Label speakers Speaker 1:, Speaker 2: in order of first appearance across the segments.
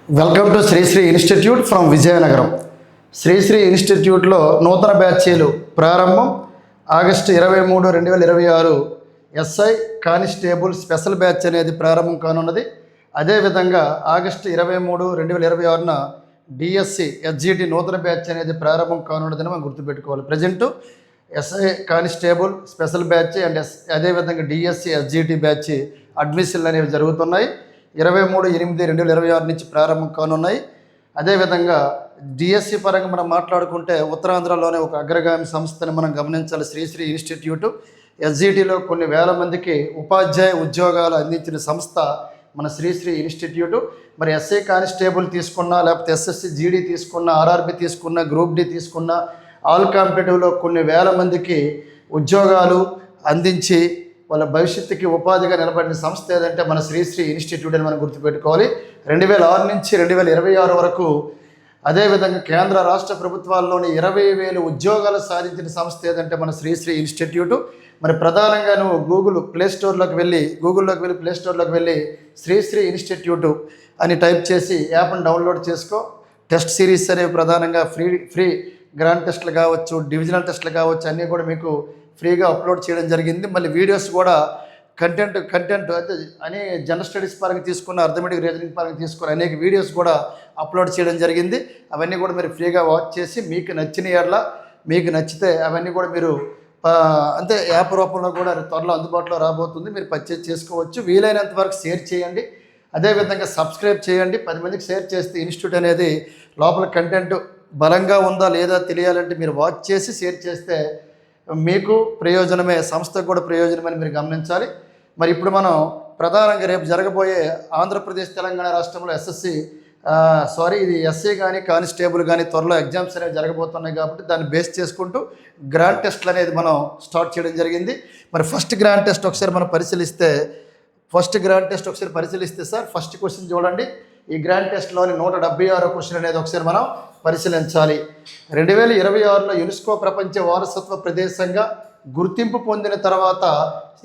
Speaker 1: Welcome to Sri Sri institute from Vizianagaram. Sri Sri ఇన్స్టిట్యూట్లో నూతన బ్యాచీలు ప్రారంభం. August 23, 2026 SI constable special batch అనేది ప్రారంభం కానున్నది. అదేవిధంగా ఆగస్టు 23, 2026న డిఎస్సి ఎస్జిటి నూతన బ్యాచ్ అనేది ప్రారంభం కానున్నదని మనం గుర్తుపెట్టుకోవాలి. Present SI constable special batch and అదేవిధంగా డిఎస్సి ఎస్జిటి బ్యాచ్ అడ్మిషన్లు అనేవి జరుగుతున్నాయి. 23/8/2026 నుంచి ప్రారంభం కానున్నాయి. అదేవిధంగా డిఎస్సి పరంగా మనం మాట్లాడుకుంటే ఉత్తరాంధ్రలోనే ఒక అగ్రగామి సంస్థని మనం గమనించాలి. శ్రీశ్రీ ఇన్స్టిట్యూట్ ఎస్జిటిలో కొన్ని వేల మందికి ఉపాధ్యాయ ఉద్యోగాలు అందించిన సంస్థ మన శ్రీశ్రీ ఇన్స్టిట్యూట్. మరి ఎస్ఐ కానిస్టేబుల్ తీసుకున్నా, లేకపోతే ఎస్ఎస్సి జీడీ తీసుకున్నా, ఆర్ఆర్బి తీసుకున్నా, గ్రూప్ డి తీసుకున్నా, ఆల్ కాంపిటేటివ్లో కొన్ని వేల మందికి ఉద్యోగాలు అందించి వాళ్ళ భవిష్యత్తుకి ఉపాధిగా నిలబడిన సంస్థ ఏదంటే మన శ్రీశ్రీ ఇన్స్టిట్యూట్ అని మనం గుర్తుపెట్టుకోవాలి. 2006 నుంచి 2026 వరకు అదేవిధంగా కేంద్ర రాష్ట్ర ప్రభుత్వాల్లోని 20,000 ఉద్యోగాలు సాధించిన సంస్థ ఏదంటే మన శ్రీశ్రీ ఇన్స్టిట్యూట్. మరి ప్రధానంగా నువ్వు గూగుల్లోకి వెళ్ళి ప్లే స్టోర్లోకి వెళ్ళి శ్రీశ్రీ ఇన్స్టిట్యూట్ అని టైప్ చేసి యాప్ని డౌన్లోడ్ చేసుకో. టెస్ట్ సిరీస్ అనేవి ప్రధానంగా ఫ్రీ గ్రాండ్ టెస్టులు కావచ్చు, డివిజనల్ టెస్టులు కావచ్చు, అన్నీ కూడా మీకు ఫ్రీగా అప్లోడ్ చేయడం జరిగింది. మళ్ళీ వీడియోస్ కూడా కంటెంట్ అయితే అని జనరల్ స్టడీస్ పరంగా తీసుకున్న, అర్థమెటిక్ రీజనింగ్ పరంగా తీసుకున్న అనేక వీడియోస్ కూడా అప్లోడ్ చేయడం జరిగింది. అవన్నీ కూడా మీరు ఫ్రీగా వాచ్ చేసి మీకు నచ్చిన ఎడల మీకు నచ్చితే అవన్నీ కూడా మీరు అంతే యాప్ రూపంలో కూడా త్వరలో అందుబాటులో రాబోతుంది. మీరు పర్చేజ్ చేసుకోవచ్చు. వీలైనంత వరకు షేర్ చేయండి. అదేవిధంగా సబ్స్క్రైబ్ చేయండి. 10 మందికి షేర్ చేస్తే ఇన్స్టిట్యూట్ అనేది లోపల కంటెంట్ బలంగా ఉందా లేదా తెలియాలంటే మీరు వాచ్ చేసి షేర్ చేస్తే మీకు ప్రయోజనమే, సంస్థకు కూడా ప్రయోజనమని మీరు గమనించాలి. మరి ఇప్పుడు మనం ప్రధానంగా రేపు జరగబోయే ఆంధ్రప్రదేశ్ తెలంగాణ రాష్ట్రంలో ఇది ఎస్ఐ కానీ కానిస్టేబుల్ కానీ త్వరలో ఎగ్జామ్స్ అనేవి జరగబోతున్నాయి కాబట్టి దాన్ని బేస్ చేసుకుంటూ గ్రాండ్ టెస్ట్లు అనేది మనం స్టార్ట్ చేయడం జరిగింది. మరి ఫస్ట్ గ్రాండ్ టెస్ట్ ఒకసారి మనం పరిశీలిస్తే సార్ ఫస్ట్ క్వశ్చన్ చూడండి. ఈ గ్రాండ్ టెస్ట్లోని 176 క్వశ్చన్ అనేది ఒకసారి మనం పరిశీలించాలి. 2026లో యునెస్కో ప్రపంచ వారసత్వ ప్రదేశంగా గుర్తింపు పొందిన తర్వాత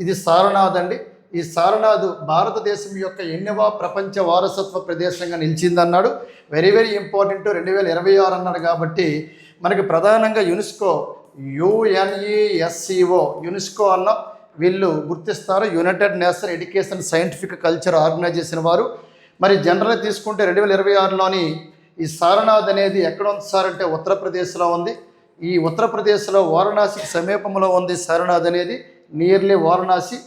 Speaker 1: ఇది సారనాథ్ అండి. ఈ సారనాథ్ భారతదేశం యొక్క ఎన్నవ ప్రపంచ వారసత్వ ప్రదేశంగా నిలిచిందన్నాడు. Very very important. 2026 అన్నాడు కాబట్టి మనకి ప్రధానంగా యునెస్కో యునెస్కో అన్న వీళ్ళు గుర్తిస్తారు. United nation education scientific culture organisation వారు. మరి జనరల్గా తీసుకుంటే 2026లోని ఈ సారనాథ్ అనేది ఎక్కడ ఉంది సార్ అంటే ఉత్తరప్రదేశ్లో ఉంది. ఈ ఉత్తరప్రదేశ్లో వారణాసికి సమీపంలో ఉంది సారనాథ్ అనేది, నియర్లీ వారణాసి.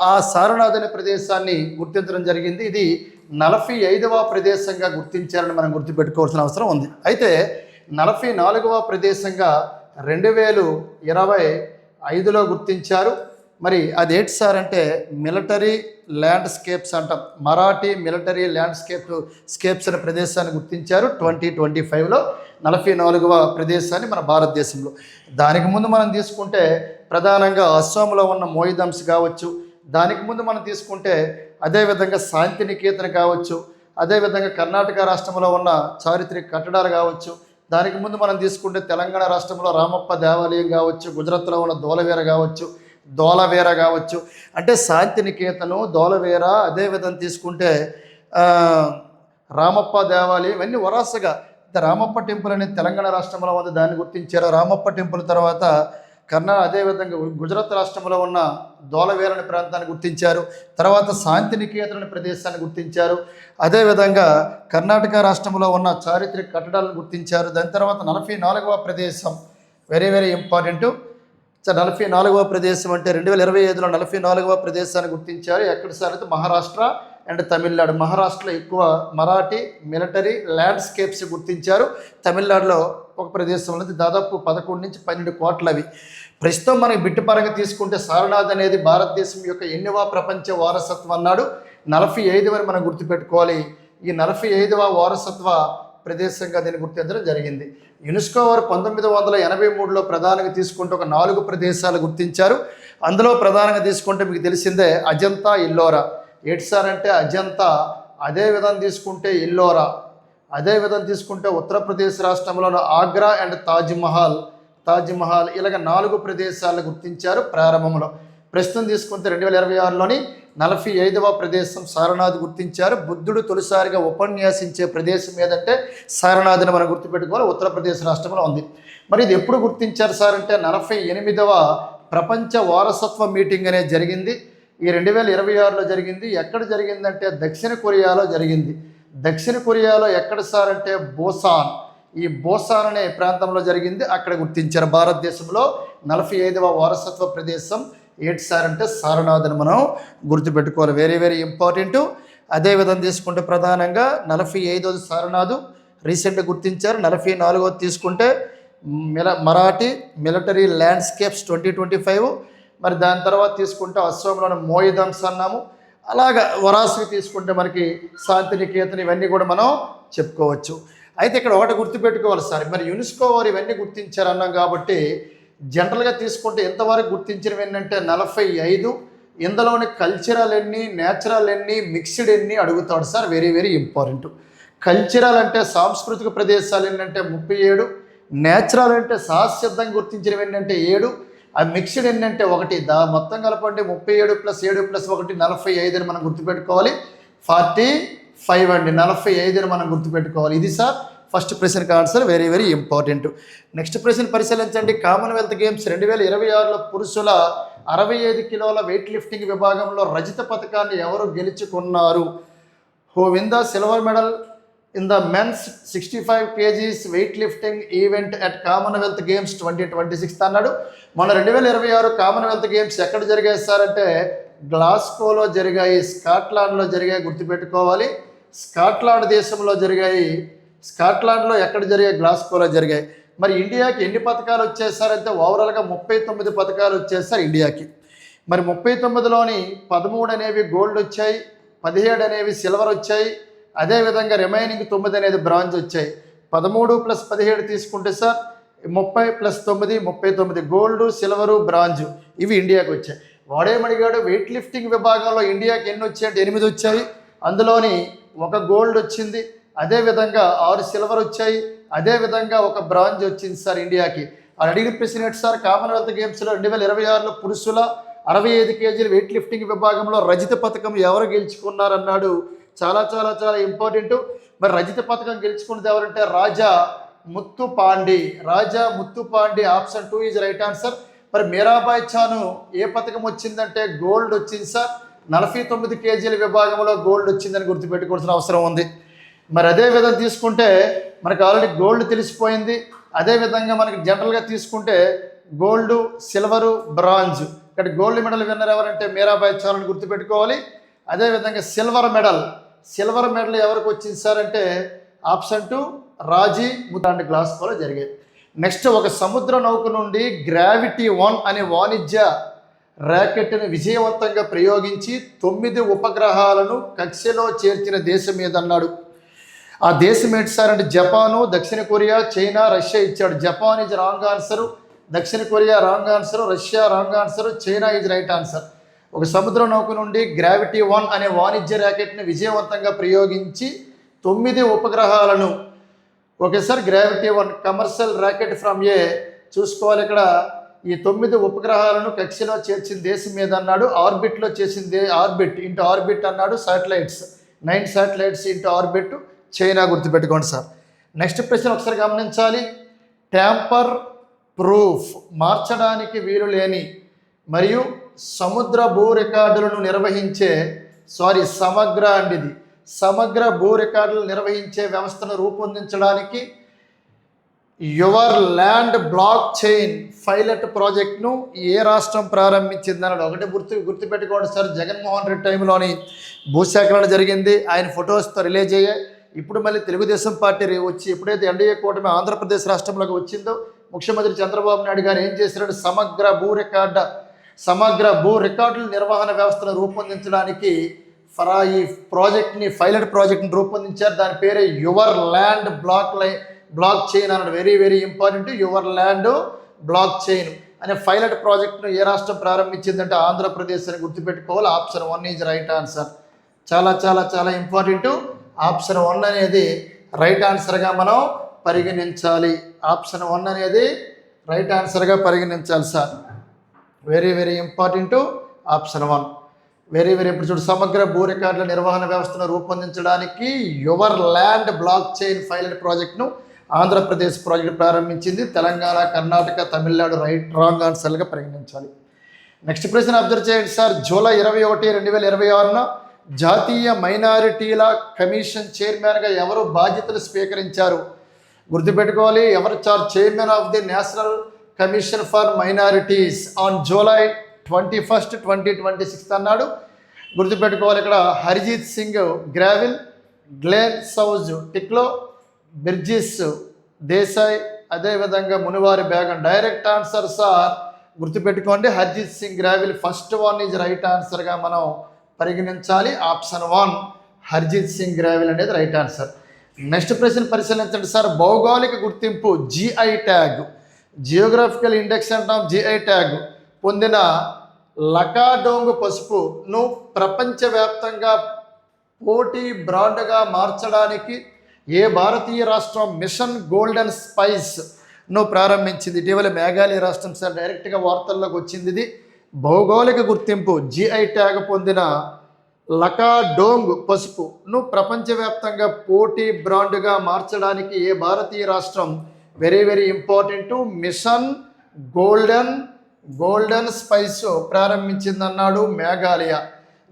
Speaker 1: ఆ సారనాథ్ అనే ప్రదేశాన్ని గుర్తించడం జరిగింది. ఇది 45వ ప్రదేశంగా గుర్తించారని మనం గుర్తుపెట్టుకోవాల్సిన అవసరం ఉంది. అయితే 44వ ప్రదేశంగా 2025లో గుర్తించారు. మరి అది ఏంటి సార్ అంటే మిలిటరీ ల్యాండ్స్కేప్స్ అంటాం. మరాఠీ మిలిటరీ స్కేప్స్ అనే ప్రదేశాన్ని గుర్తించారు 2025లో. 44వ ప్రదేశాన్ని మన భారతదేశంలో. దానికి ముందు మనం తీసుకుంటే ప్రధానంగా అస్సాంలో ఉన్న మోయిదమ్స్ కావచ్చు, దానికి ముందు మనం తీసుకుంటే అదేవిధంగా శాంతినికేతన్ కావచ్చు, అదేవిధంగా కర్ణాటక రాష్ట్రంలో ఉన్న చారిత్రక కట్టడాలు కావచ్చు, దానికి ముందు మనం తీసుకుంటే తెలంగాణ రాష్ట్రంలో రామప్ప దేవాలయం కావచ్చు, గుజరాత్లో ఉన్న దోలవేర కావచ్చు. అంటే శాంతినికేతను, దోలవేర, అదేవిధంగా తీసుకుంటే రామప్ప దేవాలయం, ఇవన్నీ వరాసగా. రామప్ప టెంపుల్ అనేది తెలంగాణ రాష్ట్రంలో ఉంది, దాన్ని గుర్తించారు. రామప్ప టెంపుల్ తర్వాత అదేవిధంగా గుజరాత్ రాష్ట్రంలో ఉన్న దోలవేర అనే ప్రాంతాన్ని గుర్తించారు. తర్వాత శాంతినికేతన్ అనే ప్రదేశాన్ని గుర్తించారు. అదేవిధంగా కర్ణాటక రాష్ట్రంలో ఉన్న చారిత్రక కట్టడాలను గుర్తించారు. దాని తర్వాత 44వ ప్రదేశం వెరీ వెరీ ఇంపార్టెంట్. 44వ ప్రదేశం అంటే 2025లో 44వ ప్రదేశాన్ని గుర్తించారు. ఎక్కడ సార్ అయితే మహారాష్ట్ర అండ్ తమిళనాడు. మహారాష్ట్రలో ఎక్కువ మరాఠీ మిలిటరీ ల్యాండ్స్కేప్స్ గుర్తించారు. తమిళనాడులో ఒక ప్రదేశం అనేది దాదాపు 11 నుంచి 12 కోట్ల అవి. ప్రస్తుతం మనకి బిట్టుపరంగా తీసుకుంటే సారనాథ్ అనేది భారతదేశం యొక్క ఎన్నవ ప్రపంచ వారసత్వం అన్నాడు. 45 మనం గుర్తుపెట్టుకోవాలి. ఈ 45వ వారసత్వ ప్రదేశంగా దీన్ని గుర్తించడం జరిగింది. యునెస్కో వారు 1983లో ప్రధానంగా తీసుకుంటే ఒక 4 ప్రదేశాలు గుర్తించారు. అందులో ప్రధానంగా తీసుకుంటే మీకు తెలిసిందే అజంతా, ఎల్లోరా. ఏంటి సార్ అంటే అజంతా, అదేవిధంగా తీసుకుంటే ఎల్లోరా, అదేవిధంగా తీసుకుంటే ఉత్తరప్రదేశ్ రాష్ట్రంలోని ఆగ్రా అండ్ తాజ్మహల్ ఇలాగ 4 ప్రదేశాలను గుర్తించారు ప్రారంభంలో. ప్రస్తుతం తీసుకుంటే 2026లోని 45వ ప్రదేశం సారనాథ్ గుర్తించారు. బుద్ధుడు తొలిసారిగా ఉపన్యాసించే ప్రదేశం ఏదంటే సారనాథ్ని మనం గుర్తుపెట్టుకోవాలి, ఉత్తరప్రదేశ్ రాష్ట్రంలో ఉంది. మరి ఇది ఎప్పుడు గుర్తించారు సార్ అంటే 48వ ప్రపంచ వారసత్వ మీటింగ్ అనేది జరిగింది. ఈ 2026లో జరిగింది. ఎక్కడ జరిగిందంటే దక్షిణ కొరియాలో జరిగింది. దక్షిణ కొరియాలో ఎక్కడ సార్ అంటే బోసాన్, ఈ బోసాన్ అనే ప్రాంతంలో జరిగింది. అక్కడ గుర్తించారు. భారతదేశంలో 45వ వారసత్వ ప్రదేశం ఏంటి సార్ అంటే సారనాథ్ అని మనం గుర్తుపెట్టుకోవాలి. Very very important. అదేవిధంగా తీసుకుంటే ప్రధానంగా 45వది సారనాథ్ రీసెంట్గా గుర్తించారు. 44వది తీసుకుంటే మరాఠీ మిలిటరీ ల్యాండ్స్కేప్స్ 2025. మరి దాని తర్వాత తీసుకుంటే అస్సాంలోని మోయిదమ్స్ అన్నాము. అలాగా వరాసవి తీసుకుంటే మనకి శాంతినికేతన్, ఇవన్నీ కూడా మనం చెప్పుకోవచ్చు. అయితే ఇక్కడ ఒకటి గుర్తుపెట్టుకోవాలి సార్, మరి యునెస్కో వారు ఇవన్నీ గుర్తించారు అన్నాం కాబట్టి జనరల్గా తీసుకుంటే ఎంతవరకు గుర్తించినవి ఏంటంటే 45. ఇందులోని కల్చరల్ ఎన్ని, నేచురల్ ఎన్ని, మిక్స్డ్ ఎన్ని అడుగుతాడు sir. Very very important. Cultural అంటే సాంస్కృతిక ప్రదేశాలు ఏంటంటే 37, నేచురల్ అంటే సహసిద్ధంగా గుర్తించినవి ఏంటంటే 7, ఆ మిక్స్డ్ ఏంటంటే 1. మొత్తం కలపండి 37 + 7 + 1 45 అని మనం గుర్తుపెట్టుకోవాలి. 45 అండి, 45 అని మనం గుర్తుపెట్టుకోవాలి. ఇది సార్ ఫస్ట్ ప్రశ్నకి answer. Very very important. Next ప్రశ్న పరిశీలించండి. కామన్వెల్త్ గేమ్స్ 2026లో పురుషుల 65 కిలోల వెయిట్ లిఫ్టింగ్ విభాగంలో రజత పథకాన్ని ఎవరు గెలుచుకున్నారు? Who win the silver medal in the men's 65 kgs weight lifting event at Commonwealth games 2026 అన్నాడు. మన 2026 కామన్వెల్త్ గేమ్స్ ఎక్కడ జరిగాయి సార్ అంటే గ్లాస్గోలో జరిగాయి, స్కాట్లాండ్లో జరిగాయి. గుర్తుపెట్టుకోవాలి, స్కాట్లాండ్ దేశంలో జరిగాయి. స్కాట్లాండ్లో ఎక్కడ జరిగాయి? గ్లాస్గోలో జరిగాయి. మరి ఇండియాకి ఎన్ని పథకాలు వచ్చేసారంటే ఓవరాల్గా 39 పథకాలు వచ్చేసారు ఇండియాకి. మరి 39లోని 13 అనేవి గోల్డ్ వచ్చాయి, 17 అనేవి సిల్వర్ వచ్చాయి. అదేవిధంగా రిమైనింగ్ 9 అనేది బ్రాంజ్ వచ్చాయి. 13 + 17 తీసుకుంటే సార్ 30 + 9 39 గోల్డ్, సిల్వరు, బ్రాంజు ఇవి ఇండియాకి వచ్చాయి. వాడేమడిగాడు వెయిట్ లిఫ్టింగ్ విభాగంలో ఇండియాకి ఎన్ని వచ్చాయంటే 8 వచ్చాయి. అందులోని 1 గోల్డ్ వచ్చింది, అదేవిధంగా 6 సిల్వర్ వచ్చాయి, అదేవిధంగా 1 బ్రాంజ్ వచ్చింది సార్ ఇండియాకి. అది అడిగిన ప్రశ్న ఏంటి సార్? కామన్వెల్త్ గేమ్స్లో 2026లో పురుషుల 65 kg వెయిట్ లిఫ్టింగ్ విభాగంలో రజత పథకం ఎవరు గెలుచుకున్నారన్నాడు. చాలా చాలా చాలా ఇంపార్టెంట్. మరి రజత పథకం గెలుచుకున్నది ఎవరంటే Raja Muthupandi. Raja Muthupandi. Option 2 is right answer. మరి మీరాబాయ్ చాను ఏ పథకం వచ్చిందంటే గోల్డ్ వచ్చింది సార్. 49 kgల విభాగంలో గోల్డ్ వచ్చిందని గుర్తుపెట్టుకోవాల్సిన అవసరం ఉంది. మరి అదేవిధంగా తీసుకుంటే మనకు ఆల్రెడీ గోల్డ్ తెలిసిపోయింది. అదేవిధంగా మనకి జనరల్గా తీసుకుంటే గోల్డ్, సిల్వరు, బ్రాంజ్. ఇక్కడ గోల్డ్ మెడల్ విన్నర్ ఎవరంటే మీరాబాయ్ చాను గుర్తుపెట్టుకోవాలి. అదేవిధంగా సిల్వర్ మెడల్ ఎవరికి వచ్చింది సార్ అంటే ఆప్షన్ 2 రాజీ ముతాండ్ గ్లాస్గోలో జరిగాయి. నెక్స్ట్ ఒక సముద్ర నౌక నుండి గ్రావిటీ 1 అనే వాణిజ్య ర్యాకెట్ను విజయవంతంగా ప్రయోగించి 9 ఉపగ్రహాలను కక్షలో చేర్చిన దేశం ఏదన్నాడు. ఆ దేశం ఏంటి సార్ అంటే జపాను, దక్షిణ కొరియా, చైనా, రష్యా ఇచ్చాడు. జపాన్ ఈజ్ రాంగ్ ఆన్సరు, దక్షిణ Korea wrong answer, Russia wrong answer, China is right answer. ఒక సముద్ర నౌక నుండి గ్రావిటీ 1 అనే వాణిజ్య ర్యాకెట్ని విజయవంతంగా ప్రయోగించి 9 ఉపగ్రహాలను, ఒకేసారి గ్రావిటీ 1 కమర్షియల్ ర్యాకెట్ ఫ్రమ్ ఏ చూసుకోవాలి. ఇక్కడ ఈ 9 ఉపగ్రహాలను కక్షలో చేర్చిన దేశం మీద అన్నాడు. ఆర్బిట్లో చేసింది, ఆర్బిట్ ఇంటూ ఆర్బిట్ అన్నాడు. Satellites 9 satellites into orbit, China గుర్తుపెట్టుకోండి సార్. నెక్స్ట్ ప్రశ్న ఒకసారి గమనించాలి. ట్యాంపర్ ప్రూఫ్ మార్చడానికి వీలు లేని మరియు సముద్ర భూ రికార్డులను నిర్వహించే సమగ్ర భూ రికార్డులు నిర్వహించే వ్యవస్థను రూపొందించడానికి your land block chain pilot ప్రాజెక్ట్ను ఏ రాష్ట్రం ప్రారంభించిందన్నాడు. ఒకటి గుర్తుపెట్టుకోండి సార్, జగన్మోహన్ రెడ్డి టైంలోని భూసేకరణ జరిగింది. ఆయన ఫొటోస్తో రిలీజ్ అయ్యాయి. ఇప్పుడు మళ్ళీ తెలుగుదేశం పార్టీ వచ్చి ఎప్పుడైతే ఎన్డీఏ కూటమి ఆంధ్రప్రదేశ్ రాష్ట్రంలోకి వచ్చిందో ముఖ్యమంత్రి చంద్రబాబు నాయుడు గారు ఏం చేశాడు? సమగ్ర భూ రికార్డుల నిర్వహణ వ్యవస్థను రూపొందించడానికి ఈ ప్రాజెక్ట్ని, పైలట్ ప్రాజెక్ట్ని రూపొందించారు. దాని పేరే యువర్ ల్యాండ్ బ్లాక్ చైన్ అన్నాడు. Very very important. Your land block chain అనే పైలట్ ప్రాజెక్ట్ను ఏ రాష్ట్రం ప్రారంభించిందంటే ఆంధ్రప్రదేశ్ అని గుర్తుపెట్టుకోవాలి. Option 1 is right answer. చాలా చాలా చాలా ఇంపార్టెంట్. ఆప్షన్ 1 అనేది రైట్ ఆన్సర్గా మనం పరిగణించాలి. ఆప్షన్ 1 అనేది రైట్ ఆన్సర్గా పరిగణించాలి sir. Very very important. Option 1. Very very ఇప్పుడు చూడు, సమగ్ర భూ రికార్డుల నిర్వహణ వ్యవస్థను రూపొందించడానికి your land block chain file ప్రాజెక్ట్ను ఆంధ్రప్రదేశ్ ప్రాజెక్ట్ ప్రారంభించింది. తెలంగాణ, కర్ణాటక, తమిళనాడు రాంగ్ ఆన్సర్లుగా పరిగణించాలి. నెక్స్ట్ ప్రశ్న అబ్జర్వ్ చేయండి సార్. జూలై 21, 2026 జాతీయ మైనారిటీల కమిషన్ చైర్మన్గా ఎవరు బాధ్యతలు స్వీకరించారు? గుర్తుపెట్టుకోవాలి, ఎవరు chairman of the national commission for minorities on July 21, 2026 అన్నాడు. గుర్తుపెట్టుకోవాలి, ఇక్కడ హర్జీత్ సింగ్ గ్రావిల్, గ్లెన్ సౌజ్ టిక్లో, బిర్జిస్ దేశాయ్, అదేవిధంగా మునివారి బేగం. డైరెక్ట్ ఆన్సర్ సార్ గుర్తుపెట్టుకోండి, Harjeet Singh Grewal first one is right ఆన్సర్గా మనం పరిగణించాలి. ఆప్షన్ 1 హర్జీత్ సింగ్ గ్రావిల్ అనేది రైట్ ఆన్సర్. నెక్స్ట్ ప్రశ్న పరిశీలించండి సార్. భౌగోళిక గుర్తింపు జిఐ ట్యాగ్, జియోగ్రాఫికల్ ఇండెక్స్ అంటాం, జిఐ ట్యాగ్ పొందిన లకాడోంగ్ పసుపును ప్రపంచవ్యాప్తంగా పోటీ బ్రాండ్గా మార్చడానికి ఏ భారతీయ రాష్ట్రం మిషన్ గోల్డెన్ స్పైస్ను ప్రారంభించింది? ఇటీవల మేఘాలయ రాష్ట్రం సార్, డైరెక్ట్గా వార్తల్లోకి వచ్చింది. ఇది భౌగోళిక గుర్తింపు జిఐ ట్యాగ్ పొందిన లకాడోంగ్ పసుపును ప్రపంచవ్యాప్తంగా పోటీ బ్రాండ్గా మార్చడానికి ఏ భారతీయ రాష్ట్రం very very important mission golden spice ప్రారంభించిందన్నాడు? మేఘాలయ.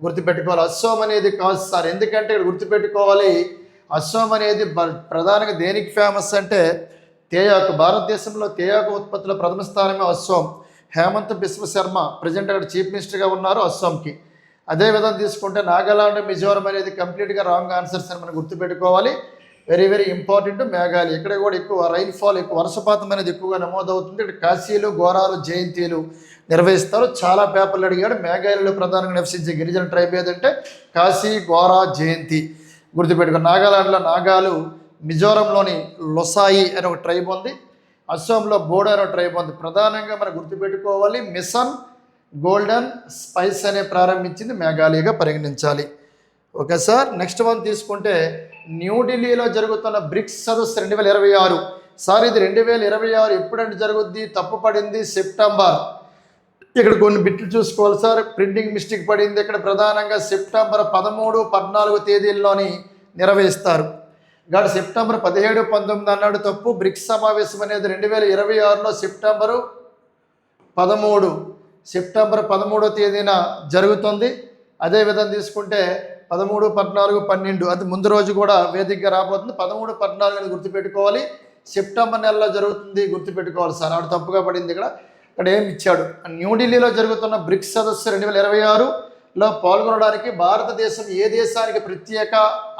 Speaker 1: గుర్తుపెట్టుకోవాలి, అస్సోం అనేది కాదు సార్. ఎందుకంటే ఇక్కడ గుర్తుపెట్టుకోవాలి, అస్సోం అనేది ప్రధానంగా దేనికి ఫేమస్ అంటే తేయాకు. భారతదేశంలో తేయాకు ఉత్పత్తుల ప్రథమ స్థానమే అస్సోం. హేమంత్ బిశ్వ శర్మ ప్రజెంట్ అక్కడ చీఫ్ మినిస్టర్గా ఉన్నారు అస్సాంకి. అదేవిధంగా తీసుకుంటే నాగాలాండ్, మిజోరం అనేది కంప్లీట్గా రాంగ్ ఆన్సర్స్ అని మనం గుర్తుపెట్టుకోవాలి. Very very important Meghalaya. ఇక్కడ కూడా ఎక్కువ రైన్ఫాల్, ఎక్కువ వర్షపాతం అనేది ఎక్కువగా నమోదవుతుంది. ఇక్కడ కాశీలు, గోరాలు జయంతిలు నిర్వహిస్తారు. చాలా పేపర్లు అడిగాడు. మేఘాలయలో ప్రధానంగా నివసించే గిరిజన ట్రైబ్ ఏదంటే కాశీ, గోరా, జయంతి. గుర్తుపెట్టుకో. నాగాలాండ్లో నాగాలు, మిజోరంలోని లొసాయి అనే ఒక ట్రైబ్ ఉంది, అస్సాంలో బోడో అనే ట్రైబ్ ఉంది. ప్రధానంగా మనం గుర్తుపెట్టుకోవాలి, మిషన్ గోల్డెన్ స్పైస్ అనే ప్రారంభించింది మేఘాలయగా పరిగణించాలి. Okay sir. నెక్స్ట్ వన్ తీసుకుంటే న్యూఢిల్లీలో జరుగుతున్న బ్రిక్స్ సదస్సు 2026 సార్, ఇది 2026 ఎప్పుడంటే జరుగుద్ది? తప్పు పడింది సెప్టెంబర్. ఇక్కడ కొన్ని బిట్లు చూసుకోవాలి సార్, ప్రింటింగ్ మిస్టేక్ పడింది. ఇక్కడ ప్రధానంగా సెప్టెంబర్ 13, 14 తేదీల్లోని నిర్వహిస్తారు. గాడు సెప్టెంబర్ 17, 19 అన్నాడు, తప్పు. బ్రిక్స్ సమావేశం అనేది 2026లో సెప్టెంబర్ 13వ తేదీన జరుగుతుంది. అదేవిధంగా తీసుకుంటే 13, 14, 12 అది ముందు రోజు కూడా వేదికగా రాబోతుంది. 13, 14 అని గుర్తుపెట్టుకోవాలి. సెప్టెంబర్ నెలలో జరుగుతుంది, గుర్తుపెట్టుకోవాలి సార్. ఆడు తప్పుగా పడింది. ఇక్కడ ఏమి ఇచ్చాడు? న్యూఢిల్లీలో జరుగుతున్న బ్రిక్స్ సదస్సు 2026లో పాల్గొనడానికి భారతదేశం ఏ దేశానికి ప్రత్యేక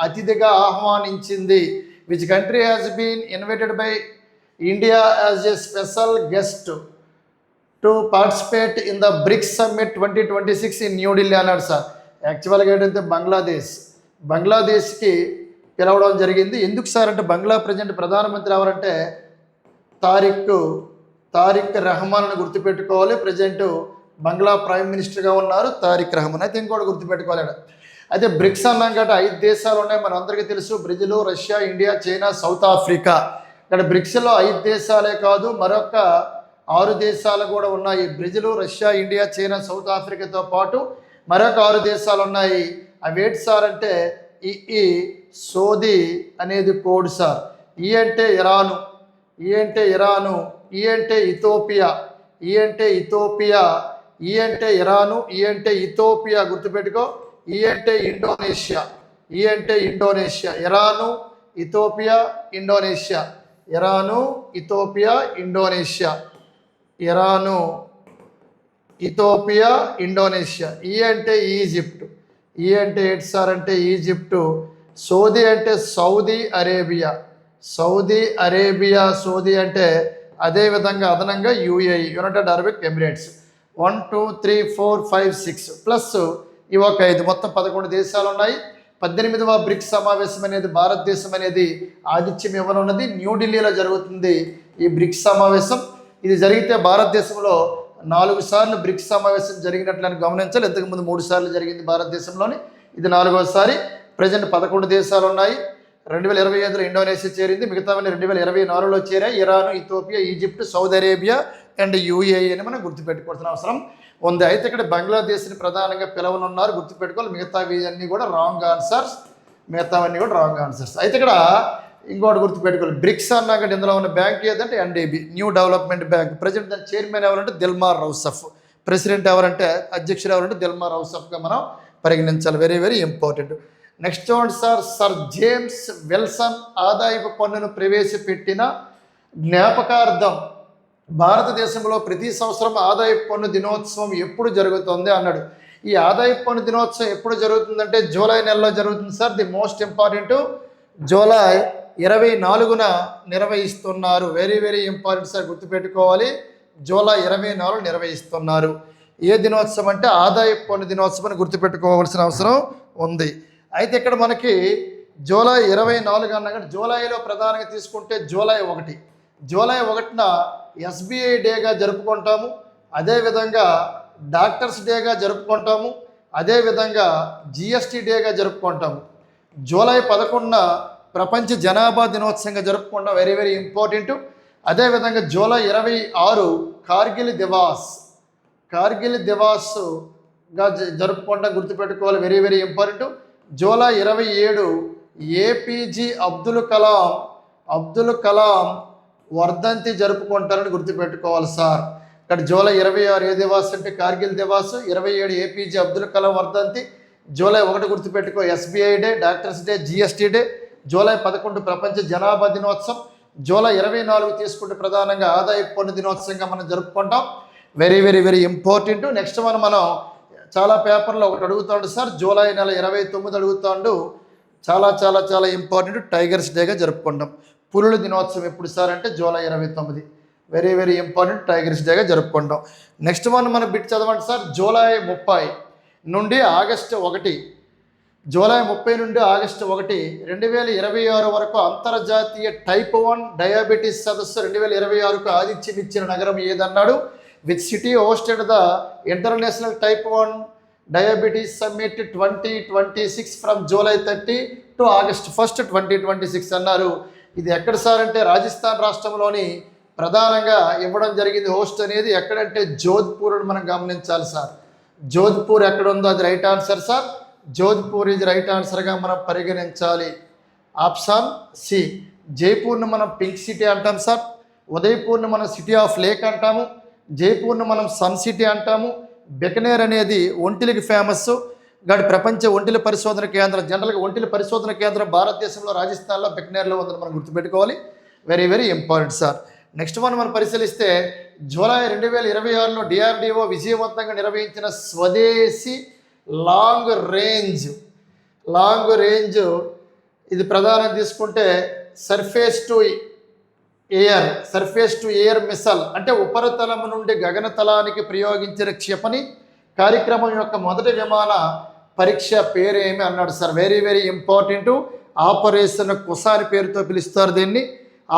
Speaker 1: అతిథిగా ఆహ్వానించింది? Which country has been invited by India as a special guest to participate in the BRICS summit 2026 in New Delhi అన్నాడు సార్. యాక్చువల్గా ఏంటంటే బంగ్లాదేశ్కి పిలవడం జరిగింది. ఎందుకు సార్ అంటే బంగ్లా ప్రజెంట్ ప్రధానమంత్రి ఎవరంటే తారిక్ రహమాన్ అని గుర్తుపెట్టుకోవాలి. ప్రజెంట్ బంగ్లా ప్రైమ్ మినిస్టర్గా ఉన్నారు తారిక్ రహమాన్. అయితే ఇంకోటి గుర్తుపెట్టుకోవాలి. అయితే బ్రిక్స్ అన్నాం కాబట్టి 5 దేశాలు ఉన్నాయి, మన అందరికీ తెలుసు. Brazil, Russia, India, China, south Africa. ఇక్కడ బ్రిక్స్లో 5 దేశాలే కాదు, మరొక 6 దేశాలు కూడా ఉన్నాయి. Brazil, Russia, India, China, South ఆఫ్రికాతో పాటు మరొక 6 దేశాలు ఉన్నాయి. అవి ఏంటి సార్ అంటే ఈ సోది అనేది కోడ్ సార్. ఈ అంటే ఇరాను, ఈ అంటే ఇరాను, ఈ అంటే ఇథోపియా, ఈ అంటే ఇథోపియా, ఈ అంటే ఇరాను, ఈ అంటే ఇథోపియా. గుర్తుపెట్టుకో. ఈ అంటే ఇండోనేషియా, ఈ అంటే Indonesia. Iran, Ethiopia, Indonesia. Iran, Ethiopia, Indonesia. Iran, Ethiopia, Indonesia. ఈ అంటే ఈజిప్ట్, ఈ అంటే ఏంటి సార్ అంటే ఈజిప్టు. సౌదీ అంటే Saudi Arabia, Saudi Arabia. Saudi అంటే అదేవిధంగా అదనంగా UAE, United Arabic Emirates. 1, 2, 3, 4, 5, 6 plus ఇవి ఒక 5, మొత్తం 11 దేశాలు ఉన్నాయి. 18వ బ్రిక్స్ సమావేశం అనేది భారతదేశం అనేది ఆతిథ్యం ఇవ్వనున్నది. న్యూఢిల్లీలో జరుగుతుంది ఈ బ్రిక్స్ సమావేశం. ఇది జరిగితే భారతదేశంలో 4 సార్లు బ్రిక్స్ సమావేశం జరిగినట్లని గమనించాలి. ఇంతకుముందు 3 సార్లు జరిగింది భారతదేశంలోని, ఇది 4వసారి. ప్రజెంట్ 11 దేశాలు ఉన్నాయి. 2025లో ఇండోనేషియా చేరింది, మిగతావన్నీ 2024లో చేరాయి. Iran, Ethiopia, Egypt, Saudi Arabia and UAE అని మనం గుర్తుపెట్టుకోవాల్సిన అవసరం ఉంది. అయితే ఇక్కడ బంగ్లాదేశ్ని ప్రధానంగా పిలవనున్నారు, గుర్తుపెట్టుకోవాలి. మిగతావి అన్నీ కూడా రాంగ్ ఆన్సర్స్, అయితే ఇక్కడ ఇంకోటి గుర్తుపెట్టుకోవాలి. బ్రిక్స్ అన్నాక ఇందులో ఉన్న బ్యాంక్ ఏదంటే NDB, new development bank. President దాని చైర్మన్ ఎవరంటే దిల్మార్ రౌసఫ్, ప్రెసిడెంట్ ఎవరంటే అధ్యక్షుడు ఎవరంటే దిల్మార్ రౌసఫ్గా మనం పరిగణించాలి. Very very important. నెక్స్ట్ చూడండి సార్, సర్ జేమ్స్ విల్సన్ ఆదాయపు పన్నును ప్రవేశపెట్టిన జ్ఞాపకార్థం భారతదేశంలో ప్రతి సంవత్సరం ఆదాయపు పన్ను దినోత్సవం ఎప్పుడు జరుగుతుంది అన్నాడు. ఈ ఆదాయపు పన్ను దినోత్సవం ఎప్పుడు జరుగుతుందంటే జూలై నెలలో జరుగుతుంది sir. The most important, July 24న నిర్వహిస్తున్నారు. వెరీ వెరీ ఇంపార్టెంట్ సార్, గుర్తుపెట్టుకోవాలి. జూలై 24 నిర్వహిస్తున్నారు. ఏ దినోత్సవం అంటే ఆదాయపు పన్ను దినోత్సవం అని గుర్తుపెట్టుకోవాల్సిన అవసరం ఉంది. అయితే ఇక్కడ మనకి జూలై 24 అన్నా కానీ జూలైలో ప్రధానంగా తీసుకుంటే జూలై 1న ఎస్బీఐ డేగా జరుపుకుంటాము. అదేవిధంగా డాక్టర్స్ డేగా జరుపుకుంటాము. అదేవిధంగా జిఎస్టీ డేగా జరుపుకుంటాము. జూలై 11న ప్రపంచ జనాభా దినోత్సవంగా జరుపుకుంటాం. Very very important. అదేవిధంగా జూలై 26 కార్గిల్ దివాస్గా జరుపుకుంటాం, గుర్తుపెట్టుకోవాలి. Very very important. July 27 APJ Abdul Kalam వర్ధంతి జరుపుకుంటారని గుర్తుపెట్టుకోవాలి సార్. ఇక్కడ జూలై 26 ఏ దివాస్ అంటే కార్గిల్ దివాస్, 27 ఏపీజే అబ్దుల్ కలాం వర్ధంతి. జూలై 1 గుర్తుపెట్టుకో SBI day, doctors day, GST day. July 11 ప్రపంచ జనాభా దినోత్సవం. జూలై 24 తీసుకుంటే ప్రధానంగా ఆదాయపు పన్ను దినోత్సవంగా మనం జరుపుకుంటాం. Very very very important. Next మనం చాలా పేపర్లో ఒకటి అడుగుతాడు సార్, జూలై నెల 29 అడుగుతాడు. చాలా చాలా చాలా ఇంపార్టెంట్, టైగర్స్ డేగా జరుపుకుంటాం. పులుల దినోత్సవం ఎప్పుడు సార్ అంటే July 29. Very very important, tigers డేగా జరుపుకుంటాం. నెక్స్ట్ మనం బిట్ చదవండి సార్, జూలై 30 నుండి ఆగస్టు 1, జూలై 30 నుండి ఆగస్టు 1, 2026 వరకు అంతర్జాతీయ టైప్ 1 డయాబెటీస్ సదస్సు 2026కు ఆతిథ్యం ఇచ్చిన నగరం ఏదన్నాడు. Which city hosted the international type 1 diabetes summit 2026 from July 30 to August 1, 2026 అన్నారు. ఇది ఎక్కడ సార్ అంటే రాజస్థాన్ రాష్ట్రంలోని ప్రధానంగా ఇవ్వడం జరిగింది. హోస్ట్ అనేది ఎక్కడంటే జోధ్పూర్ అని మనం గమనించాలి సార్. జోధ్పూర్ ఎక్కడ ఉందో అది రైట్ ఆన్సర్ సార్. జోధ్పూర్ ఇది రైట్ ఆన్సర్గా మనం పరిగణించాలి. Option C. జైపూర్ను మనం పింక్ సిటీ అంటాం సార్. ఉదయ్పూర్ను మనం సిటీ ఆఫ్ లేక్ అంటాము. జైపూర్ను మనం సన్ సిటీ అంటాము. బికనేర్ అనేది ఒంటిలికి ఫేమస్. గాడి ప్రపంచ ఒంటిల పరిశోధన కేంద్రం. జనరల్గా ఒంటిల పరిశోధన కేంద్రం భారతదేశంలో రాజస్థాన్లో బికనేర్లో ఉందని మనం గుర్తుపెట్టుకోవాలి. Very very important sir. Next మనం పరిశీలిస్తే జూలై 2026లో డిఆర్డిఓ విజయవంతంగా నిర్వహించిన స్వదేశీ లాంగ్ రేంజ్ ఇది ప్రధానంగా తీసుకుంటే సర్ఫేస్ టు ఎయిర్ మిసైల్ అంటే ఉపరితలం నుండి గగనతలానికి ప్రయోగించిన క్షిపణి కార్యక్రమం యొక్క మొదటి విమాన పరీక్ష పేరేమి అన్నాడు sir. Very very important. Operation Kusa అని పేరుతో పిలుస్తారు దీన్ని.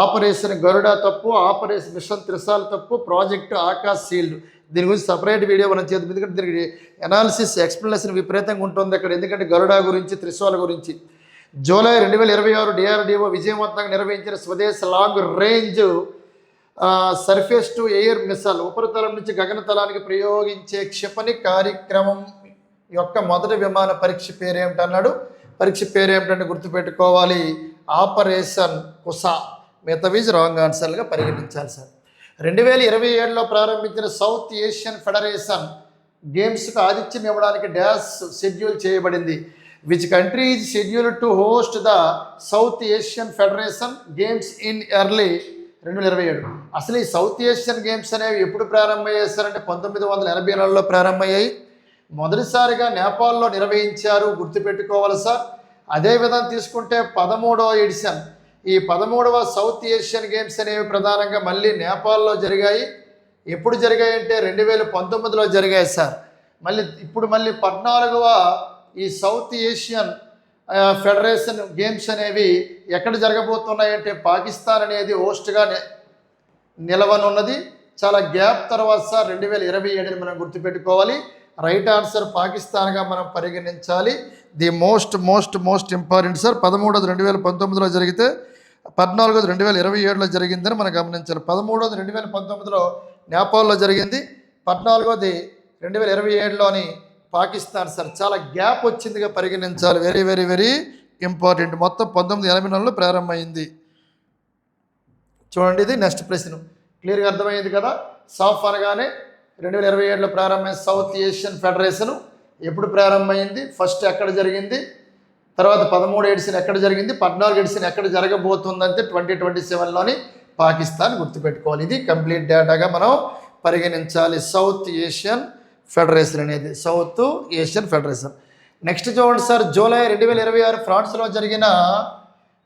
Speaker 1: ఆపరేషన్ గరుడ తప్పు, ఆపరేషన్ మిషన్ త్రిశాల్ తప్పు, ప్రాజెక్ట్ ఆకాశ్ షీల్డ్. దీని గురించి సపరేట్ వీడియో మనం చేద్దాం, ఎందుకంటే దీనికి అనాలిసిస్ ఎక్స్ప్లెనేషన్ విపరీతంగా ఉంటుంది అక్కడ. ఎందుకంటే గరుడ గురించి, త్రిశాల్ గురించి. జూలై 2026 డిఆర్డిఓ విజయవంతంగా నిర్వహించిన Swades long range surface to air missile ఉపరితలం నుంచి గగనతలానికి ప్రయోగించే క్షిపణి కార్యక్రమం యొక్క మొదటి విమాన పరీక్ష పేరేమిటన్నాడు. పరీక్ష పేరేమిటంటే గుర్తుపెట్టుకోవాలి, ఆపరేషన్ కుస. మిగతావీజ్ రాంగ్ ఆన్సర్లుగా పరిగణించాలి సార్. 2027లో ప్రారంభించిన సౌత్ ఏషియన్ ఫెడరేషన్ గేమ్స్కు ఆతిథ్యం ఇవ్వడానికి డాష్ షెడ్యూల్ చేయబడింది. Which country is scheduled to host the south Asian federation games in early 2027. అసలు ఈ సౌత్ ఏషియన్ గేమ్స్ అనేవి ఎప్పుడు ప్రారంభమయ్యాయి సార్ అంటే 1984లో ప్రారంభమయ్యాయి. మొదటిసారిగా నేపాల్లో నిర్వహించారు, గుర్తుపెట్టుకోవాలి సార్. అదేవిధంగా తీసుకుంటే 13వ ఎడిషన్, ఈ 13వ సౌత్ ఏషియన్ గేమ్స్ అనేవి ప్రధానంగా మళ్ళీ నేపాల్లో జరిగాయి. ఎప్పుడు జరిగాయి అంటే 2019లో జరిగాయి సార్. ఇప్పుడు 14వ ఈ సౌత్ ఏషియన్ ఫెడరేషన్ గేమ్స్ అనేవి ఎక్కడ జరగబోతున్నాయంటే పాకిస్తాన్ అనేది హోస్ట్గా నిలవనున్నది. చాలా గ్యాప్ తర్వాత సార్ 2027 మనం గుర్తుపెట్టుకోవాలి. రైట్ ఆన్సర్ పాకిస్తాన్గా మనం పరిగణించాలి. The most important sir. 13వ 2019లో జరిగితే 14వ 2027లో జరిగిందని మనం గమనించాలి. 13వ 2019లో నేపాల్లో జరిగింది, 14వది 2027లోని పాకిస్తాన్ సార్. చాలా గ్యాప్ వచ్చిందిగా పరిగణించాలి. Very very very important. మొత్తం 1984లో ప్రారంభమైంది. చూడండి, ఇది నెక్స్ట్ ప్రశ్న. క్లియర్గా అర్థమైంది కదా. సాఫ్ అనగానే 2027లో ప్రారంభమైన సౌత్ ఏషియన్ ఫెడరేషన్ ఎప్పుడు ప్రారంభమైంది, ఫస్ట్ ఎక్కడ జరిగింది, తర్వాత 13 ఎడిషన్ ఎక్కడ జరిగింది, 14 ఎడిషన్ ఎక్కడ జరగబోతుందంటే 2027లోని పాకిస్తాన్. గుర్తుపెట్టుకోవాలి. ఇది కంప్లీట్ డేటాగా మనం పరిగణించాలి. సౌత్ ఏషియన్ ఫెడరేషన్ అనేది సౌత్ ఏషియన్ ఫెడరేషన్. నెక్స్ట్ చూడండి సార్, జూలై 2026 ఫ్రాన్స్లో జరిగిన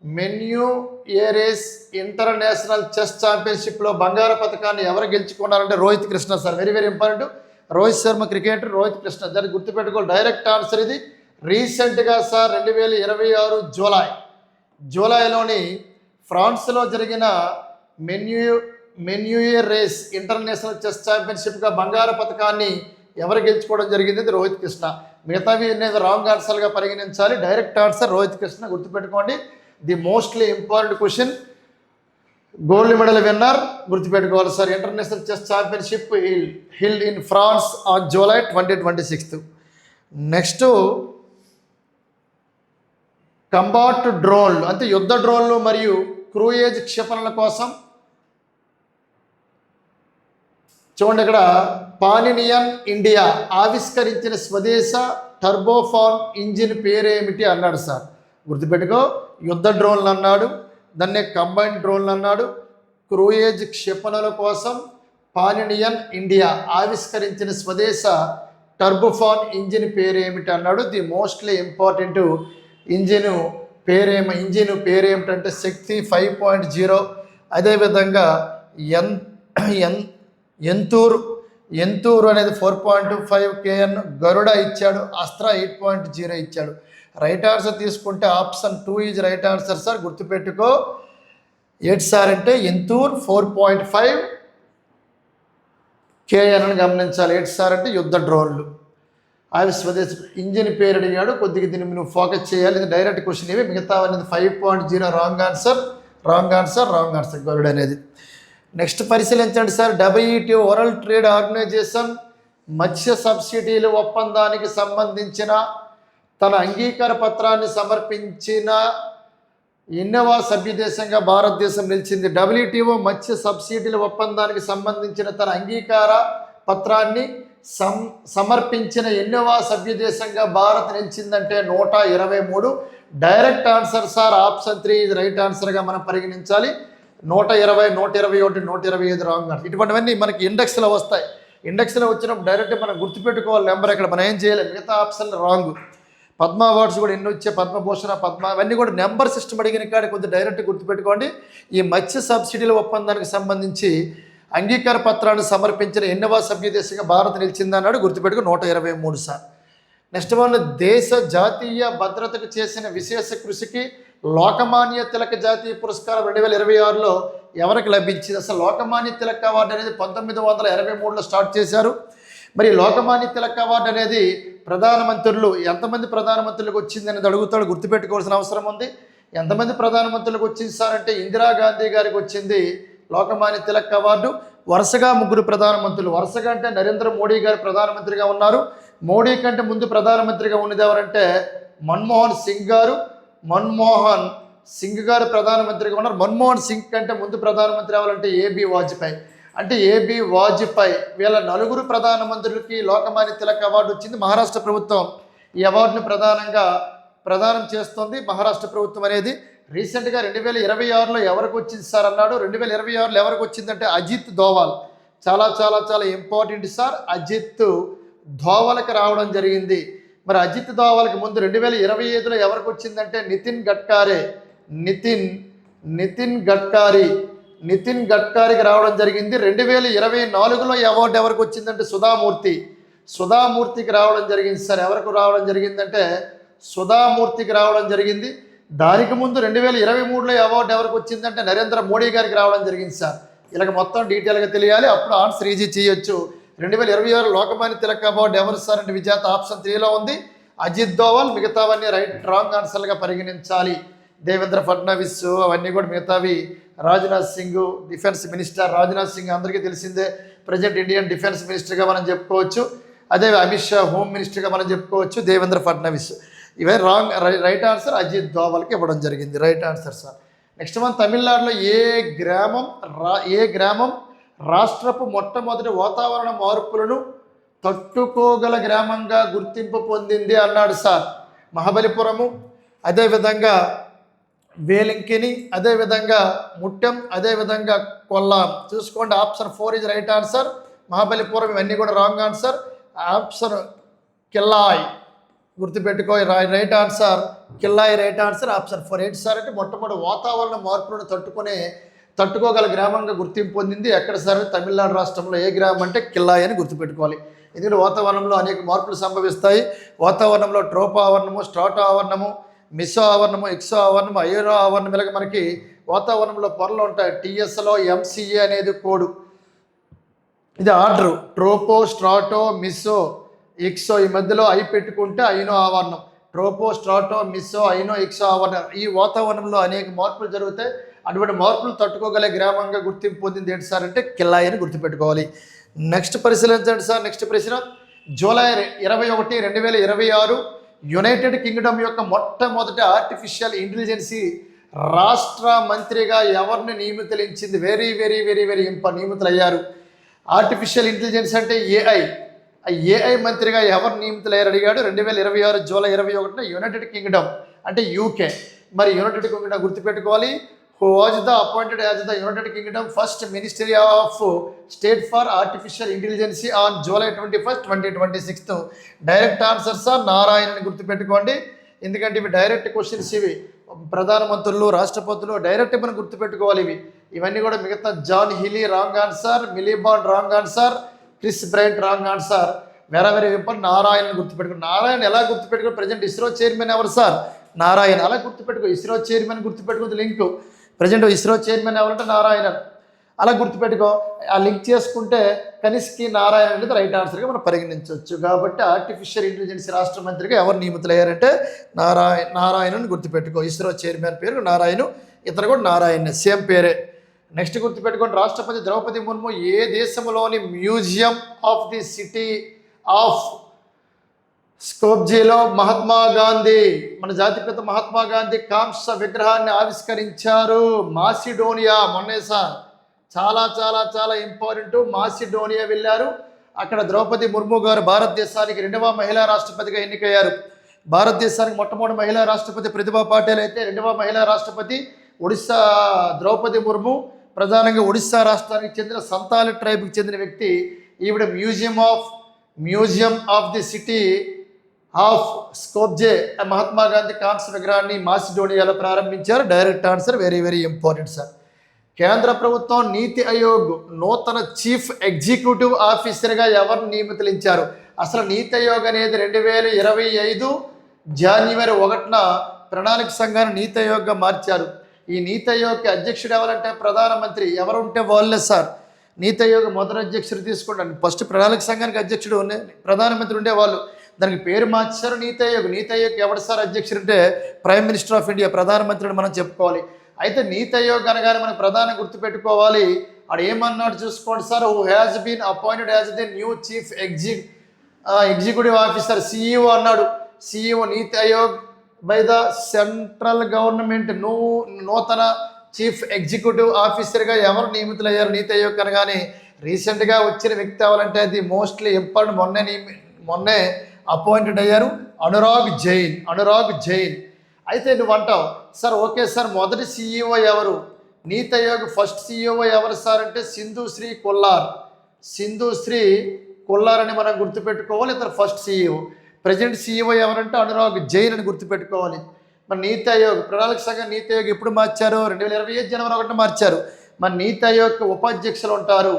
Speaker 1: మెన్యూయేరేస్ ఇంటర్నేషనల్ చెస్ ఛాంపియన్షిప్లో బంగారు పథకాన్ని ఎవరు గెలుచుకున్నారంటే Rohit Krishna sir. Very very important. Rohit Sharma cricketer, Rohit Krishna. దాన్ని గుర్తుపెట్టుకోవాలి. డైరెక్ట్ ఆన్సర్ ఇది. రీసెంట్గా సార్ 2026 జూలైలోని ఫ్రాన్స్లో జరిగిన మెన్యూయేరేస్ ఇంటర్నేషనల్ చెస్ ఛాంపియన్షిప్గా బంగారు పథకాన్ని ఎవరు గెలుచుకోవడం జరిగింది? రోహిత్ కృష్ణ. మిగతావి అనేది రాంగ్ ఆన్సర్గా పరిగణించాలి. Direct answer Rohit Krishna. గుర్తుపెట్టుకోండి. The mostly important question. Gold medal winner. గుర్తుపెట్టుకోవాలి sir. International chess championship held in France on July 2026. Next combat డ్రోన్లు అంటే యుద్ధ డ్రోన్లు మరియు క్రూయేజ్ క్షిపణుల కోసం చూడండి, ఇక్కడ పానినియన్ ఇండియా ఆవిష్కరించిన స్వదేశ టర్బోఫాన్ ఇంజిన్ పేరేమిటి అన్నాడు సార్. గుర్తుపెట్టుకో. యుద్ధ డ్రోన్లు అన్నాడు, దాన్నే కంబైన్ డ్రోన్లు అన్నాడు. క్రూయేజ్ క్షిపణుల కోసం పానినియన్ ఇండియా ఆవిష్కరించిన స్వదేశ టర్బోఫాన్ ఇంజిన్ పేరేమిటి అన్నాడు. ది మోస్ట్లీ ఇంపార్టెంట్ ఇంజిన్ పేరేమిటంటే శక్తి 5.0. అదేవిధంగా ఎంతూరు అనేది 4.25 kN, గరుడ ఇచ్చాడు, అస్త్ర 8.0 ఇచ్చాడు. రైట్ ఆన్సర్ తీసుకుంటే option 2 is right answer sir. గుర్తుపెట్టుకో. ఏంటి సార్ అంటే ఎంతూర్ 4.5 kN అని గమనించాలి. ఏంటి సార్ అంటే యుద్ధ డ్రోన్లు. అవి స్వదేశ ఇంజిన్ పేరు అడిగాడు. కొద్దిగా దీన్ని నువ్వు ఫోకస్ చేయాలి. ఇది డైరెక్ట్ క్వశ్చన్. ఇవి మిగతా అనేది 5.0 రాంగ్ ఆన్సర్ గరుడ అనేది. నెక్స్ట్ పరిశీలించండి sir. WTO world trade organisation మత్స్య సబ్సిడీల ఒప్పందానికి సంబంధించిన తన అంగీకార పత్రాన్ని సమర్పించిన ఎన్నవ సభ్య దేశంగా భారతదేశం నిలిచింది? WTO మత్స్య సబ్సిడీల ఒప్పందానికి సంబంధించిన తన అంగీకార పత్రాన్ని సమర్పించిన ఎన్నవ సభ్య దేశంగా భారత్ నిలిచిందంటే 123. డైరెక్ట్ ఆన్సర్ సార్ ఆప్షన్ 3 ఇది రైట్ ఆన్సర్గా మనం పరిగణించాలి. 120, 121, 125 రాంగ్ ఆన్సర్. ఇటువంటివన్నీ మనకి ఇండెక్స్లో వస్తాయి. ఇండెక్స్లో వచ్చినప్పుడు డైరెక్ట్ మనం గుర్తుపెట్టుకోవాలి నెంబర్. ఇక్కడ మనం ఏం చేయలేము. మిగతా ఆప్షన్ రాంగ్. పద్మ అవార్డ్స్ కూడా ఎన్ని వచ్చాయి, పద్మభూషణ, అవన్నీ కూడా నెంబర్ సిస్టమ్ అడిగిన కాడ కొద్దిగా డైరెక్ట్ గుర్తుపెట్టుకోండి. ఈ మత్స్య సబ్సిడీల ఒప్పందానికి సంబంధించి అంగీకార పత్రాన్ని సమర్పించిన ఎన్నవ సభ్య దేశంగా భారత్ నిలిచిందన్నాడు. గుర్తుపెట్టుకో 123 సార్. నెక్స్ట్ వన్, దేశ జాతీయ భద్రతకు చేసిన విశేష కృషికి లోకమాన్య తిలక్ జాతీయ పురస్కారం 2026లో ఎవరికి లభించింది? అసలు లోకమాన్య తిలక్ అవార్డు అనేది 1983లో స్టార్ట్ చేశారు. మరి లోకమాన్య తిలక్ అవార్డు అనేది ప్రధానమంత్రులు ఎంతమంది ప్రధానమంత్రులకు వచ్చింది అనేది అడుగుతాడు. గుర్తుపెట్టుకోవాల్సిన అవసరం ఉంది. ఎంతమంది ప్రధానమంత్రులకు వచ్చింది సార్ అంటే ఇందిరాగాంధీ గారికి వచ్చింది లోకమాన్య తిలక్ అవార్డు. వరుసగా 3 ప్రధానమంత్రులు. వరుసగా అంటే నరేంద్ర మోడీ గారు ప్రధానమంత్రిగా ఉన్నారు. మోడీ కంటే ముందు ప్రధానమంత్రిగా ఉన్నది ఎవరంటే మన్మోహన్ సింగ్ గారు ప్రధానమంత్రిగా ఉన్నారు. మన్మోహన్ సింగ్ కంటే ముందు ప్రధానమంత్రి అవ్వాలంటే ఏబి వాజ్పేయి. అంటే ఏబి వాజ్పేయి వీళ్ళ 4 ప్రధానమంత్రులకి లోకమాన్య తిలక్ అవార్డు వచ్చింది. మహారాష్ట్ర ప్రభుత్వం ఈ అవార్డును ప్రదానం చేస్తుంది. మహారాష్ట్ర ప్రభుత్వం అనేది రీసెంట్గా 2026లో ఎవరికి వచ్చింది సార్ అన్నాడు. 2026లో ఎవరికి వచ్చిందంటే అజిత్ దోవాల్. చాలా చాలా చాలా ఇంపార్టెంట్ సార్. అజిత్ దోవల్కి రావడం జరిగింది. మరి అజిత్ దోవల్కి ముందు 2025లో ఎవరికి వచ్చిందంటే నితిన్ గడ్కారీకి రావడం జరిగింది. 2024లో ఈ అవార్డు ఎవరికి వచ్చిందంటే సుధామూర్తికి రావడం జరిగింది సార్. ఎవరికి రావడం జరిగిందంటే సుధామూర్తికి రావడం జరిగింది. దానికి ముందు 2023లో ఈ అవార్డు ఎవరికి వచ్చిందంటే నరేంద్ర మోడీ గారికి రావడం జరిగింది సార్. ఇలాగ మొత్తం డీటెయిల్గా తెలియాలి. అప్పుడు ఆన్సర్ ఈజీ చేయొచ్చు. 2026 లోకమాన్య తిలక్ అవార్డు ఎవరు సార్ అంటే విజేత ఆప్షన్ 3లో ఉంది అజిత్ దోవల్. మిగతావన్నీ రాంగ్ ఆన్సర్లుగా పరిగణించాలి. దేవేంద్ర ఫడ్నవీస్ అవన్నీ కూడా మిగతావి. రాజ్నాథ్ సింగ్ డిఫెన్స్ మినిస్టర్, రాజ్నాథ్ సింగ్ అందరికీ తెలిసిందే, ప్రజెంట్ ఇండియన్ డిఫెన్స్ మినిస్టర్గా మనం చెప్పుకోవచ్చు. అదే అమిత్ షా హోమ్ మినిస్టర్గా మనం చెప్పుకోవచ్చు. దేవేంద్ర ఫడ్నవీస్. ఇవే రాంగ్. రైట్ ఆన్సర్ అజిత్ దోవల్కి ఇవ్వడం జరిగింది. Right answer sir. నెక్స్ట్ మన తమిళనాడులో ఏ గ్రామం రాష్ట్రపు మొట్టమొదటి వాతావరణ మార్పులను తట్టుకోగల గ్రామంగా గుర్తింపు పొందింది అన్నాడు సార్. మహాబలిపురము, అదేవిధంగా వేలింకిని, అదేవిధంగా ముట్టెం, అదేవిధంగా కొల్లాం. చూసుకోండి, option 4 is right answer. Mahabalipuram ఇవన్నీ కూడా రాంగ్ ఆన్సర్. ఆప్షన్ కిల్లాయ్ గుర్తుపెట్టుకో, right answer Killai right answer. Option 4. ఏంటి సార్ అంటే మొట్టమొదటి వాతావరణ మార్పులను తట్టుకోగల గ్రామంగా గుర్తింపు పొందింది ఎక్కడ సార్? తమిళనాడు రాష్ట్రంలో. ఏ గ్రామం అంటే కిల్లాయ్ అని గుర్తుపెట్టుకోవాలి. ఎందుకంటే వాతావరణంలో అనేక మార్పులు సంభవిస్తాయి. వాతావరణంలో ట్రోపో ఆవరణము, స్ట్రాటో ఆవరణము, మిసో ఆవరణము, ఎక్సో ఆవరణము, అయోరో ఆవరణం ఇలాగ మనకి వాతావరణంలో పొరలు ఉంటాయి. టీఎస్లో ఎంసీఏ అనేది కోడ్. ఇది ఆర్డరు. ట్రోపో, స్ట్రాటో, మిసో, ఎక్సో ఈ మధ్యలో ఐ పెట్టుకుంటే ఐనో ఆవరణం. ట్రోపో, స్ట్రాటో, మిసో, ఐనో, ఎక్సో ఆవరణం. ఈ వాతావరణంలో అనేక మార్పులు జరుగుతాయి. అటువంటి మార్పులు తట్టుకోగల గ్రామంగా గుర్తింపు పొందింది ఏంటి సార్ అంటే కిల్లాయ్ అని గుర్తుపెట్టుకోవాలి. నెక్స్ట్ పరిశీలించండి సార్. నెక్స్ట్ ప్రశ్న, జూలై 21, 2026 యునైటెడ్ కింగ్డమ్ యొక్క మొట్టమొదటి ఆర్టిఫిషియల్ ఇంటెలిజెన్సీ రాష్ట్ర మంత్రిగా ఎవరిని నియమితులించింది? వెరీ వెరీ వెరీ వెరీ నియమితులయ్యారు. ఆర్టిఫిషియల్ ఇంటెలిజెన్స్ అంటే ఏఐ మంత్రిగా ఎవరు నియమితులయ్యారు అడిగాడు. 2026 జూలై 21 యునైటెడ్ కింగ్డమ్ అంటే యూకే. మరి యునైటెడ్ కింగ్డమ్ గుర్తుపెట్టుకోవాలి. who was the appointed as the United Kingdom first Ministry of State for Artificial Intelligence on July 21st, 2026. Direct answers Narayana అని గుర్తుపెట్టుకోండి. ఎందుకంటే ఇవి డైరెక్ట్ క్వశ్చన్స్. ఇవి ప్రధానమంత్రులు, రాష్ట్రపతులు డైరెక్ట్ మనం గుర్తుపెట్టుకోవాలి. ఇవన్నీ కూడా మిగతా John Healey wrong answer, Miliband wrong answer, Chris Bryant wrong answer. Very important. Narayana గుర్తుపెట్టుకోండి. నారాయణ ఎలా గుర్తుపెట్టుకో? ప్రజెంట్ ఇస్రో చైర్మన్ ఎవరు సార్? నారాయణ. అలా గుర్తుపెట్టుకో. ఇస్రో చైర్మన్ గుర్తుపెట్టుకుంది లింక్. ప్రజెంట్ ఇస్రో చైర్మన్ ఎవరంటే నారాయణ. అలా గుర్తుపెట్టుకో. ఆ లింక్ చేసుకుంటే కనిష్కి నారాయణ అనేది రైట్ ఆన్సర్గా మనం పరిగణించవచ్చు. కాబట్టి ఆర్టిఫిషియల్ ఇంటెలిజెన్స్ రాష్ట్ర మంత్రిగా ఎవరు నియమితులయ్యారంటే నారాయణని గుర్తుపెట్టుకో. ఇస్రో చైర్మన్ పేరు నారాయణ, ఇతను కూడా నారాయణ, సేమ్ పేరే. నెక్స్ట్ గుర్తుపెట్టుకోండి, రాష్ట్రపతి ద్రౌపది ముర్ము ఏ దేశంలోని museum of the city of స్కోప్జేలో మహాత్మా గాంధీ, మన జాతిపిత మహాత్మా గాంధీ కాంస్య విగ్రహాన్ని ఆవిష్కరించారు? మాసిడోనియా. మొన్నే సార్ చాలా చాలా చాలా ఇంపార్టెంట్. మాసిడోనియా వెళ్ళారు. అక్కడ ద్రౌపది ముర్ము గారు భారతదేశానికి 2వ మహిళా రాష్ట్రపతిగా ఎన్నికయ్యారు. భారతదేశానికి మొట్టమొదటి మహిళా రాష్ట్రపతి ప్రతిభా పాటిల్ అయితే 2వ మహిళా రాష్ట్రపతి ఒడిస్సా ద్రౌపది ముర్ము. ప్రధానంగా ఒడిస్సా రాష్ట్రానికి చెందిన సంతాలి ట్రైబ్కి చెందిన వ్యక్తి. ఈవిడ museum of the city of Skopje Mahatma Gandhi కాంస్య విగ్రహాన్ని మాసిడోనియాలో ప్రారంభించారు. Direct answer. Very very important sir. కేంద్ర ప్రభుత్వం నీతి ఆయోగ్ నూతన చీఫ్ ఎగ్జిక్యూటివ్ ఆఫీసర్గా ఎవరు నియమితులించారు? అసలు నీతి ఆయోగ్ అనేది 2025 జనవరి 1న ప్రణాళిక సంఘాన్ని నీతి ఆయోగ్గా మార్చారు. ఈ నీతి ఆయోగ్కి అధ్యక్షుడు ఎవరంటే ప్రధానమంత్రి. ఎవరు ఉంటే వాళ్ళే సార్. నీతి ఆయోగ్ మొదటి అధ్యక్షుడు తీసుకుంటాను. ఫస్ట్ ప్రణాళిక సంఘానికి అధ్యక్షుడు ప్రధానమంత్రి ఉండేవాళ్ళు. దానికి పేరు మార్చారు నీతి ఆయోగ్. నీతి ఆయోగ్ ఎవరు సార్ అధ్యక్షుడు అంటే ప్రైమ్ మినిస్టర్ ఆఫ్ ఇండియా, ప్రధానమంత్రిని మనం చెప్పుకోవాలి. అయితే నీతి ఆయోగ్ అనగానే మనకు ప్రధాన గుర్తుపెట్టుకోవాలి. ఆడు ఏమన్నాడు చూసుకోండి sir. Who has been appointed as the new chief executive officer, CEO అన్నాడు. CEO NITI Aayog by the central government. నూతన చీఫ్ ఎగ్జిక్యూటివ్ ఆఫీసర్గా ఎవరు నియమితులయ్యారు నీతి ఆయోగ్ అనగానే? రీసెంట్గా వచ్చిన వ్యక్తి అవ్వాలంటే అది మోస్ట్లీ ఇంపార్టెంట్. మొన్నే అపాయింటెడ్ అయ్యారు అనురాగ్ జైన్. అయితే నువ్వు అంటావు సార్, ఓకే సార్, మొదటి సిఇఓ ఎవరు? నీతి ఆయోగ్ ఫస్ట్ సిఇఓ ఎవరు సార్ అంటే సింధుశ్రీ కొల్లార్ అని మనం గుర్తుపెట్టుకోవాలి. ఇతను ఫస్ట్ సిఇఓ. ప్రజెంట్ సిఇఓ ఎవరంటే అనురాగ్ జైన్ అని గుర్తుపెట్టుకోవాలి. మరి నీతి ఆయోగ్ ప్రణాళిక సంఘం నీతి ఆయోగ్ ఎప్పుడు మార్చారు? 2025 జనవరి 1న మార్చారు. మరి నీతి ఆయోగ్ ఉపాధ్యక్షులు ఉంటారు.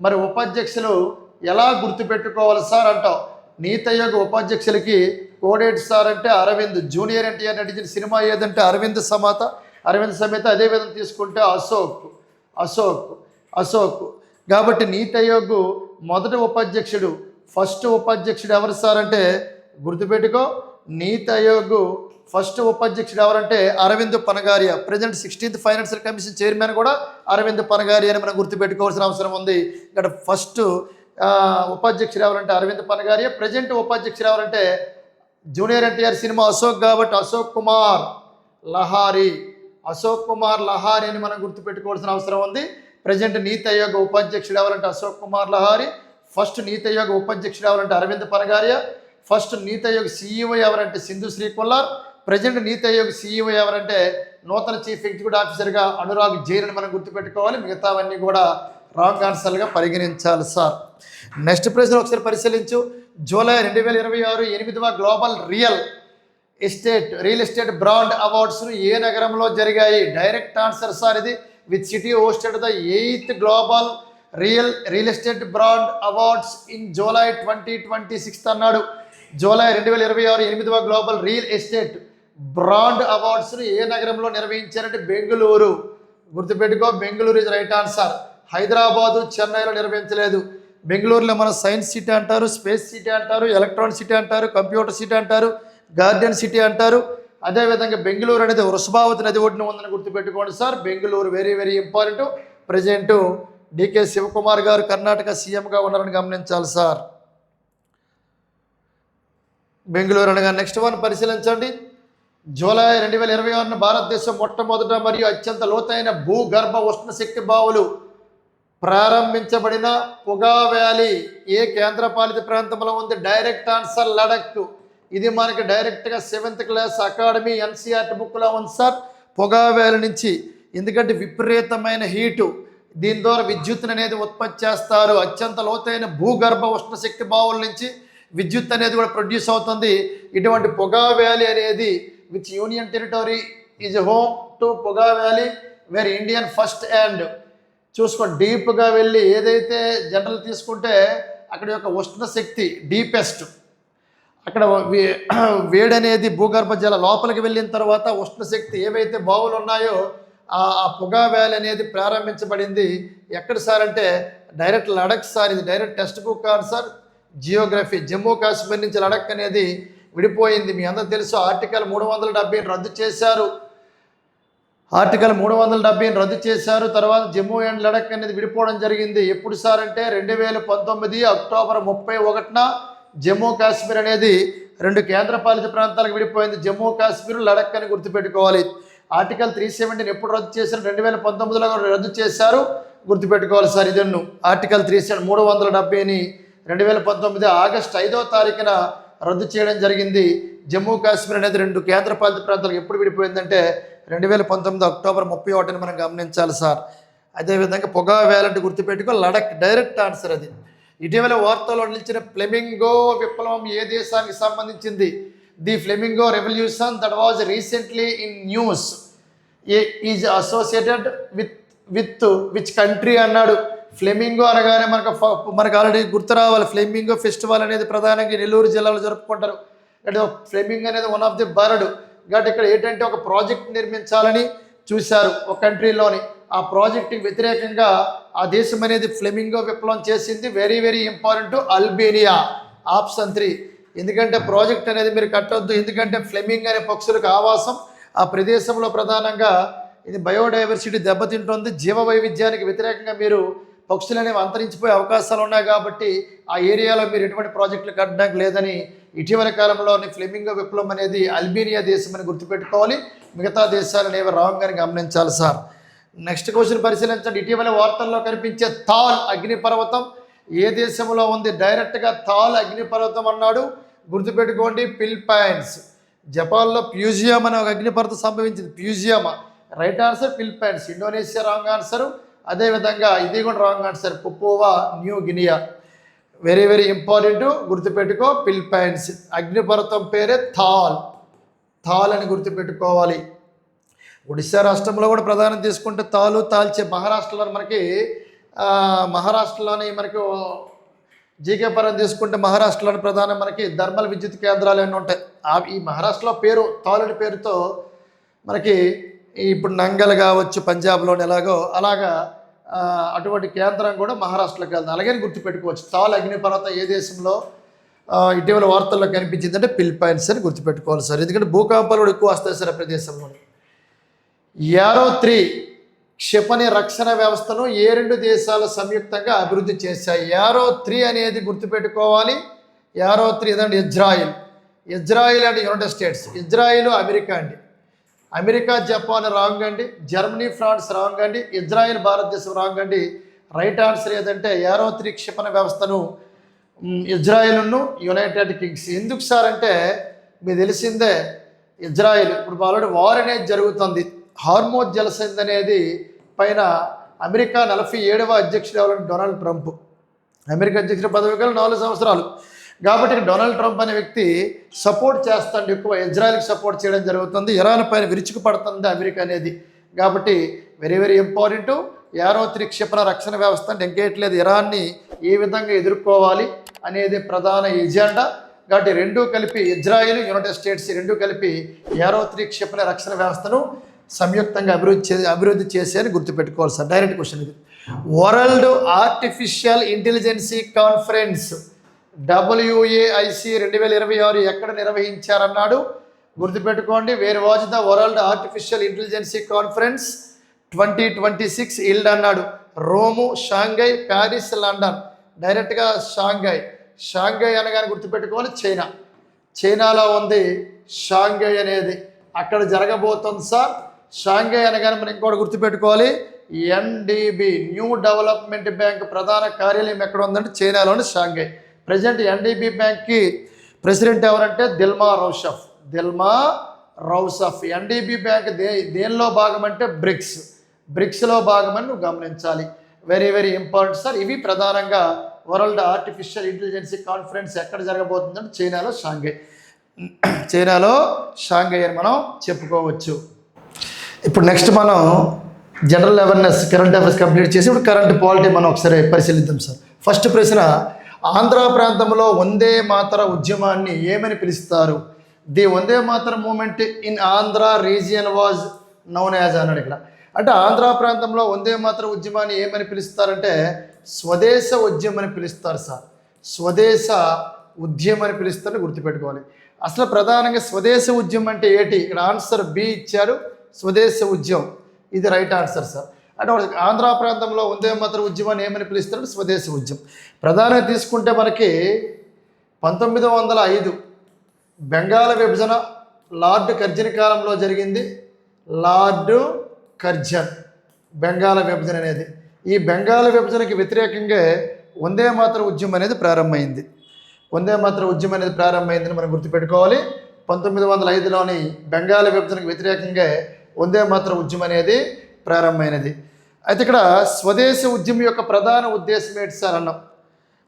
Speaker 1: మరి ఉపాధ్యక్షులు ఎలా గుర్తుపెట్టుకోవాలి సార్ అంటావు? నీతి ఆయోగ్ ఉపాధ్యక్షులకి కోడేటి సార్ అంటే అరవింద్. జూనియర్ ఎన్టీఆర్ నటించిన సినిమా ఏదంటే అరవింద్ సమేత. అదేవిధంగా తీసుకుంటే అశోక్. కాబట్టి నీతి ఆయోగ్ మొదటి ఉపాధ్యక్షుడు ఫస్ట్ ఉపాధ్యక్షుడు ఎవరు సార్ అంటే గుర్తుపెట్టుకో, నీతి ఆయోగ్ ఫస్ట్ ఉపాధ్యక్షుడు ఎవరంటే Arvind Panagariya. Present 16th financial commission chairman కూడా అరవింద్ పనగారియా అని మనం గుర్తుపెట్టుకోవాల్సిన అవసరం ఉంది. ఇక్కడ ఫస్ట్ ఉపాధ్యక్షుడు ఎవరంటే అరవింద్ పనగారియా. ప్రజెంట్ ఉపాధ్యక్షుడు ఎవరంటే జూనియర్ ఎన్టీఆర్ సినిమా అశోక్ కాబట్టి అశోక్ కుమార్ లహారి అని మనం గుర్తుపెట్టుకోవాల్సిన అవసరం ఉంది. ప్రజెంట్ నీతి ఆయోగ్ ఉపాధ్యక్షుడు ఎవరంటే అశోక్ కుమార్ లహారి. ఫస్ట్ నీతి ఆయోగ్ ఉపాధ్యక్షుడు ఎవరంటే అరవింద్ పనగారియా. ఫస్ట్ నీతి ఆయోగ్ సీఈఓ ఎవరంటే సింధు శ్రీ కొల్లార్. ప్రజెంట్ నీతి ఆయోగ్ సీఈఓ ఎవరంటే నూతన చీఫ్ ఎగ్జిక్యూటివ్ ఆఫీసర్గా అనురాగ్ జైన్ అని మనం గుర్తుపెట్టుకోవాలి. మిగతావన్నీ కూడా రాంగ్ ఆన్సర్లుగా పరిగణించాలి సార్. నెక్స్ట్ ప్రశ్న ఒకసారి పరిశీలించు. జూలై 2026 8వ గ్లోబల్ రియల్ ఎస్టేట్ బ్రాండ్ అవార్డ్స్ను ఏ నగరంలో జరిగాయి? డైరెక్ట్ ఆన్సర్ సార్ ఇది. With city hosted the 8th global real estate brand awards in July 2026 అన్నాడు. జూలై 2026 8వ గ్లోబల్ రియల్ ఎస్టేట్ బ్రాండ్ అవార్డ్స్ను ఏ నగరంలో నిర్వహించారంటే బెంగళూరు. గుర్తుపెట్టుకో, Bengaluru is right answer. Hyderabad, చెన్నైలో నిర్వహించలేదు. బెంగళూరులో మన సైన్స్ సిటీ అంటారు, స్పేస్ సిటీ అంటారు, ఎలక్ట్రానిక్ సిటీ అంటారు, కంప్యూటర్ సిటీ అంటారు, గార్డెన్ సిటీ అంటారు. అదేవిధంగా బెంగళూరు అనేది వృషభావతి నది ఒడ్డున ఉందని గుర్తుపెట్టుకోండి sir. Bengaluru very very important. Present DK Shivakumar గారు కర్ణాటక సీఎంగా ఉన్నారని గమనించాలి సార్. బెంగళూరు అనగా నెక్స్ట్ వన్ పరిశీలించండి. జూలై 2026 భారతదేశం మొట్టమొదట మరియు అత్యంత లోతైన భూగర్భ ఉష్ణ శక్తి బావులు ప్రారంభించబడిన పొగా వ్యాలీ ఏ కేంద్రపాలిత ప్రాంతంలో ఉంది? Direct answer Ladakh. ఇది మనకి డైరెక్ట్గా 7th క్లాస్ అకాడమీ ఎన్సీఆర్టీ బుక్లో ఉంది సార్. పొగా వ్యాలీ నుంచి, ఎందుకంటే విపరీతమైన హీటు, దీని ద్వారా విద్యుత్ అనేది ఉత్పత్తి చేస్తారు. అత్యంత లోతైన భూగర్భ ఉష్ణ శక్తి బావుల నుంచి విద్యుత్ అనేది కూడా ప్రొడ్యూస్ అవుతుంది. ఇటువంటి పొగా వ్యాలీ అనేది which union territory is home to Puga valley where Indian first and చూసుకో డీప్గా వెళ్ళి ఏదైతే జనరల్ తీసుకుంటే అక్కడ యొక్క ఉష్ణ శక్తి డీపెస్ట్, అక్కడ వేడి అనేది భూగర్భ జల లోపలికి వెళ్ళిన తర్వాత ఉష్ణశక్తి ఏవైతే బావులు ఉన్నాయో ఆ పొగా వ్యాలీ అనేది ప్రారంభించబడింది. ఎక్కడ సార్ అంటే డైరెక్ట్ లడక్ సార్. ఇది direct text book answer. Geography. Jammu Kashmir నుంచి లడక్ అనేది విడిపోయింది. మీ అందరూ తెలుసు ఆర్టికల్ 370 రద్దు చేశారు. ఆర్టికల్ 370 రద్దు చేశారు. తర్వాత జమ్మూ అండ్ లడక్ అనేది విడిపోవడం జరిగింది. ఎప్పుడు సార్ అంటే 2019 అక్టోబర్ 31న జమ్మూ కాశ్మీర్ అనేది 2 కేంద్రపాలిత ప్రాంతాలకు విడిపోయింది. జమ్మూ కాశ్మీర్, లడక్ అని గుర్తుపెట్టుకోవాలి. ఆర్టికల్ 370 ఎప్పుడు రద్దు చేశారు? 2019లో రద్దు చేశారు, గుర్తుపెట్టుకోవాలి సార్. ఇదన్ను ఆర్టికల్ 370ని 2019 ఆగస్టు 5వ తారీఖున రద్దు చేయడం జరిగింది. జమ్మూ కాశ్మీర్ అనేది 2 కేంద్రపాలిత ప్రాంతాలకు ఎప్పుడు విడిపోయిందంటే 2019 అక్టోబర్ 31ని మనం గమనించాలి సార్. అదేవిధంగా పొగా వ్యాలీ గుర్తుపెట్టుకో, లడక్ డైరెక్ట్ ఆన్సర్ అది. ఇటీవల వార్తల్లో నిలిచిన ఫ్లెమింగో విప్లవం ఏ దేశానికి సంబంధించింది? The flamingo revolution that was recently in news is associated with which country అన్నాడు. ఫ్లెమింగో అనగానే మనకు ఆల్రెడీ గుర్తు రావాలి. ఫ్లెమింగో ఫెస్టివల్ అనేది ప్రధానంగా నెల్లూరు జిల్లాలో జరుపుకుంటారు. అంటే ఫ్లెమింగో అనేది వన్ ఆఫ్ ది బర్డ్. కాబట్టి ఇక్కడ ఏంటంటే ఒక ప్రాజెక్ట్ నిర్మించాలని చూశారు ఒక కంట్రీలోని. ఆ ప్రాజెక్టుకి వ్యతిరేకంగా ఆ దేశం అనేది ఫ్లెమింగో విప్లవం చేసింది. Very very important. Albania option 3. ఎందుకంటే ప్రాజెక్ట్ అనేది మీరు కట్టొద్దు, ఎందుకంటే ఫ్లెమింగ్ అనే పక్షులకు ఆవాసం. ఆ ప్రదేశంలో ప్రధానంగా ఇది బయోడైవర్సిటీ దెబ్బతింటుంది. జీవ వైవిధ్యానికి వ్యతిరేకంగా మీరు పక్షులు అనేవి అంతరించిపోయే అవకాశాలు ఉన్నాయి. కాబట్టి ఆ ఏరియాలో మీరు ఎటువంటి ప్రాజెక్టులు కట్టడానికి లేదని ఇటీవల కాలంలోని ఫ్లెమింగో విప్లవం అనేది అల్బేనియా దేశం అని గుర్తుపెట్టుకోవాలి. మిగతా దేశాలు అనేవి రాంగ్ అని గమనించాలి సార్. నెక్స్ట్ క్వశ్చన్ పరిశీలించండి. ఇటీవల వార్తల్లో కనిపించే థాల్ అగ్నిపర్వతం ఏ దేశంలో ఉంది? డైరెక్ట్గా థాల్ అగ్నిపర్వతం అన్నాడు, గుర్తుపెట్టుకోండి. ఫిలిప్పైన్స్. జపాన్లో ప్యూజియం అనే ఒక అగ్నిపర్వతం సంభవించింది. ప్యూజియం right answer. Philippines. Indonesia wrong answer. అదేవిధంగా ఇది కూడా wrong answer. Papua New Guinea. Very very important, గుర్తుపెట్టుకో. ఫిలిప్పైన్స్. అగ్నిపర్వతం పేరే థాల్ అని గుర్తుపెట్టుకోవాలి. ఒడిశా రాష్ట్రంలో కూడా ప్రధానం తీసుకుంటే తాల్చే. మహారాష్ట్రలోని మనకు జీకే పరంగా తీసుకుంటే మహారాష్ట్రలోని ప్రధానం మనకి థర్మల్ విద్యుత్ కేంద్రాలు ఎన్ని ఉంటాయి. ఈ మహారాష్ట్రలో పేరు తాలుడి పేరుతో మనకి ఇప్పుడు నంగల్ కావచ్చు పంజాబ్లోని ఎలాగో అలాగా అటువంటి కేంద్రం కూడా మహారాష్ట్రలోకి వెళ్తుంది. అలాగే గుర్తుపెట్టుకోవచ్చు. తాల్ అగ్నిపర్వతం ఏ దేశంలో ఇటీవల వార్తల్లో కనిపించిందంటే ఫిలిప్పైన్స్ అని గుర్తుపెట్టుకోవాలి సార్. ఎందుకంటే భూకంపాలు కూడా ఎక్కువ వస్తాయి సార్ ఆ ప్రదేశంలో. యారో 3 క్షిపణి రక్షణ వ్యవస్థను ఏ 2 దేశాలు సంయుక్తంగా అభివృద్ధి చేశాయి? యారో 3 అనేది గుర్తుపెట్టుకోవాలి. యారో 3 ఏదండి? Israel and United states. Israel America అండి. అమెరికా జపాన్ రాంగ్ అండి. జర్మనీ ఫ్రాన్స్ రాంగ్ అండి. ఇజ్రాయిల్ భారతదేశం రాంగ్ అండి. రైట్ ఆన్సర్ ఏదంటే యారో 3 క్షిపణి వ్యవస్థను ఇజ్రాయిల్ను యునైటెడ్ కింగ్స్. ఎందుకు సార్ అంటే మీకు తెలిసిందే, ఇజ్రాయిల్ ఇప్పుడు ఆల్రెడీ వార్ అనేది జరుగుతుంది. హార్మోజ్ జలసంధి అనేది పైన అమెరికా 47వ అధ్యక్షుడు ఎవరంటే డొనాల్డ్ ట్రంప్. అమెరికా అధ్యక్షుడు పదవి కాలం 4 సంవత్సరాలు. కాబట్టి డొనాల్డ్ ట్రంప్ అనే వ్యక్తి సపోర్ట్ చేస్తాడు, ఎక్కువ ఇజ్రాయెల్కి సపోర్ట్ చేయడం జరుగుతుంది. ఇరాన్ పైన విరుచుకు పడుతుంది అమెరికా అనేది. కాబట్టి వెరీ వెరీ ఇంపార్టెంట్. యారో 3 క్షిపణి రక్షణ వ్యవస్థ అంటే ఇంకేట్లేదు, ఇరాన్ని ఏ విధంగా ఎదుర్కోవాలి అనేది ప్రధాన ఎజెండా. కాబట్టి రెండూ కలిపి ఇజ్రాయిల్ యునైటెడ్ స్టేట్స్ రెండూ కలిపి యారో 3 క్షిపణి రక్షణ వ్యవస్థను సంయుక్తంగా అభివృద్ధి చేసేది గుర్తుపెట్టుకోవాలి సార్. డైరెక్ట్ క్వశ్చన్ ఇది. World artificial intelligence conference WAIC 2026 ఎక్కడ నిర్వహించారన్నాడు? గుర్తుపెట్టుకోండి. Where was the world artificial intelligence conference 2026 held అన్నాడు. Rome, Shanghai, Paris, London. డైరెక్ట్గా షాంఘై అనగానే గుర్తుపెట్టుకోవాలి చైనాలో ఉంది షాంఘై అనేది. అక్కడ జరగబోతుంది సార్. షాంఘై అనగానే మనం ఇంకోటి గుర్తుపెట్టుకోవాలి, NDB న్యూ డెవలప్మెంట్ బ్యాంక్ ప్రధాన కార్యాలయం ఎక్కడ ఉందంటే చైనాలోని షాంఘై. ప్రజెంట్ NDB బ్యాంక్కి ప్రెసిడెంట్ ఎవరంటే దిల్మా రౌసఫ్. NDB బ్యాంక్ దేనిలో భాగం అంటే బ్రిక్స్లో భాగమని నువ్వు గమనించాలి. Very very important sir. ఇవి ప్రధానంగా వరల్డ్ ఆర్టిఫిషియల్ ఇంటెలిజెన్సీ కాన్ఫరెన్స్ ఎక్కడ జరగబోతుందంటే చైనాలో షాంఘై అని మనం చెప్పుకోవచ్చు. ఇప్పుడు నెక్స్ట్ మనం general awareness current affairs complete చేసి ఇప్పుడు కరెంట్ పాలిటీ మనం ఒకసారి పరిశీలిద్దాం సార్. ఫస్ట్ ప్రశ్న, ఆంధ్ర ప్రాంతంలో వందే మాతర ఉద్యమాన్ని ఏమని పిలుస్తారు? The Vande Mataram movement in Andhra region was known as అన్నాడు ఇక్కడ. అంటే ఆంధ్ర ప్రాంతంలో వందే మాతర ఉద్యమాన్ని ఏమని పిలుస్తారంటే స్వదేశ ఉద్యమం అని పిలుస్తారు సార్. స్వదేశ ఉద్యమం అని పిలుస్తారని గుర్తుపెట్టుకోవాలి. అసలు ప్రధానంగా స్వదేశ ఉద్యమం అంటే ఏంటి? ఇక్కడ ఆన్సర్ B ఇచ్చారు, స్వదేశ ఉద్యమం. ఇది రైట్ ఆన్సర్ సార్. అంటే ఆంధ్ర ప్రాంతంలో వందే మాతర ఉద్యమాన్ని ఏమని పిలుస్తారంటే స్వదేశ ఉద్యమం. ప్రధానంగా తీసుకుంటే మనకి 1905 బెంగాల్ విభజన లార్డ్ కర్జన్ కాలంలో జరిగింది. లార్డ్ కర్జన్ బెంగాల్ విభజన అనేది. ఈ బెంగాల్ విభజనకి వ్యతిరేకంగా వందే మాతర ఉద్యమం అనేది ప్రారంభమైంది. మనం గుర్తుపెట్టుకోవాలి. 1905లోని బెంగాల్ విభజనకు వ్యతిరేకంగా వందే మాతర ఉద్యమం అనేది ప్రారంభమైనది. అయితే ఇక్కడ స్వదేశ ఉద్యమం యొక్క ప్రధాన ఉద్దేశం ఏంటి సార్ అన్నాం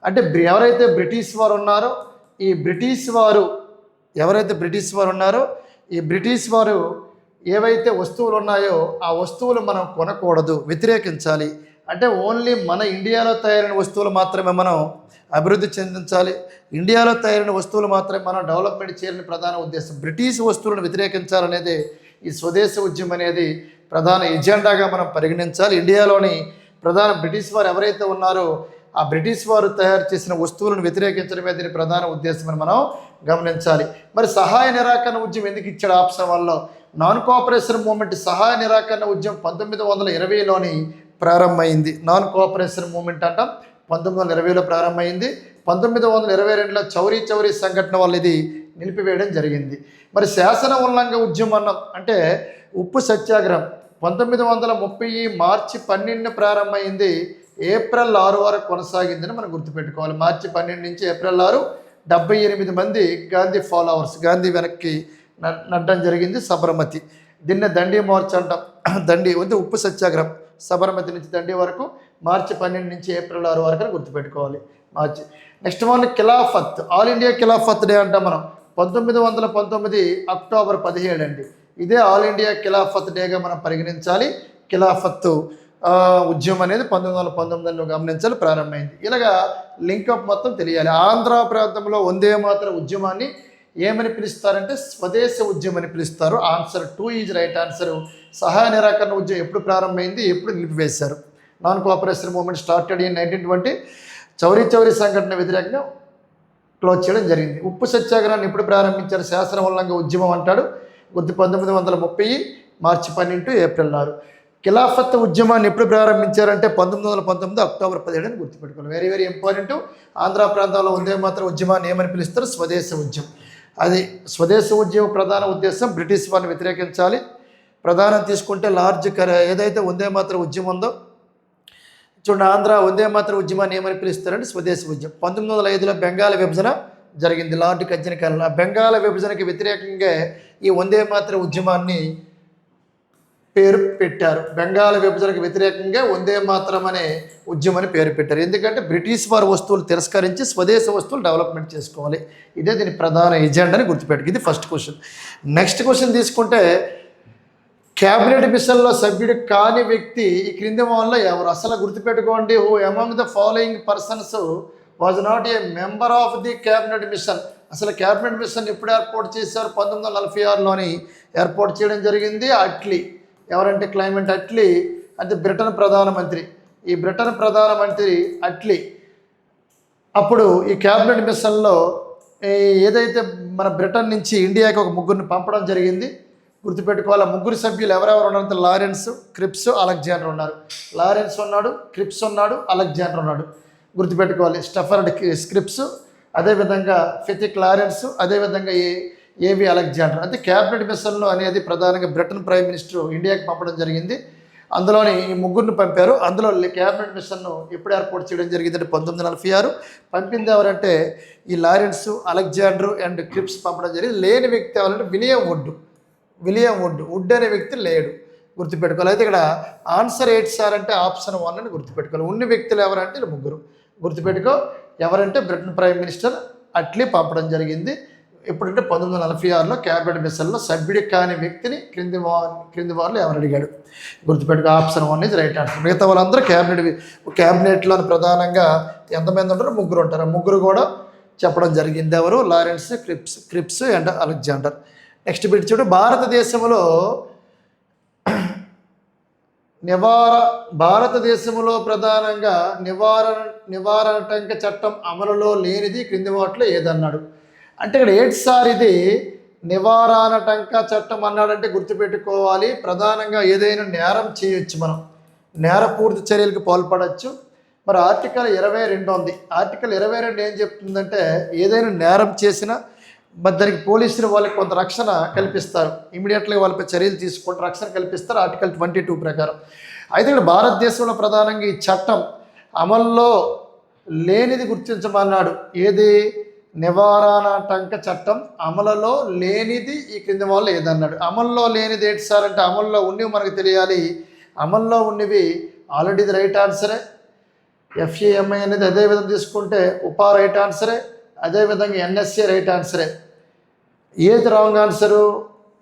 Speaker 1: అంటే ఎవరైతే బ్రిటిష్ వారు ఉన్నారో ఈ బ్రిటిష్ వారు ఏవైతే వస్తువులు ఉన్నాయో ఆ వస్తువులు మనం కొనకూడదు, వ్యతిరేకించాలి. అంటే ఓన్లీ మన ఇండియాలో తయారైన వస్తువులు మాత్రమే మనం అభివృద్ధి చెందించాలి, ఇండియాలో తయారైన వస్తువులు మాత్రమే మనం డెవలప్మెంట్ చేయాలని ప్రధాన ఉద్దేశం. బ్రిటిష్ వస్తువులను వ్యతిరేకించాలనేది ఈ స్వదేశ ఉద్యమం అనేది ప్రధాన ఎజెండాగా మనం పరిగణించాలి. ఇండియాలోని ప్రధాన బ్రిటిష్ వారు ఎవరైతే ఉన్నారో ఆ బ్రిటిష్ వారు తయారు చేసిన వస్తువులను వ్యతిరేకించడమే దీని ప్రధాన ఉద్దేశం అని మనం గమనించాలి. మరి సహాయ నిరాకరణ ఉద్యమం ఎందుకు ఇచ్చాడు? ఆప్షన్ 1లో నాన్ కోఆపరేషన్ మూమెంట్ సహాయ నిరాకరణ ఉద్యమం 1920లోని ప్రారంభమైంది. నాన్ కోఆపరేషన్ మూమెంట్ అంటాం 1920లో ప్రారంభమైంది. 1922లో చౌరీ సంఘటన వల్ల ఇది నిలిపివేయడం జరిగింది. మరి శాసన ఉల్లంఘన ఉద్యమం అన్నాం అంటే ఉప్పు సత్యాగ్రహం 1930 మార్చి 12 ప్రారంభమైంది, ఏప్రిల్ 6 వరకు కొనసాగిందని మనం గుర్తుపెట్టుకోవాలి. మార్చి 12 నుంచి ఏప్రిల్ 6 78 మంది గాంధీ ఫాలోవర్స్ గాంధీ వెనక్కి నడ్డం జరిగింది సబర్మతి. దీన్ని దండి మార్చ్ అంటాం. దండి అంటే ఉప్పు సత్యాగ్రహం సబర్మతి నుంచి దండి వరకు మార్చి 12 నుంచి ఏప్రిల్ 6 వరకు గుర్తుపెట్టుకోవాలి. మార్చి next one Khilafat, all India Khilafat day అంటాం మనం 1919 అక్టోబర్ 17 అండి. ఇదే ఆల్ ఇండియా ఖిలాఫత్ డేగా మనం పరిగణించాలి. ఖిలాఫత్ ఉద్యమం అనేది 1919లో గమనించాలి ప్రారంభమైంది. ఇలాగా లింకప్ మొత్తం తెలియాలి. ఆంధ్ర ప్రాంతంలో వందే మాతర ఉద్యమాన్ని ఏమని పిలుస్తారంటే స్వదేశ ఉద్యమం అని పిలుస్తారు. Answer 2 is right answer. సహాయ నిరాకరణ ఉద్యమం ఎప్పుడు ప్రారంభమైంది, ఎప్పుడు నిలిపివేశారు? Non cooperation movement started in 1920. Chauri Chauri సంఘటన వ్యతిరేకంగా క్లోజ్ చేయడం జరిగింది. ఉప్పు సత్యాగ్రహాన్ని ఎప్పుడు ప్రారంభించారు? శాసన ఉల్లంఘన ఉద్యమం అంటాడు. గుర్తు 1930 మార్చి 12 ఏప్రిల్ 6. ఖిలాఫత్ ఉద్యమాన్ని ఎప్పుడు ప్రారంభించారంటే 1919 అక్టోబర్ 17 అని గుర్తుపెట్టుకోవాలి. Very very important. ఆంధ్ర ప్రాంతంలో వందే మాతరం ఉద్యమాన్ని ఏమని పిలుస్తారు? స్వదేశ ఉద్యమం. అది స్వదేశ ఉద్యమం ప్రధాన ఉద్దేశం బ్రిటిష్ వారిని వ్యతిరేకించాలి. ప్రధానం తీసుకుంటే ఏదైతే వందే మాతరం ఉద్యమం ఉందో చూడండి, ఆంధ్ర వందే మాతరం ఉద్యమాన్ని ఏమని పిలుస్తారంటే స్వదేశ ఉద్యమం. 1905లో బెంగాల్ విభజన జరిగింది. లార్డ్ కర్జన్ కాలంలో బెంగాల్ విభజనకి వ్యతిరేకంగా ఈ వందే మాతరం ఉద్యమాన్ని పేరు పెట్టారు. బెంగాల్ విభజనకు వ్యతిరేకంగా వందే మాతరం అనే ఉద్యమాన్ని పేరు పెట్టారు. ఎందుకంటే బ్రిటిష్ వారి వస్తువులు తిరస్కరించి స్వదేశ వస్తువులు డెవలప్మెంట్ చేసుకోవాలి. ఇదే దీని ప్రధాన ఎజెండాని గుర్తుపెట్టుకు. ఇది ఫస్ట్ క్వశ్చన్. నెక్స్ట్ క్వశ్చన్ తీసుకుంటే క్యాబినెట్ మిషన్లో సభ్యుడు కాని వ్యక్తి ఈ క్రింది వల్ల ఎవరు? అసలు గుర్తుపెట్టుకోండి. Who among the following persons was not a member of the cabinet machine. అసలు క్యాబినెట్ మిషన్ ఎప్పుడు ఏర్పాటు చేశారు? 1946లోని ఏర్పాటు చేయడం జరిగింది. అట్లీ ఎవరంటే క్లైమెంట్ అట్లీ అంటే బ్రిటన్ ప్రధానమంత్రి. ఈ బ్రిటన్ ప్రధానమంత్రి అట్లీ అప్పుడు ఈ క్యాబినెట్ మిషన్లో ఏదైతే మన బ్రిటన్ నుంచి ఇండియాకి ఒక ముగ్గురిని పంపడం జరిగింది. గుర్తుపెట్టుకోవాలి. ముగ్గురు సభ్యులు ఎవరెవరు ఉన్నారంటే లారెన్స్, క్రిప్స్, అలెగ్జాండర్ ఉన్నారు. లారెన్స్ ఉన్నాడు, క్రిప్స్ ఉన్నాడు, అలెగ్జాండర్ ఉన్నాడు. గుర్తుపెట్టుకోవాలి. స్టఫర్డ్ స్క్రిప్స్, అదేవిధంగా ఫెతిక్ లారెన్స్, అదేవిధంగా ఏవి అలెగ్జాండర్. అంటే క్యాబినెట్ మిషన్లో అనేది ప్రధానంగా బ్రిటన్ ప్రైమ్ మినిస్టర్ ఇండియాకి పంపడం జరిగింది. అందులోని ఈ ముగ్గురిని పంపారు. అందులో క్యాబినెట్ మిషన్ను ఎప్పుడు ఏర్పాటు చేయడం జరిగిందంటే 1946. పంపింది ఎవరంటే ఈ లారెన్స్, అలెగ్జాండర్ అండ్ క్రిప్స్ పంపడం జరిగింది. లేని వ్యక్తి ఎవరంటే విలియం వుడ్ అనే వ్యక్తి లేడు. గుర్తుపెట్టుకోవాలి. అయితే ఇక్కడ ఆన్సర్ ఏంటి సార్ అంటే ఆప్షన్ 1 అని గుర్తుపెట్టుకోవాలి. ఉన్న వ్యక్తులు ఎవరంటే ఇలా ముగ్గురు. గుర్తుపెట్టుకో. ఎవరంటే బ్రిటన్ ప్రైమ్ మినిస్టర్ అట్లీ పంపడం జరిగింది. ఎప్పుడంటే 1946లో క్యాబినెట్ మిషన్లో సభ్యుడి కాని వ్యక్తిని క్రింది వారిలో ఎవరు అడిగాడు? గుర్తుపెట్టుకో. ఆప్షన్ 1 ఇది రైట్ ఆన్సర్. మిగతా వాళ్ళందరూ క్యాబినెట్లో ప్రధానంగా ఎంతమంది ఉంటారో ముగ్గురు ఉంటారు. ముగ్గురు కూడా చెప్పడం జరిగింది. ఎవరు? Lawrence, క్రిప్స్ and Alexander. Next bit చూడు. భారతదేశంలో ప్రధానంగా నివారణాటంక చట్టం అమలులో లేనిది క్రింది వాటిలో ఏదన్నాడు? అంటే ఇక్కడ ఏంటి సార్ ఇది నివారణాటంక చట్టం అన్నాడంటే గుర్తుపెట్టుకోవాలి. ప్రధానంగా ఏదైనా నేరం చేయొచ్చు, మనం నేరపూరిత చర్యలకు పాల్పడవచ్చు. మరి ఆర్టికల్ 22 ఉంది. ఆర్టికల్ 22 ఏం చెప్తుందంటే ఏదైనా నేరం చేసినా మరి దానికి పోలీసులు వాళ్ళకి కొంత రక్షణ కల్పిస్తారు. ఇమీడియట్గా వాళ్ళపై చర్యలు తీసుకుంటే రక్షణ కల్పిస్తారు ఆర్టికల్ 22 ప్రకారం. అయితే ఇక్కడ భారతదేశంలో ప్రధానంగా ఈ చట్టం అమల్లో లేనిది గుర్తించమన్నాడు. ఏది? నివారణాటంక చట్టం అమలులో లేనిది ఈ క్రింది వాళ్ళు ఏదన్నాడు? అమల్లో లేనిది ఏంటి సార్ అంటే అమల్లో ఉన్నవి మనకు తెలియాలి. అమల్లో ఉన్నవి ఆల్రెడీ ఇది రైట్ ఆన్సరే. ఎఫ్ఏఎంఐ అనేది అదేవిధంగా తీసుకుంటే ఉపా రైట్ ఆన్సరే. అదేవిధంగా ఎన్ఎస్ఏ రైట్ ఆన్సరే. ఏది రాంగ్ ఆన్సరు?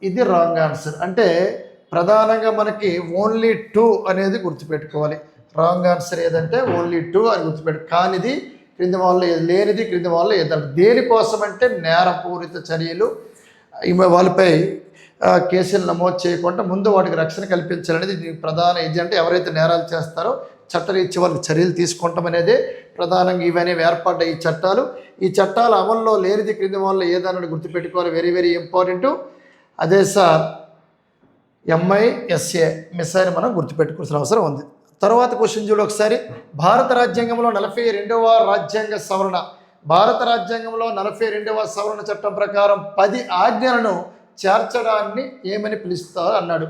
Speaker 1: ఇది రాంగ్ ఆన్సర్. అంటే ప్రధానంగా మనకి ఓన్లీ 2 అనేది గుర్తుపెట్టుకోవాలి. రాంగ్ ఆన్సర్ ఏదంటే ఓన్లీ 2 అని గుర్తుపెట్టు. కానిది క్రింది వాళ్ళు లేనిది క్రింది వాళ్ళు ఏదంటే దేనికోసం అంటే నేరపూరిత చర్యలు వాళ్ళపై కేసులు నమోదు చేయకుండా ముందు వాటికి రక్షణ కల్పించాలనేది దీనికి ప్రధాన ఏజెంట్. ఎవరైతే నేరాలు చేస్తారో చట్టరీత్యా వాళ్ళకి చర్యలు తీసుకుంటాం అనేది ప్రధానంగా ఇవనేవి ఏర్పడ్డ ఈ చట్టాలు. ఈ చట్టాలు అమల్లో లేనిది క్రింది వాళ్ళు ఏదన్నది గుర్తుపెట్టుకోవాలి. Very very important. అదే సార్ MISA మిస్ అయిన మనం గుర్తుపెట్టుకోవాల్సిన అవసరం ఉంది. తర్వాత క్వశ్చన్ చూడు ఒకసారి. భారత రాజ్యాంగంలో 42వ రాజ్యాంగ సవరణ. భారత రాజ్యాంగంలో 42వ సవరణ చట్టం ప్రకారం 10 ఆజ్ఞలను చేర్చడాన్ని ఏమని పిలుస్తారు అన్నాడు.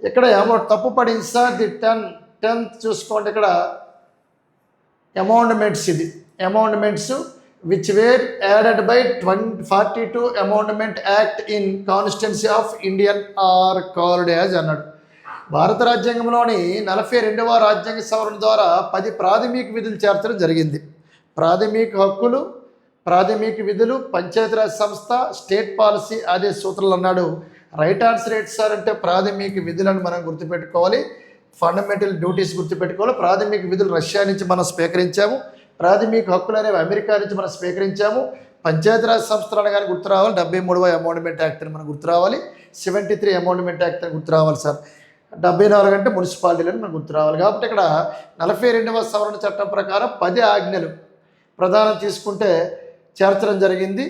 Speaker 1: ఇక్కడ ఏమో తప్పు పడింది సార్. ది 10th చూసుకోండి. ఇక్కడ అమెండ్మెంట్స్. ఇది amendments which were added by 42 amendment act in constituency of Indian are called as అన్నాడు. భారత రాజ్యాంగంలోని 42వ రాజ్యాంగ సవరణ ద్వారా 10 ప్రాథమిక విధులు చేర్చడం జరిగింది. ప్రాథమిక హక్కులు, ప్రాథమిక విధులు, పంచాయతీరాజ్ సంస్థ, స్టేట్ పాలసీ అదే సూత్రాలు అన్నాడు. రైట్ ఆన్సర్ ఏంటి సార్ అంటే ప్రాథమిక విధులను మనం గుర్తుపెట్టుకోవాలి. ఫండమెంటల్ డ్యూటీస్ గుర్తుపెట్టుకోవాలి. ప్రాథమిక విధులు రష్యా నుంచి మనం స్వీకరించాము. ప్రాథమిక హక్కులు అనేవి అమెరికా నుంచి మనం స్వీకరించాము. పంచాయతీరాజ్ సంస్థలు అనగానే గుర్తు రావాలి 73వ అమెండ్మెంట్ యాక్ట్ అని మనం గుర్తు రావాలి. 73 అమెండ్మెంట్ యాక్ట్ అని గుర్తు రావాలి సార్. 74 అంటే మున్సిపాలిటీలని మనకు గుర్తు రావాలి. కాబట్టి ఇక్కడ 42వ సవరణ చట్టం ప్రకారం 10 ఆజ్ఞలు ప్రధానం తీసుకుంటే చేర్చడం జరిగింది.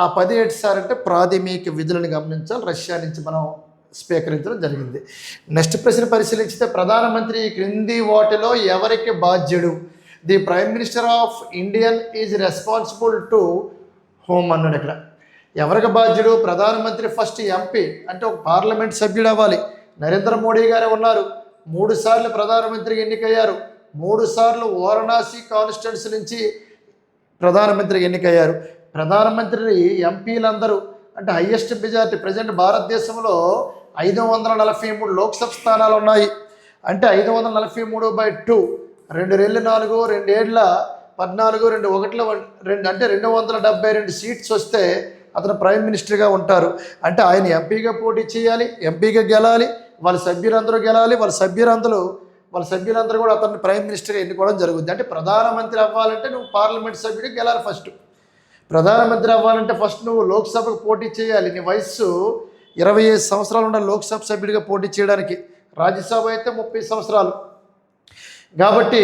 Speaker 1: ఆ 10 ఏంటి సార్ అంటే ప్రాథమిక విధులను గమనించాలి. రష్యా నుంచి మనం స్వీకరించడం జరిగింది. నెక్స్ట్ ప్రశ్న పరిశీలించితే ప్రధానమంత్రి ఈ క్రింది వాటిలో ఎవరికి బాధ్యుడు? The prime minister of Indian is responsible to home అన్నాడు. ఇక్కడ ఎవరికి బాధ్యుడు? ప్రధానమంత్రి ఫస్ట్ ఎంపీ అంటే ఒక పార్లమెంట్ సభ్యుడు అవ్వాలి. నరేంద్ర మోడీ గారే ఉన్నారు. 3 సార్లు ప్రధానమంత్రికి ఎన్నికయ్యారు. 3 సార్లు వారణాసి కాన్స్టిట్యున్సీ నుంచి ప్రధానమంత్రికి ఎన్నికయ్యారు. ప్రధానమంత్రి ఎంపీలందరూ అంటే హయ్యెస్ట్ మెజారిటీ ప్రజెంట్ భారతదేశంలో 543 లోక్సభ స్థానాలు ఉన్నాయి. అంటే 543/2 2 రెళ్ళు 4 2 ఏళ్ళ 14 2 1 2 అంటే 272 సీట్స్ వస్తే అతను ప్రైమ్ మినిస్టర్గా ఉంటారు. అంటే ఆయన ఎంపీగా పోటీ చేయాలి, ఎంపీగా గెలాలి, వాళ్ళ సభ్యులందరూ గెలాలి, వాళ్ళ సభ్యులందరూ కూడా అతన్ని ప్రైమ్ మినిస్టర్గా ఎన్నుకోవడం జరుగుతుంది. అంటే ప్రధానమంత్రి అవ్వాలంటే నువ్వు పార్లమెంట్ సభ్యుడికి గెలాలి. ఫస్ట్ ప్రధానమంత్రి అవ్వాలంటే ఫస్ట్ నువ్వు లోక్సభకు పోటీ చేయాలి. నీ వయస్సు 25 సంవత్సరాలు ఉండాలి లోక్సభ సభ్యుడిగా పోటీ చేయడానికి. రాజ్యసభ అయితే 30 సంవత్సరాలు. కాబట్టి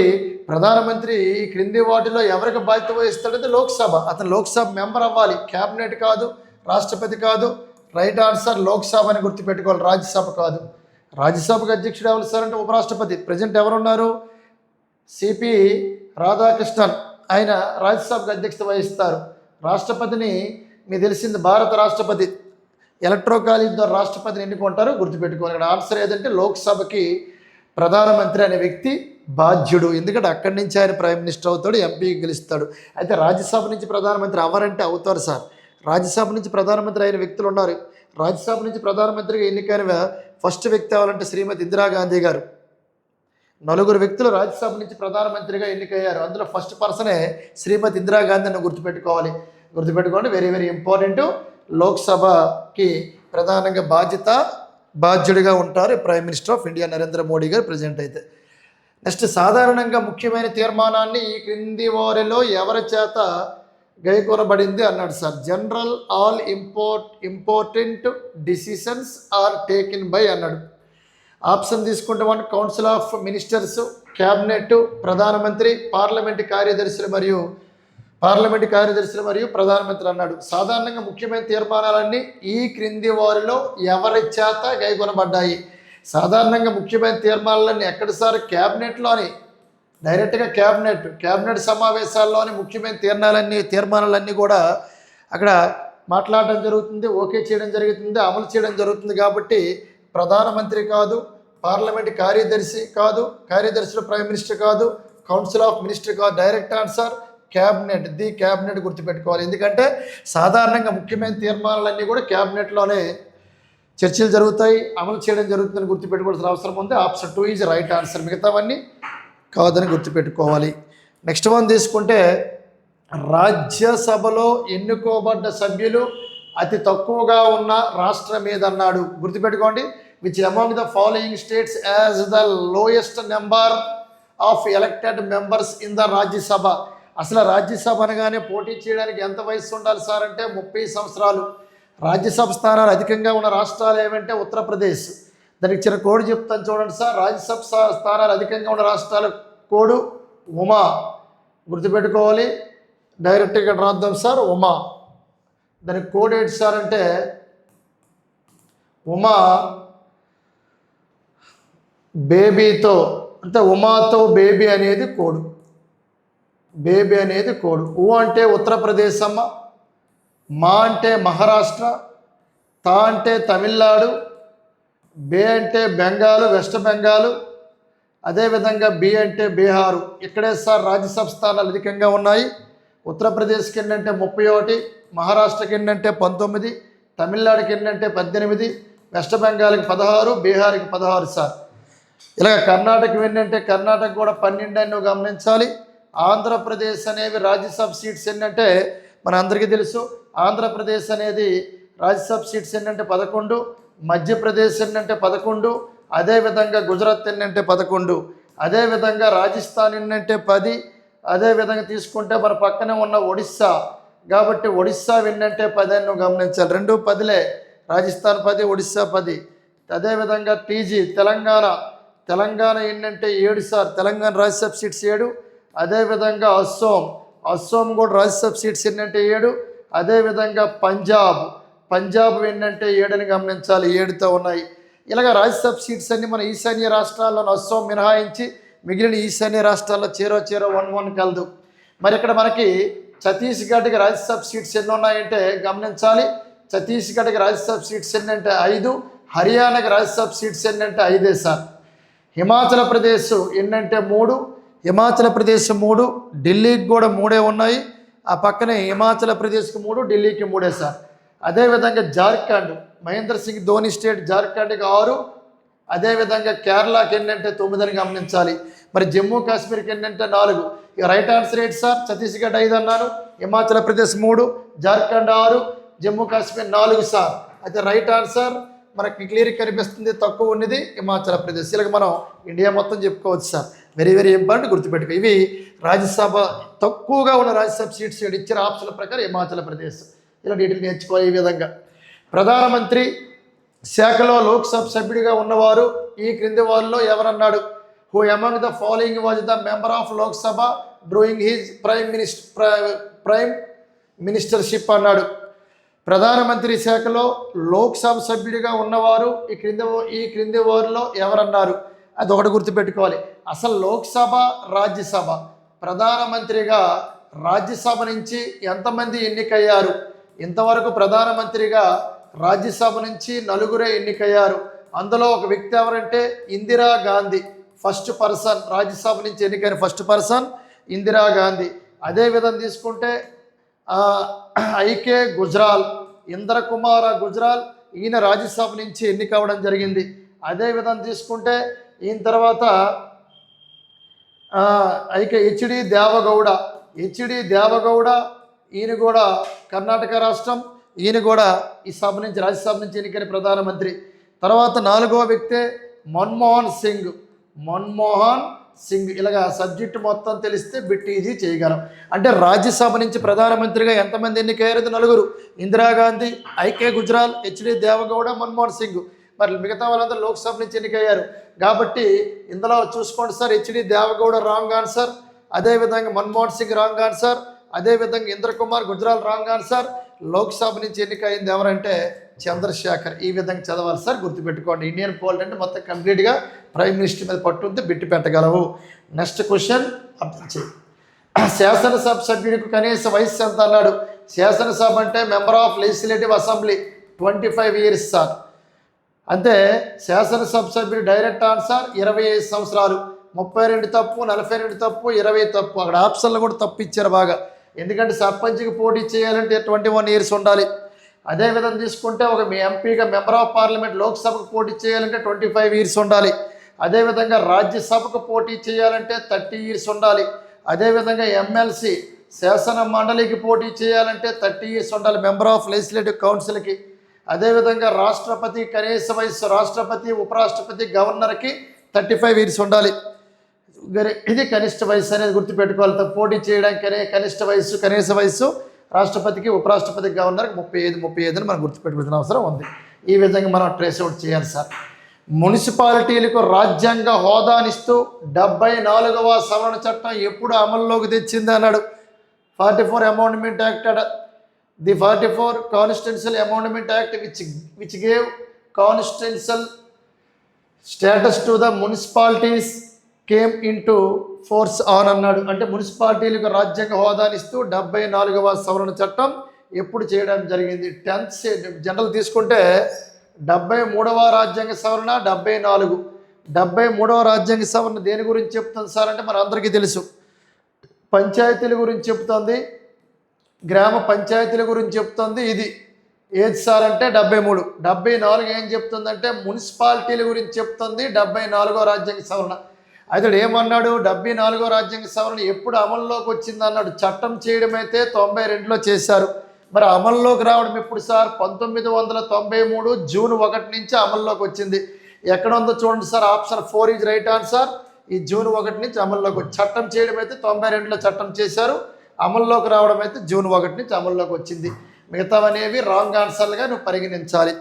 Speaker 1: ప్రధానమంత్రి ఈ క్రింది వాటిలో ఎవరికి బాధ్యత వహిస్తాడంటే లోక్సభ. అతను లోక్సభ మెంబర్ అవ్వాలి. క్యాబినెట్ కాదు, రాష్ట్రపతి కాదు. రైట్ ఆన్సర్ లోక్సభ అని గుర్తుపెట్టుకోవాలి, రాజ్యసభ కాదు. రాజ్యసభకు అధ్యక్షుడు ఎవరు సార్ అంటే ఉపరాష్ట్రపతి. ప్రజెంట్ ఎవరున్నారు? సిపి రాధాకృష్ణన్, ఆయన రాజ్యసభకు అధ్యక్షత వహిస్తారు. రాష్ట్రపతిని మీకు తెలిసింది భారత రాష్ట్రపతి ఎలక్ట్రో కాలేజ్ ద్వారా రాష్ట్రపతిని ఎన్నుకుంటారు, గుర్తుపెట్టుకోవాలి. ఇక్కడ ఆన్సర్ ఏదంటే లోక్సభకి ప్రధానమంత్రి అనే వ్యక్తి బాధ్యుడు. ఎందుకంటే అక్కడి నుంచి ఆయన ప్రైమ్ మినిస్టర్ అవుతాడు, ఎంపీకి గెలుస్తాడు. అయితే రాజ్యసభ నుంచి ప్రధానమంత్రి అవ్వరంటే అవుతారు సార్. రాజ్యసభ నుంచి ప్రధానమంత్రి అయిన వ్యక్తులు ఉన్నారు. రాజ్యసభ నుంచి ప్రధానమంత్రిగా ఎన్నికైన ఫస్ట్ వ్యక్తి అవ్వాలంటే శ్రీమతి ఇందిరాగాంధీ గారు. 4 వ్యక్తులు రాజ్యసభ నుంచి ప్రధానమంత్రిగా ఎన్నికయ్యారు. అందులో ఫస్ట్ పర్సనే శ్రీమతి ఇందిరాగాంధీని గుర్తుపెట్టుకోండి. Very very important. లోక్సభకి ప్రధానంగా బాధ్యుడిగా ఉంటారు prime minister of India Narendra Modi గారు ప్రజెంట్ అయితే. నెక్స్ట్ సాధారణంగా ముఖ్యమైన తీర్మానాన్ని ఈ క్రింది వారిలో ఎవరి చేత గైకొనబడింది అన్నాడు sir. General all important decisions are taken by అన్నాడు. ఆప్షన్ తీసుకుంటే 1 కౌన్సిల్ ఆఫ్ మినిస్టర్స్, క్యాబినెట్, ప్రధానమంత్రి, పార్లమెంటు కార్యదర్శులు మరియు ప్రధానమంత్రి అన్నాడు. సాధారణంగా ముఖ్యమైన తీర్మానాలన్నీ ఈ క్రింది వారిలో ఎవరి చేత గైకొనబడ్డాయి? సాధారణంగా ముఖ్యమైన తీర్మానాలన్నీ ఎక్కడ సార్? క్యాబినెట్లోని డైరెక్ట్గా క్యాబినెట్ సమావేశాల్లోని ముఖ్యమైన తీర్మానాలన్నీ కూడా అక్కడ మాట్లాడడం జరుగుతుంది, ఓకే చేయడం జరుగుతుంది, అమలు చేయడం జరుగుతుంది. కాబట్టి ప్రధానమంత్రి కాదు, పార్లమెంట్ కార్యదర్శి కాదు, కార్యదర్శిలో ప్రైమ్ మినిస్టర్ కాదు, కౌన్సిల్ ఆఫ్ మినిస్టర్ కాదు. డైరెక్ట్ ఆన్సర్ క్యాబినెట్ గుర్తుపెట్టుకోవాలి. ఎందుకంటే సాధారణంగా ముఖ్యమైన తీర్మానాలన్నీ కూడా క్యాబినెట్లోనే చర్చలు జరుగుతాయి, అమలు చేయడం జరుగుతుందని గుర్తుపెట్టుకోవాల్సిన అవసరం ఉంది. Option 2 is right answer. మిగతావన్నీ కాదని గుర్తుపెట్టుకోవాలి. నెక్స్ట్ వన్ తీసుకుంటే రాజ్యసభలో ఎన్నుకోబడ్డ సభ్యులు అతి తక్కువగా ఉన్న రాష్ట్రం ఏదన్నాడు? గుర్తుపెట్టుకోండి. Which among the following states as the lowest number of elected members in the Rajya Sabha. అసలు రాజ్యసభ అనగానే పోటీ చేయడానికి ఎంత వయసు ఉండాలి సార్ అంటే 30 సంవత్సరాలు. రాజ్యసభ స్థానాలు అధికంగా ఉన్న రాష్ట్రాలు ఏమంటే ఉత్తరప్రదేశ్. దానికి చిన్న కోడ్ చెప్తాను చూడండి సార్. రాజ్యసభ స్థానాలు అధికంగా ఉన్న రాష్ట్రాల కోడ్ ఉమా. గుర్తుపెట్టుకోవాలి. డైరెక్ట్గా రాద్దాం సార్, ఉమా. దానికి కోడ్ ఏంటి సార్ అంటే ఉమా బేబీతో, అంటే ఉమాతో బేబీ అనేది కోడ్. ఉ అంటే ఉత్తరప్రదేశ్ అమ్మ, మా అంటే మహారాష్ట్ర, తా అంటే తమిళనాడు, బే అంటే బెంగాలు, వెస్ట్ బెంగాలు, అదేవిధంగా బి అంటే బీహారు. ఇక్కడే సార్ రాజ్యసభ స్థానాలు అధికంగా ఉన్నాయి. ఉత్తరప్రదేశ్కి ఏంటంటే 31, మహారాష్ట్రకి ఏంటంటే 19, తమిళనాడుకి ఏంటంటే 18, వెస్ట్ బెంగాల్కి 16, బీహార్కి 16 సార్. ఇలాగ కర్ణాటక ఏంటంటే కర్ణాటక కూడా 12 అని నువ్వు గమనించాలి. ఆంధ్రప్రదేశ్ అనేవి రాజ్యసభ సీట్స్ ఏంటంటే మన అందరికీ తెలుసు. ఆంధ్రప్రదేశ్ అనేది రాజ్యసభ సీట్స్ ఏంటంటే 11, మధ్యప్రదేశ్ ఏంటంటే 11, అదేవిధంగా గుజరాత్ ఏంటంటే 11, అదేవిధంగా రాజస్థాన్ ఏంటంటే 10, అదేవిధంగా తీసుకుంటే మన పక్కనే ఉన్న ఒడిస్సా. కాబట్టి ఒడిస్సా ఏంటంటే 10 అని నువ్వు గమనించాలి. 2 10లే. రాజస్థాన్ 10, ఒడిస్సా 10. అదేవిధంగా టీజీ తెలంగాణ ఏంటంటే 7 సార్ తెలంగాణ రాజ్యసభ సీట్స్ 7. అదేవిధంగా అస్సోం కూడా రాజ్యసభ సీట్స్ ఏంటంటే 7. అదేవిధంగా పంజాబ్ ఏంటంటే 7 అని గమనించాలి, 7తో ఉన్నాయి. ఇలాగ రాజ్యసభ సీట్స్ అన్ని మన ఈశాన్య రాష్ట్రాల్లోని అస్సోం మినహాయించి మిగిలిన ఈశాన్య రాష్ట్రాల్లో చేరో 1 కలదు. మరి ఇక్కడ మనకి ఛత్తీస్గఢ్కి రాజ్యసభ సీట్స్ ఎన్ని ఉన్నాయంటే గమనించాలి. ఛత్తీస్గఢ్కి రాజ్యసభ సీట్స్ ఎన్నంటే 5, హర్యానాకి రాజ్యసభ సీట్స్ ఎన్నంటే 5 సార్. హిమాచల్ ప్రదేశ్ ఎన్నంటే 3, 3, ఢిల్లీకి కూడా 3 ఉన్నాయి. ఆ పక్కనే హిమాచల్ ప్రదేశ్కి 3, ఢిల్లీకి 3 సార్. అదేవిధంగా జార్ఖండ్, మహేంద్ర సింగ్ ధోని స్టేట్ జార్ఖండ్కి 6, అదేవిధంగా కేరళకి ఎన్నంటే 9 అని గమనించాలి. మరి జమ్మూ కాశ్మీర్కి ఎన్నంటే 4. ఇక రైట్ ఆన్సర్ ఏంటి సార్? ఛత్తీస్గఢ్ 5 అన్నాను, హిమాచల్ ప్రదేశ్ 3, జార్ఖండ్ 6, జమ్మూ కాశ్మీర్ 4 సార్. అయితే రైట్ ఆన్సర్ మనకి క్లియర్గా కనిపిస్తుంది, తక్కువ ఉన్నది హిమాచల్ ప్రదేశ్. ఇలాగ మనం ఇండియా మొత్తం చెప్పుకోవచ్చు సార్. వెరీ వెరీ ఇంపార్టెంట్, గుర్తుపెట్టుకో. ఇవి రాజ్యసభ తక్కువగా ఉన్న రాజ్యసభ సీట్స్ ఇచ్చిన ఆప్షన్ల ప్రకారం హిమాచల్ ప్రదేశ్. ఇలా డీటెయిల్ నేర్చుకోవాలి. ఈ విధంగా ప్రధానమంత్రి శాఖలో లోక్సభ సభ్యుడిగా ఉన్నవారు ఈ క్రింది వారిలో ఎవరన్నాడు? Who among the following was the member of Lok Sabha during his prime ministership అన్నాడు. ప్రధానమంత్రి శాఖలో లోక్సభ సభ్యుడిగా ఉన్నవారు ఈ క్రింది వారిలో ఎవరన్నారు? అది ఒకటి గుర్తుపెట్టుకోవాలి. అసలు లోక్సభ, రాజ్యసభ, ప్రధానమంత్రిగా రాజ్యసభ నుంచి ఎంతమంది ఎన్నికయ్యారు? ఇంతవరకు ప్రధానమంత్రిగా రాజ్యసభ నుంచి 4 ఎన్నికయ్యారు. అందులో ఒక వ్యక్తి ఎవరంటే ఇందిరాగాంధీ. ఫస్ట్ పర్సన్ రాజ్యసభ నుంచి ఎన్నికైన ఫస్ట్ పర్సన్ ఇందిరాగాంధీ. అదేవిధంగా తీసుకుంటే ఐకే గుజరాల్, ఇంద్రకుమార గుజరాల్, ఈయన రాజ్యసభ నుంచి ఎన్నికవడం జరిగింది. అదేవిధంగా తీసుకుంటే ఈయన తర్వాత హెచ్డి దేవగౌడ, ఈయన కూడా కర్ణాటక రాష్ట్రం, ఈయన కూడా ఈ సభ నుంచి రాజ్యసభ నుంచి ఎన్నికైన ప్రధానమంత్రి. తర్వాత 4వ వ్యక్తే మన్మోహన్ సింగ్. ఇలాగా సబ్జెక్టు మొత్తం తెలిస్తే బిట్ ఈజీ చేయగలం. అంటే రాజ్యసభ నుంచి ప్రధానమంత్రిగా ఎంతమంది ఎన్నికయ్యారు? 4. Indira Gandhi, IK Gujral, HD Deve Gowda, Manmohan Singh. మరి మిగతా వాళ్ళందరూ లోక్సభ నుంచి ఎన్నికయ్యారు. కాబట్టి ఇందులో చూసుకోండి sir, HD Deve Gowda wrong answer, అదేవిధంగా మన్మోహన్ సింగ్ రాంగ్ ఆన్సర్, అదేవిధంగా ఇంద్రకుమార్ గుజరాల్ రాంగ్ ఆన్సర్. లోక్సభ నుంచి ఎన్నికైంది ఎవరంటే చంద్రశేఖర్. ఈ విధంగా చదవాలి సార్, గుర్తుపెట్టుకోండి. ఇండియన్ పోల్ అంటే మొత్తం కంప్లీట్గా ప్రైమ్ మినిస్టర్ మీద పట్టుంటే బిట్టు పెట్టగలవు. నెక్స్ట్ క్వశ్చన్ అర్థం చేయి. శాసనసభ సభ్యుడికి కనీస వయస్సు ఎంత అన్నాడు? శాసనసభ అంటే member of legislative assembly 25 years sir. అంటే శాసనసభ సభ్యుడు డైరెక్ట్ ఆన్సర్ 25 సంవత్సరాలు. 32 తప్పు, 42 తప్పు, 20 తప్పు. అక్కడ ఆప్షన్లు కూడా తప్పు ఇచ్చారు బాగా. ఎందుకంటే సర్పంచ్కి పోటీ చేయాలంటే 21 years ఉండాలి. అదేవిధంగా తీసుకుంటే ఒక ఎంపీగా మెంబర్ ఆఫ్ పార్లమెంట్ లోక్సభకు పోటీ చేయాలంటే 25 years ఉండాలి. అదేవిధంగా రాజ్యసభకు పోటీ చేయాలంటే 30 years ఉండాలి. అదేవిధంగా ఎమ్మెల్సీ శాసన మండలికి పోటీ చేయాలంటే 30 years ఉండాలి మెంబర్ ఆఫ్ లెజిస్లేటివ్ కౌన్సిల్కి. అదేవిధంగా రాష్ట్రపతి కనీస వయస్సు, రాష్ట్రపతి, ఉపరాష్ట్రపతి, గవర్నర్కి 35 years ఉండాలి. ఇది కనిష్ట వయసు అనేది గుర్తుపెట్టుకోవాలి. పోటీ చేయడానికి కనీస వయస్సు రాష్ట్రపతికి, ఉపరాష్ట్రపతికి, గవర్నర్కి 35 అని మనం గుర్తుపెట్టుకోవాల్సిన అవసరం ఉంది. ఈ విధంగా మనం ట్రేస్ అవుట్ చేయాలి సార్. మున్సిపాలిటీలకు రాజ్యాంగ హోదానిస్తూ 74వ సవరణ చట్టం ఎప్పుడు అమల్లోకి తెచ్చింది అన్నాడు? 44 Amendment Act. The 44 Constitutional Amendment Act which gave constitutional status to the municipalities came into force on అన్నాడు. అంటే మున్సిపాలిటీలకు రాజ్యాంగ హోదానిస్తూ 74వ సవరణ చట్టం ఎప్పుడు చేయడం జరిగింది? 10th జనరల్ తీసుకుంటే 73వ రాజ్యాంగ సవరణ, 73వ రాజ్యాంగ సవరణ దేని గురించి చెప్తుంది సార్ అంటే మన అందరికీ తెలుసు. పంచాయతీల గురించి చెప్తుంది, గ్రామ పంచాయతీల గురించి చెప్తుంది. ఇది ఏది సార్ అంటే 73. 74 ఏం చెప్తుందంటే మున్సిపాలిటీల గురించి చెప్తుంది. 74వ రాజ్యాంగ సవరణ. అయితే ఏమన్నాడు? 74వ రాజ్యాంగ సవరణ ఎప్పుడు అమల్లోకి వచ్చింది అన్నాడు. చట్టం చేయడం అయితే 92లో చేశారు. మరి అమల్లోకి రావడం ఎప్పుడు సార్? 1993 జూన్ 1 నుంచి అమల్లోకి వచ్చింది. ఎక్కడ ఉందో చూడండి sir, option 4 is right answer. ఈ జూన్ 1 నుంచి అమల్లోకి వచ్చి చట్టం చేయడం అయితే 92లో చట్టం చేశారు. అమల్లోకి రావడం అయితే జూన్ 1 నుంచి అమల్లోకి వచ్చింది. మిగతావనేవి రాంగ్ ఆన్సర్లుగా నువ్వు పరిగణించాలి.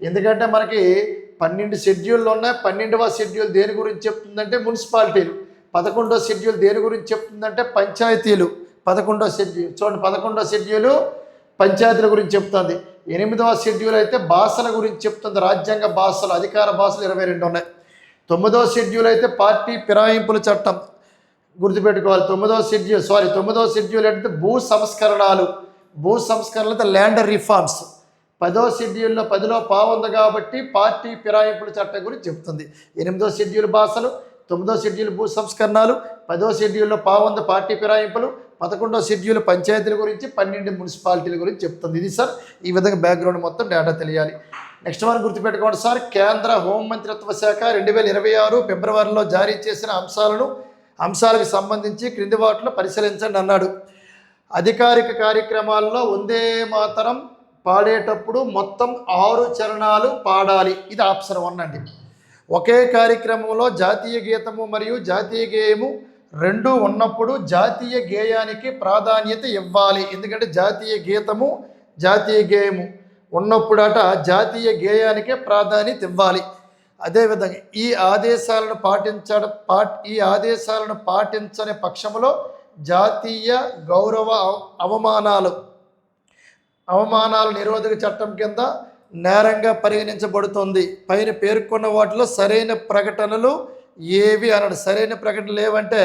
Speaker 1: ఎందుకంటే మనకి 12 షెడ్యూళ్ళు ఉన్నాయి. 12వ షెడ్యూల్ దేని గురించి చెప్తుందంటే మున్సిపాలిటీలు. 11వ షెడ్యూల్ దేని గురించి చెప్తుందంటే పంచాయతీలు. 11వ షెడ్యూల్ చూడండి, 11వ షెడ్యూలు పంచాయతీల గురించి చెప్తుంది. 8వ షెడ్యూల్ అయితే భాషల గురించి చెప్తుంది. రాజ్యాంగ భాషలు, అధికార భాషలు 22 ఉన్నాయి. 9వ షెడ్యూల్ అయితే పార్టీ ఫిరాయింపుల చట్టం గుర్తుపెట్టుకోవాలి. 9వ షెడ్యూల్ అంటే భూ సంస్కరణలు అయితే ల్యాండ్ రిఫార్మ్స్. 10వ షెడ్యూల్లో 10లో పావుంది కాబట్టి పార్టీ ఫిరాయింపుల చట్టం గురించి చెప్తుంది. 8వ షెడ్యూల్ భాషలు, 9వ షెడ్యూల్ భూ సంస్కరణలు, 10వ షెడ్యూల్లో పావుంది పార్టీ ఫిరాయింపులు, 11వ షెడ్యూల్ పంచాయతీల గురించి, 12 మున్సిపాలిటీల గురించి చెప్తుంది. ఇది సార్ ఈ విధంగా బ్యాక్గ్రౌండ్ మొత్తం డేటా తెలియాలి. నెక్స్ట్ మనం గుర్తుపెట్టుకోండి సార్, కేంద్ర హోంమంత్రిత్వ శాఖ 2026 ఫిబ్రవరిలో జారీ చేసిన అంశాలకు సంబంధించి క్రింది వాటిలో పరిశీలించండి అన్నాడు. అధికారిక కార్యక్రమాల్లో వందే మాతరం పాడేటప్పుడు మొత్తం 6 చరణాలు పాడాలి. ఇది ఆప్షన్ 1 అండి. ఒకే కార్యక్రమంలో జాతీయ గీతము మరియు జాతీయ గేయము రెండు ఉన్నప్పుడు జాతీయ గేయానికి ప్రాధాన్యత ఇవ్వాలి. ఎందుకంటే జాతీయ గీతము జాతీయ గేయము ఉన్నప్పుడట జాతీయ గేయానికే ప్రాధాన్యత ఇవ్వాలి. అదేవిధంగా ఈ ఆదేశాలను పాటించని పక్షంలో జాతీయ గౌరవ అవమానాల నిరోధక చట్టం కింద నేరంగా పరిగణించబడుతుంది. పైన పేర్కొన్న వాటిలో సరైన ప్రకటనలు ఏవి అన్నాడు. సరైన ప్రకటనలు ఏవంటే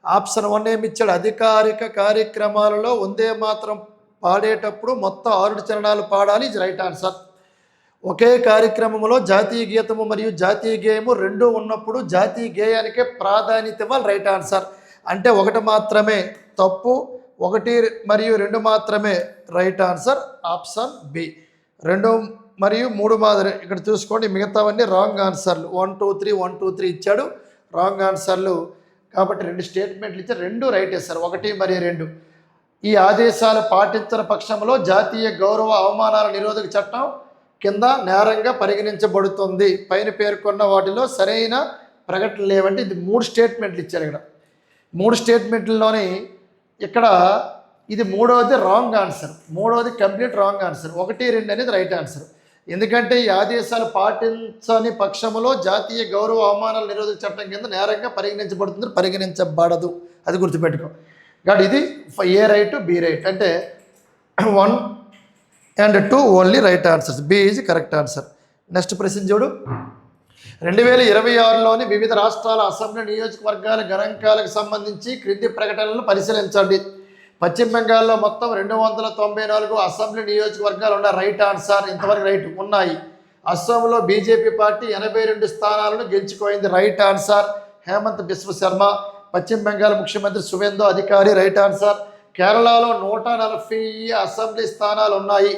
Speaker 1: ఆప్షన్ 1 ఏమి ఇచ్చాడు, అధికారిక కార్యక్రమాలలో వందే మాత్రం పాడేటప్పుడు మొత్తం 6 చరణాలు పాడాలి. ఇది రైట్ ఆన్సర్. ఒకే కార్యక్రమంలో జాతీయ గీతము మరియు జాతీయ గేయము రెండు ఉన్నప్పుడు జాతీయ గేయానికే ప్రాధాన్యత ఇవ్వాలి. Right answer. అంటే 1 మాత్రమే తప్పు, 1 మరియు 2 మాత్రమే రైట్ ఆన్సర్. Option B. 2 మరియు 3 మాదిరి ఇక్కడ చూసుకోండి, మిగతావన్నీ రాంగ్ ఆన్సర్లు. 1 2 3 1 2 3 ఇచ్చాడు, రాంగ్ ఆన్సర్లు. కాబట్టి 2 స్టేట్మెంట్లు ఇచ్చారు, 2 రైట్ వేస్తారు, 1 మరియు 2. ఈ ఆదేశాలు పాటించిన పక్షంలో జాతీయ గౌరవ అవమానాల నిరోధక చట్టం కింద నేరంగా పరిగణించబడుతుంది. పైన పేర్కొన్న వాటిలో సరైన ప్రకటన లేవంటే ఇది 3 స్టేట్మెంట్లు ఇచ్చారు. ఇక్కడ 3 స్టేట్మెంట్లలోని ఇక్కడ ఇది 3వది రాంగ్ ఆన్సర్, 3వది కంప్లీట్ రాంగ్ ఆన్సర్. 1 2 అనేది రైట్ ఆన్సర్. ఎందుకంటే ఈ ఆదేశాలు పాటించని పక్షంలో జాతీయ గౌరవ అవమానాల నిరోధక చట్టం కింద నేరంగా పరిగణించబడదు. అది గుర్తుపెట్టుకో. కాబట్టి ఇది ఏ రైట్ బి రైట్, అంటే 1 and 2 only right answers. B is correct answer. Next ప్రశ్న చూడు. 2026లోని వివిధ రాష్ట్రాల అసెంబ్లీ నియోజకవర్గాల గణాంకాలకు సంబంధించి క్రింది ప్రకటనలను పరిశీలించండి. పశ్చిమ బెంగాల్లో మొత్తం 294 అసెంబ్లీ నియోజకవర్గాలు ఉన్నాయి. Right answer. ఇంతవరకు రైట్ ఉన్నాయి. అస్సాంలో బీజేపీ పార్టీ 82 స్థానాలను గెలుచుకోయింది. Right answer. హేమంత్ బిశ్వ శర్మ. పశ్చిమ బెంగాల్ ముఖ్యమంత్రి సువేందు అధికారి. Right answer. కేరళలో 140 అసెంబ్లీ స్థానాలు ఉన్నాయి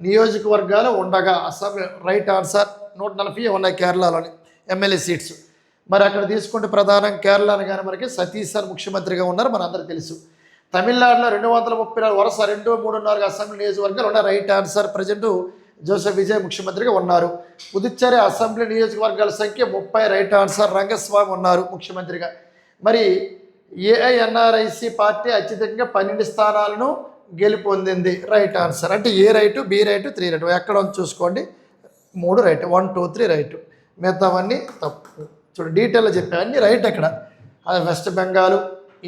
Speaker 1: నియోజకవర్గాలు ఉండగా. Assembly right answer. 140 ఉన్నాయి కేరళలోని ఎమ్మెల్యే సీట్స్. మరి అక్కడ తీసుకుంటే ప్రధానం కేరళను కానీ మనకి సతీష్ సార్ ముఖ్యమంత్రిగా ఉన్నారు, మనందరికీ తెలుసు. తమిళనాడులో 234 వరుస 2, 3, 4 అసెంబ్లీ నియోజకవర్గాలు ఉన్నాయి. Right answer. Present Joseph Vijay ముఖ్యమంత్రిగా ఉన్నారు. పుదుచ్చేరి అసెంబ్లీ నియోజకవర్గాల సంఖ్య 30. Right answer. రంగస్వామి ఉన్నారు ముఖ్యమంత్రిగా. మరి ఏఐఎన్ఆర్ఐసి పార్టీ అత్యధికంగా 12 స్థానాలను గెలుపొందింది. Right answer. అంటే A right, B right, 3 right. ఎక్కడ చూసుకోండి, 3 రైట్, 1 2 3 రైటు, మిగతావన్నీ తప్పు. చూడు డీటెయిల్గా చెప్పాను, అన్నీ రైట్. అక్కడ అది వెస్ట్ బెంగాల్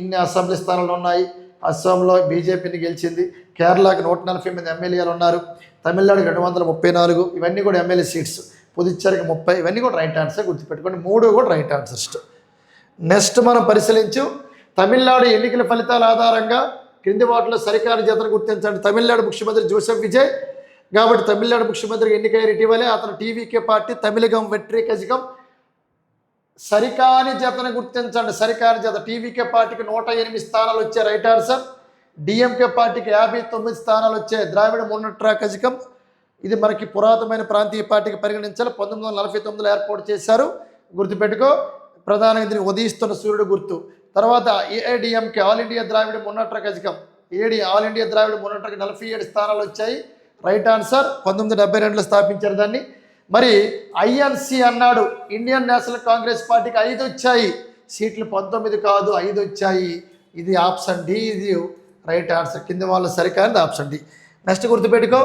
Speaker 1: ఇన్ని అసెంబ్లీ స్థానాలు ఉన్నాయి. అస్సాంలో బీజేపీని గెలిచింది. కేరళకి 140 ఎమ్మెల్యేలు ఉన్నారు. తమిళనాడుకి 234, ఇవన్నీ కూడా ఎమ్మెల్యే సీట్స్. పుదుచ్చేరికి 30, ఇవన్నీ కూడా రైట్ ఆన్సర్. గుర్తుపెట్టుకోండి, 3 కూడా రైట్ ఆన్సర్స్. నెక్స్ట్ మనం పరిశీలించు. తమిళనాడు ఎన్నికల ఫలితాల ఆధారంగా క్రింది వాటిలో సరికాని జతను గుర్తించండి. తమిళనాడు ముఖ్యమంత్రి జోసెఫ్ విజయ్ కాబట్టి తమిళనాడు ముఖ్యమంత్రికి ఎన్నికైన ఇటీవలే అతను టీవీకే పార్టీ తమిళగం వెట్రి కజగం. సరికాని జతను గుర్తించండి. సరికాని జత. టీవీకే పార్టీకి 108 స్థానాలు వచ్చాయి. Right answer. డిఎంకే పార్టీకి 59 స్థానాలు వచ్చాయి. ద్రావిడ మున్నట్రా కజగం ఇది మనకి పురాతనమైన ప్రాంతీయ పార్టీకి పరిగణించాలి. 1949లో ఏర్పాటు చేశారు. గుర్తుపెట్టుకో. ప్రధానంగా దీనికి ఉదయిస్తున్న సూర్యుడు గుర్తు. తర్వాత ఏఐడిఎంకే ఆల్ ఇండియా ద్రావిడ మున్నట్ర కజగం ఆల్ ఇండియా ద్రావిడ మున్నట్రకి 47 స్థానాలు వచ్చాయి. Right answer. 1972లో స్థాపించారు దాన్ని. మరి ఐఎన్సి అన్నాడు, ఇండియన్ నేషనల్ కాంగ్రెస్ పార్టీకి 5 వచ్చాయి సీట్లు, 19 కాదు 5 వచ్చాయి. ఇది ఆప్షన్ డి. ఇది రైట్ ఆన్సర్. కింద వాళ్ళు సరికానిది ఆప్షన్ డి. నెక్స్ట్ గుర్తుపెట్టుకో.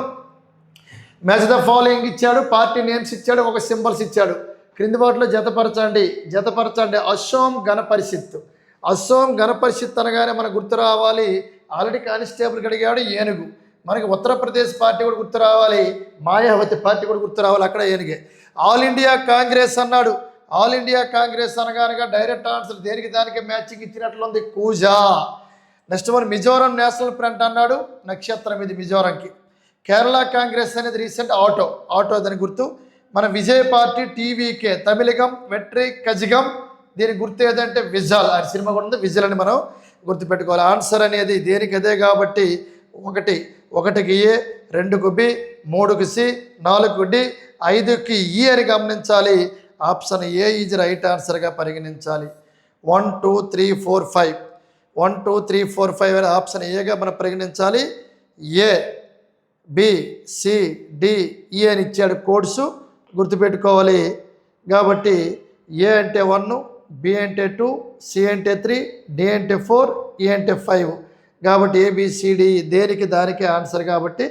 Speaker 1: మ్యాచ్ ద ఫాలోయింగ్ ఇచ్చాడు, పార్టీ నేమ్స్ ఇచ్చాడు, ఒక సింబల్స్ ఇచ్చాడు. క్రింది వాటిలో జతపరచండి. అసోం గణ పరిషత్. అసోం గణ పరిషత్ అనగానే మనకు గుర్తు రావాలి ఆల్రెడీ కానిస్టేబుల్ అడిగాడు ఏనుగు. మనకి ఉత్తరప్రదేశ్ పార్టీ కూడా గుర్తు రావాలి, మాయావతి పార్టీ కూడా గుర్తు రావాలి, అక్కడ ఏనుగే. ఆల్ ఇండియా కాంగ్రెస్ అన్నాడు. ఆల్ ఇండియా కాంగ్రెస్ అనగా డైరెక్ట్ ఆన్సర్, దేనికి దానికి మ్యాచింగ్ ఇచ్చినట్లుంది, కూజా. Next one Mizoram national front అన్నాడు, నక్షత్రం ఇది మిజోరంకి. కేరళ కాంగ్రెస్ అనేది రీసెంట్ ఆటో దాని గుర్తు. మన విజయ్ పార్టీ టీవీకే, తమిళగం వెట్రి కజిగం, దీని గుర్తు ఏదంటే విజల్. ఆ సినిమా కూడా ఉంది, విజల్ అని మనం గుర్తుపెట్టుకోవాలి. ఆన్సర్ అనేది దేనికి అదే కాబట్టి 1కి ఏ, 2కు బి, 3కు సి, 4కు డి, 5కి ఈ అని గమనించాలి. ఆప్షన్ ఏ ఈజ్ రైట్ ఆన్సర్గా పరిగణించాలి. 1 2 3 4 5 1 2 3 4 5 అనే ఆప్షన్ ఏగా మనం పరిగణించాలి. ఏ, బి, సి, డి, ఈ అని ఇచ్చాడు కోడ్స్, గుర్తుపెట్టుకోవాలి. కాబట్టి ఏ అంటే 1, బి అంటే 2, సి అంటే 3, డి అంటే 4, ఈ అంటే 5. కాబట్టి ఏబిసిడి దేనికి దానికి ఆన్సర్ కాబట్టి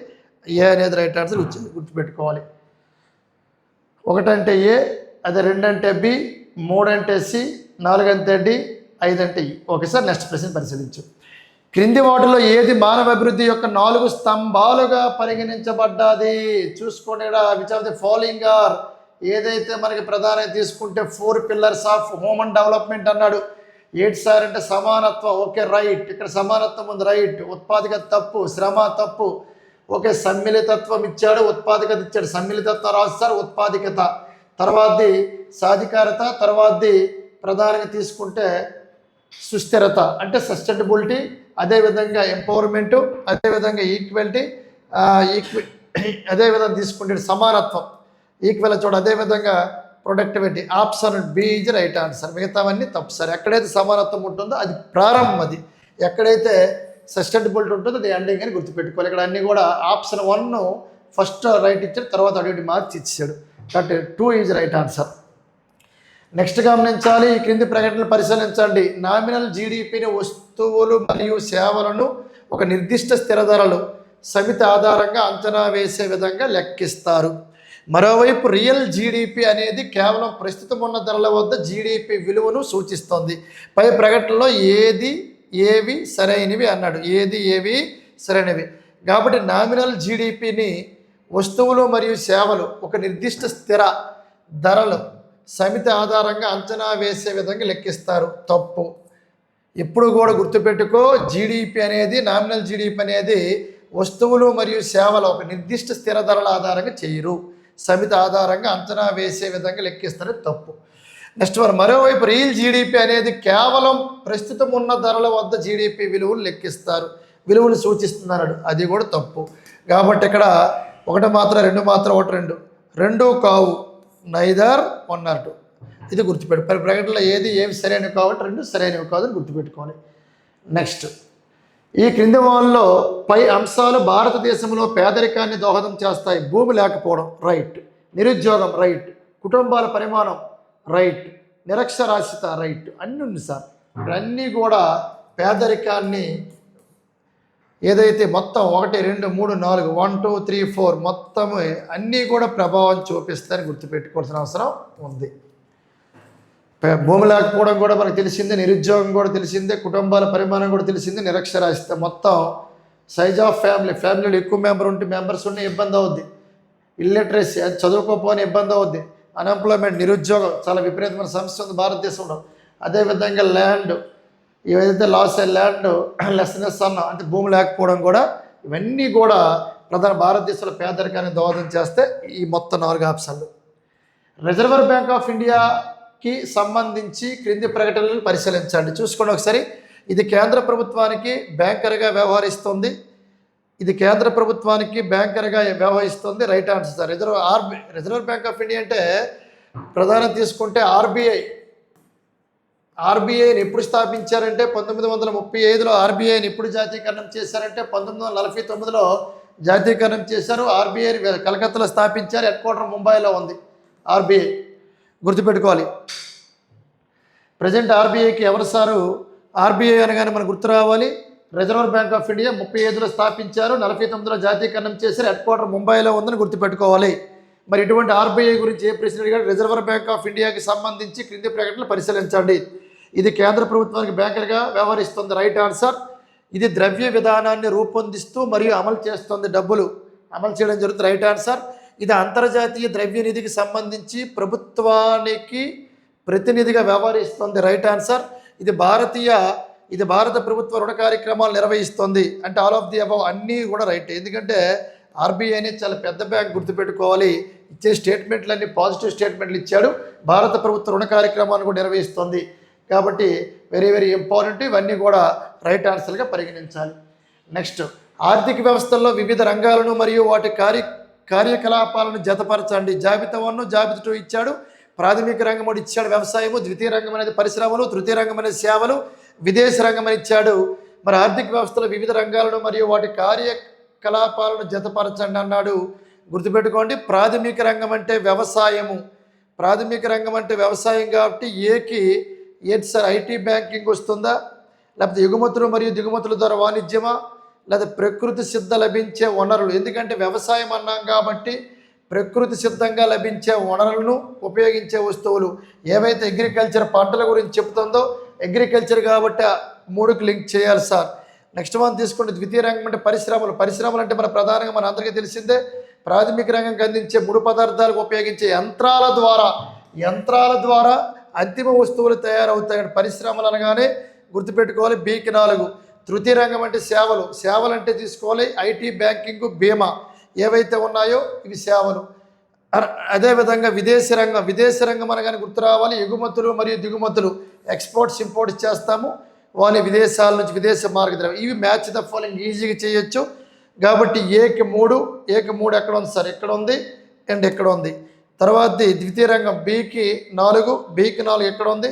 Speaker 1: ఏ అనేది రైట్ ఆన్సర్ గుర్తుపెట్టుకోవాలి. 1 అంటే ఏ, అదే 2 అంటే బి, 3 అంటే సి, 4 అంటే డి, 5 అంటే ఈ. ఒకసారి నెక్స్ట్ ప్రశ్న పరిశీలించు. క్రింది వాటిలో ఏది మానవ అభివృద్ధి యొక్క 4 స్తంభాలుగా పరిగణించబడ్డాది? చూసుకోండి ఇక్కడ, which of the following are, ఏదైతే మనకి ప్రధానంగా తీసుకుంటే 4 పిల్లర్స్ ఆఫ్ హ్యూమన్ డెవలప్మెంట్ అన్నాడు. 8 సార్ అంటే సమానత్వం, ఓకే రైట్, ఇక్కడ సమానత్వం ఉంది రైట్. ఉత్పాదకత తప్పు, శ్రమ తప్పు, ఓకే. సమ్మిళితత్వం ఇచ్చాడు, ఉత్పాదకత ఇచ్చాడు. సమ్మిళితత్వం రాదు సార్, ఉత్పాదకత. తర్వాతది సాధికారత, తర్వాతది ప్రధానంగా తీసుకుంటే సుస్థిరత అంటే సస్టైనబిలిటీ, అదేవిధంగా ఎంపవర్మెంటు, అదేవిధంగా ఈక్వాలిటీ, అదేవిధంగా తీసుకుంటే సమానత్వం, ఈక్వల్ చూడ, అదేవిధంగా productivity. Option B is right answer. మిగతావన్నీ తప్పు సార్. ఎక్కడైతే సమానత్వం ఉంటుందో అది ప్రారంభం, అది ఎక్కడైతే సస్టైనబిలిటీ ఉంటుందో అది ఎండింగ్ అని గుర్తుపెట్టుకోవాలి. ఇక్కడ అన్నీ కూడా ఆప్షన్ 1 ఫస్ట్ రైట్ ఇచ్చాడు, తర్వాత అడిగి మార్క్స్ ఇచ్చాడు. కాబట్టి 2 ఈజ్ రైట్ ఆన్సర్. నెక్స్ట్ గమనించాలి, ఈ క్రింది ప్రకటనలు పరిశీలించండి. నామినల్ జీడిపిని వస్తువులు మరియు సేవలను ఒక నిర్దిష్ట స్థిర ధరలు సమితి ఆధారంగా అంచనా వేసే విధంగా లెక్కిస్తారు. మరోవైపు రియల్ జీడిపి అనేది కేవలం ప్రస్తుతం ఉన్న ధరల వద్ద జీడిపి విలువను సూచిస్తుంది. పై ప్రకటనలో ఏవి సరైనవి అన్నాడు. ఏవి సరైనవి. కాబట్టి నామినల్ జీడిపిని వస్తువులు మరియు సేవలు ఒక నిర్దిష్ట స్థిర ధరలు సమితి ఆధారంగా అంచనా వేసే విధంగా లెక్కిస్తారు. తప్పు. ఎప్పుడు కూడా గుర్తుపెట్టుకో, జీడిపి అనేది, నామినల్ జీడిపి అనేది వస్తువులు మరియు సేవలు ఒక నిర్దిష్ట స్థిర ధరల ఆధారంగా చేయరు, సమితి ఆధారంగా అంచనా వేసే విధంగా లెక్కిస్తారు. తప్పు. నెక్స్ట్ వన్, మరోవైపు రియల్ జీడిపి అనేది కేవలం ప్రస్తుతం ఉన్న ధరల వద్ద జీడిపి విలువలు లెక్కిస్తారు, విలువలు సూచిస్తున్నారు, అది కూడా తప్పు. కాబట్టి ఇక్కడ 1 మాత్రం, 2 మాత్రం, 1 2 కావు, నైదర్ 1 or 2. ఇది గుర్తుపెట్టు. ప్రకటనలో ఏవి సరైనవి కాబట్టి 2 సరైనవి కాదని గుర్తుపెట్టుకోవాలి. నెక్స్ట్, ఈ క్రింది వాళ్ళలో పై అంశాలు భారతదేశంలో పేదరికాన్ని దోహదం చేస్తాయి. భూమి లేకపోవడం రైట్, నిరుద్యోగం రైట్, కుటుంబాల పరిమాణం రైట్, నిరక్షరాస్యత రైట్, అన్నీ ఉంది సార్. అన్నీ కూడా పేదరికాన్ని ఏదైతే మొత్తం 1 2 3 4 1 2 3 4 మొత్తం అన్నీ కూడా ప్రభావం చూపిస్తాయని గుర్తుపెట్టుకోవాల్సిన అవసరం ఉంది. భూమి లేకపోవడం కూడా మనకు తెలిసిందే, నిరుద్యోగం కూడా తెలిసిందే, కుటుంబాల పరిమాణం కూడా తెలిసిందే, నిరక్షరాస్యత, మొత్తం సైజ్ ఆఫ్ ఫ్యామిలీలో ఎక్కువ మెంబర్స్ ఉంటే ఇబ్బంది అవుద్ది, ఇల్లిటరసీ అది చదువుకోకపోని ఇబ్బంది అవుద్ది, అన్ఎంప్లాయ్మెంట్ నిరుద్యోగం చాలా విపరీతమైన సమస్య ఉంది భారతదేశంలో. అదేవిధంగా ల్యాండ్, ఏదైతే లాస్ అయ్యే ల్యాండ్ లెస్నెస్ అన్న అంటే భూమి లేకపోవడం కూడా, ఇవన్నీ కూడా ప్రధాన భారతదేశంలో పేదరికాన్ని దోహదం చేస్తే ఈ మొత్తం 4 ఆప్షన్లు. రిజర్వ్ బ్యాంక్ ఆఫ్ ఇండియాకి సంబంధించి క్రింది ప్రకటనలు పరిశీలించండి. చూసుకోండి ఒకసారి. ఇది కేంద్ర ప్రభుత్వానికి బ్యాంకర్గా వ్యవహరిస్తుంది. Right answer sir. Reserve bank of India అంటే ప్రధానం తీసుకుంటే ఆర్బీఐని ఎప్పుడు స్థాపించారంటే 1935లో ఆర్బీఐని ఎప్పుడు జాతీయకరణం చేశారంటే 1949లో జాతీయకరణం చేశారు. ఆర్బీఐని కలకత్తాలో స్థాపించారు, హెడ్ క్వార్టర్ ముంబైలో ఉంది ఆర్బీఐ, గుర్తుపెట్టుకోవాలి. ప్రజెంట్ ఆర్బీఐకి ఎవరు సారు? ఆర్బీఐ అనగానే మనకు గుర్తు రావాలి రిజర్వ్ బ్యాంక్ ఆఫ్ ఇండియా 35లో స్థాపించారు, 49లో జాతీయకరణం చేశారు, హెడ్ క్వార్టర్ ముంబైలో ఉందని గుర్తుపెట్టుకోవాలి. మరి ఇటువంటి ఆర్బీఐ గురించి ఏ ప్రశ్న అడిగాడు? రిజర్వ్ బ్యాంక్ ఆఫ్ ఇండియాకి సంబంధించి క్రింది ప్రకటనలు పరిశీలించండి. ఇది కేంద్ర ప్రభుత్వానికి బ్యాంకర్గా వ్యవహరిస్తుంది. Right answer. ఇది ద్రవ్య విధానాన్ని రూపొందిస్తూ మరియు అమలు చేస్తుంది, డబ్బులు అమలు చేయడం జరుగుతుంది. Right answer. ఇది అంతర్జాతీయ ద్రవ్య నిధికి సంబంధించి ప్రభుత్వానికి ప్రతినిధిగా వ్యవహరిస్తుంది. Right answer. ఇది భారత ప్రభుత్వ రుణ కార్యక్రమాలు నిర్వహిస్తుంది. అంటే ఆల్ ఆఫ్ ది అబవ్ అన్నీ కూడా రైట్. ఎందుకంటే ఆర్బీఐ అనేది చాలా పెద్ద బ్యాంక్, గుర్తుపెట్టుకోవాలి. ఇచ్చే స్టేట్మెంట్లన్నీ పాజిటివ్ స్టేట్మెంట్లు ఇచ్చాడు. భారత ప్రభుత్వ రుణ కార్యక్రమాన్ని కూడా నిర్వహిస్తుంది కాబట్టి వెరీ వెరీ ఇంపార్టెంట్. ఇవన్నీ కూడా రైట్ ఆన్సర్గా పరిగణించాలి. నెక్స్ట్, ఆర్థిక వ్యవస్థల్లో వివిధ రంగాలను మరియు వాటి కార్యకలాపాలను జతపరచండి. జాబితా 1, జాబితా 2 ఇచ్చాడు. ప్రాథమిక రంగం ఒకటి ఇచ్చాడు, వ్యవసాయము. ద్వితీయ రంగం అనేది పరిశ్రమలు, తృతీయ రంగం అనేది సేవలు, విదేశీ రంగం అని ఇచ్చాడు. మరి ఆర్థిక వ్యవస్థలో వివిధ రంగాలను మరియు వాటి కార్యకలాపాలను జతపరచండి అన్నాడు. గుర్తుపెట్టుకోండి, ప్రాథమిక రంగం అంటే వ్యవసాయము. ప్రాథమిక రంగం అంటే వ్యవసాయం కాబట్టి ఏది సార్? ఐటీ బ్యాంకింగ్ వస్తుందా, లేకపోతే ఎగుమతులు మరియు దిగుమతుల ద్వారా వాణిజ్యమా, లేదా ప్రకృతి సిద్ధ లభించే వనరులు? ఎందుకంటే వ్యవసాయం అన్నాం కాబట్టి ప్రకృతి సిద్ధంగా లభించే వనరులను ఉపయోగించే వస్తువులు ఏవైతే అగ్రికల్చర్ పంటల గురించి చెప్తుందో అగ్రికల్చర్ కాబట్టి 3కి లింక్ చేయాలి సార్. నెక్స్ట్ వన్ తీసుకోండి. ద్వితీయ రంగం అంటే పరిశ్రమలు అంటే ప్రధానంగా మన అందరికీ తెలిసిందే, ప్రాథమిక రంగంకి అందించే ముడి పదార్థాలకు ఉపయోగించే యంత్రాల ద్వారా అంతిమ వస్తువులు తయారవుతాయి. పరిశ్రమలు అనగానే గుర్తుపెట్టుకోవాలి. బీకి 4. తృతీయ రంగం అంటే సేవలు అంటే తీసుకోవాలి. ఐటీ, బ్యాంకింగ్, బీమా ఏవైతే ఉన్నాయో ఇవి సేవలు. అదేవిధంగా విదేశీ రంగం అనగానే గుర్తు రావాలి. ఎగుమతులు మరియు దిగుమతులు, ఎక్స్పోర్ట్స్ ఇంపోర్ట్స్ చేస్తాము, వాళ్ళ విదేశాల నుంచి విదేశ మార్గద్రవ్యం. ఇవి మ్యాచ్ ద ఫాలోయింగ్ ఈజీగా చేయొచ్చు. కాబట్టి ఏకి 3 ఎక్కడ ఉంది సార్? ఎక్కడ ఉంది అండ్ ఎక్కడ ఉంది? తర్వాతది ద్వితీయ రంగం బీకి 4 ఎక్కడ ఉంది?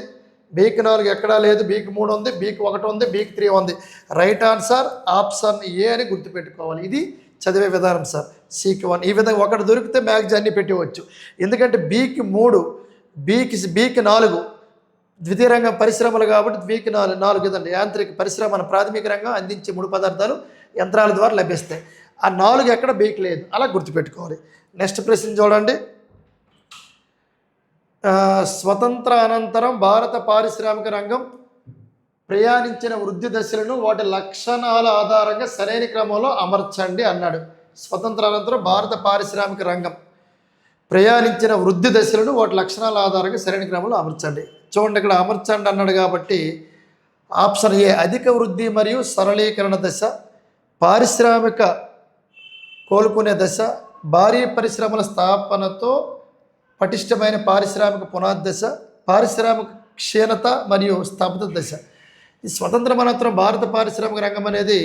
Speaker 1: బీకి 4 ఎక్కడా లేదు. బీకి 3 ఉంది, బీకి 1 ఉంది, బీకి 3 ఉంది. రైట్ ఆన్సర్ ఆప్షన్ ఏ అని గుర్తుపెట్టుకోవాలి. ఇది చదివే విధానం సార్. సికి 1 ఈ విధంగా ఒకటి దొరికితే మ్యాక్స్ అన్ని పెట్టవచ్చు. ఎందుకంటే బీకి 3, బీకి 4 ద్వితీయ రంగం పరిశ్రమలు కాబట్టి బీకి 4 ఇదండి. యాంత్రిక పరిశ్రమ ప్రాథమిక రంగం అందించే ముడి పదార్థాలు యంత్రాల ద్వారా లభిస్తాయి. ఆ 4 ఎక్కడ బీకి లేదు, అలా గుర్తుపెట్టుకోవాలి. నెక్స్ట్ ప్రశ్న చూడండి. స్వతంత్ర అనంతరం భారత పారిశ్రామిక రంగం ప్రయాణించిన వృద్ధి దశలను వాటి లక్షణాల ఆధారంగా సరైన క్రమంలో అమర్చండి అన్నాడు. స్వతంత్ర అనంతరం భారత పారిశ్రామిక రంగం ప్రయాణించిన వృద్ధి దశలను వాటి లక్షణాల ఆధారంగా సరైన క్రమంలో అమర్చండి. చూడండి, ఇక్కడ అమర్చండి అన్నాడు కాబట్టి ఆప్షన్ ఏ అధిక వృద్ధి మరియు సరళీకరణ దశ, పారిశ్రామిక కోలుకునే దశ, భారీ పరిశ్రమల స్థాపనతో పటిష్టమైన పారిశ్రామిక పునాది దశ, పారిశ్రామిక క్షీణత మరియు స్తబ్దత దశ. ఈ స్వతంత్రం అనంతరం భారత పారిశ్రామిక రంగం అనేది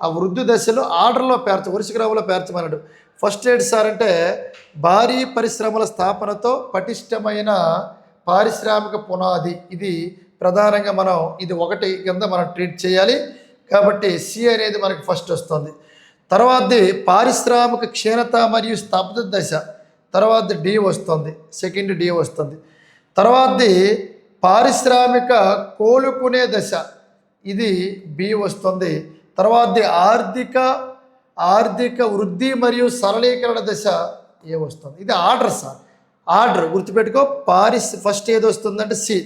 Speaker 1: ఆ వృద్ధి దశలో ఆర్డర్లో వరుస క్రమంలో పేర్చమన్నాడు. ఫస్ట్ ఏంటి సార్ అంటే భారీ పరిశ్రమల స్థాపనతో పటిష్టమైన పారిశ్రామిక పునాది. ఇది ప్రధానంగా ఇది 1 కింద మనం ట్రీట్ చేయాలి కాబట్టి సి అనేది మనకి ఫస్ట్ వస్తుంది. తర్వాతది పారిశ్రామిక క్షీణత మరియు స్తబ్దత దశ, తర్వాత డి వస్తుంది, సెకండ్ డి వస్తుంది. తర్వాతది పారిశ్రామిక కోలుకునే దశ, ఇది బి వస్తుంది. తర్వాతది ఆర్థిక వృద్ధి మరియు సరళీకరణ దశ ఏ వస్తుంది. ఇది ఆర్డర్ సార్. ఆర్డర్ గుర్తుపెట్టుకో. ఫస్ట్ ఏది వస్తుందంటే సి,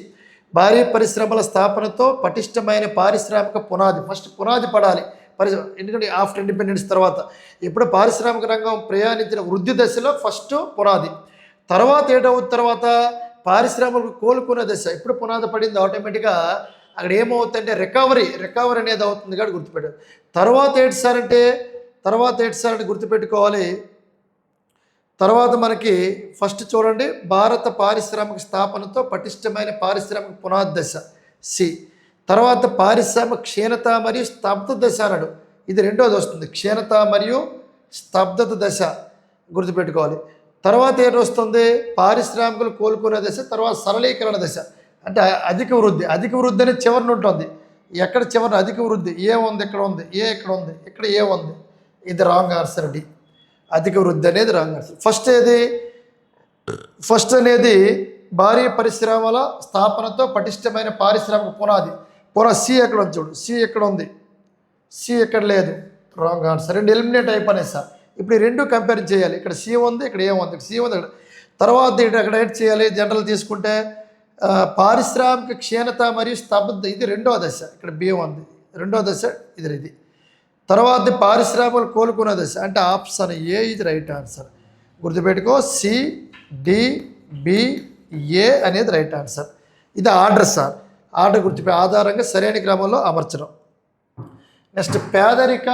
Speaker 1: భారీ పరిశ్రమల స్థాపనతో పటిష్టమైన పారిశ్రామిక పునాది. ఫస్ట్ పునాది పడాలి ఎందుకంటే ఆఫ్టర్ ఇండిపెండెన్స్ తర్వాత. ఇప్పుడు పారిశ్రామిక రంగం ప్రయాణించిన వృద్ధి దశలో ఫస్ట్ పునాది, తర్వాత ఏటవుతుంది, తర్వాత పారిశ్రామిక కోలుకునే దశ. ఇప్పుడు పునాది పడింది ఆటోమేటిక్గా అక్కడ ఏమవుతుందంటే రికవరీ అనేది అవుతుంది కాబట్టి గుర్తుపెట్టారు. తర్వాత ఏంటి సార్ అంటే గుర్తుపెట్టుకోవాలి. తర్వాత మనకి ఫస్ట్ చూడండి, భారత పారిశ్రామిక స్థాపనతో పటిష్టమైన పారిశ్రామిక పునాది దశ సి. తర్వాత పారిశ్రామిక క్షీణత మరియు స్తబ్దత దశ అన్నాడు. ఇది రెండోది వస్తుంది, క్షీణత మరియు స్తబ్దత దశ గుర్తుపెట్టుకోవాలి. తర్వాత ఏంటి వస్తుంది, పారిశ్రామికలు కోలుకునే దశ. తర్వాత సరళీకరణ దశ అంటే అధిక వృద్ధి అనేది చివరిని ఉంటుంది. ఎక్కడ చివరిని అధిక వృద్ధి ఏ ఉంది, ఇక్కడ ఉంది, ఇక్కడ ఉంది, ఇక్కడ ఏ ఉంది. ఇది రాంగ్ ఆన్సర్ డి. అధిక వృద్ధి అనేది రాంగ్ ఆన్సర్. ఫస్ట్ అనేది భారీ పరిశ్రమల స్థాపనతో పటిష్టమైన పారిశ్రామిక పునాది. సి ఎక్కడ ఉంది చూడు, సి ఎక్కడ ఉంది, సి ఇక్కడ లేదు, రాంగ్ ఆన్సర్. రెండు ఎలిమినేట్ అయిపోయినాయి సార్. ఇప్పుడు ఈ రెండు కంపేర్ చేయాలి. ఇక్కడ సి ఉంది, ఇక్కడ ఏముంది, ఇక్కడ సి ఉంది, ఇక్కడ తర్వాత అక్కడ ఏం చేయాలి? జనరల్ తీసుకుంటే పారిశ్రామిక క్షీణత మరియు స్తబ్దత, ఇది రెండవ దశ. ఇక్కడ బి ఉంది, రెండవ దశ ఇది. తర్వాత పారిశ్రామికలు కోలుకునే దశ అంటే ఆప్షన్ ఏ ఇది రైట్ ఆన్సర్. గుర్తుపెట్టుకో, సి డి బి ఏ అనేది రైట్ ఆన్సర్. ఇది ఆర్డర్ సార్. ఆర్డర్ గుర్తుపే ఆధారంగా సరైన క్రమంలో అమర్చడం. నెక్స్ట్, పేదరిక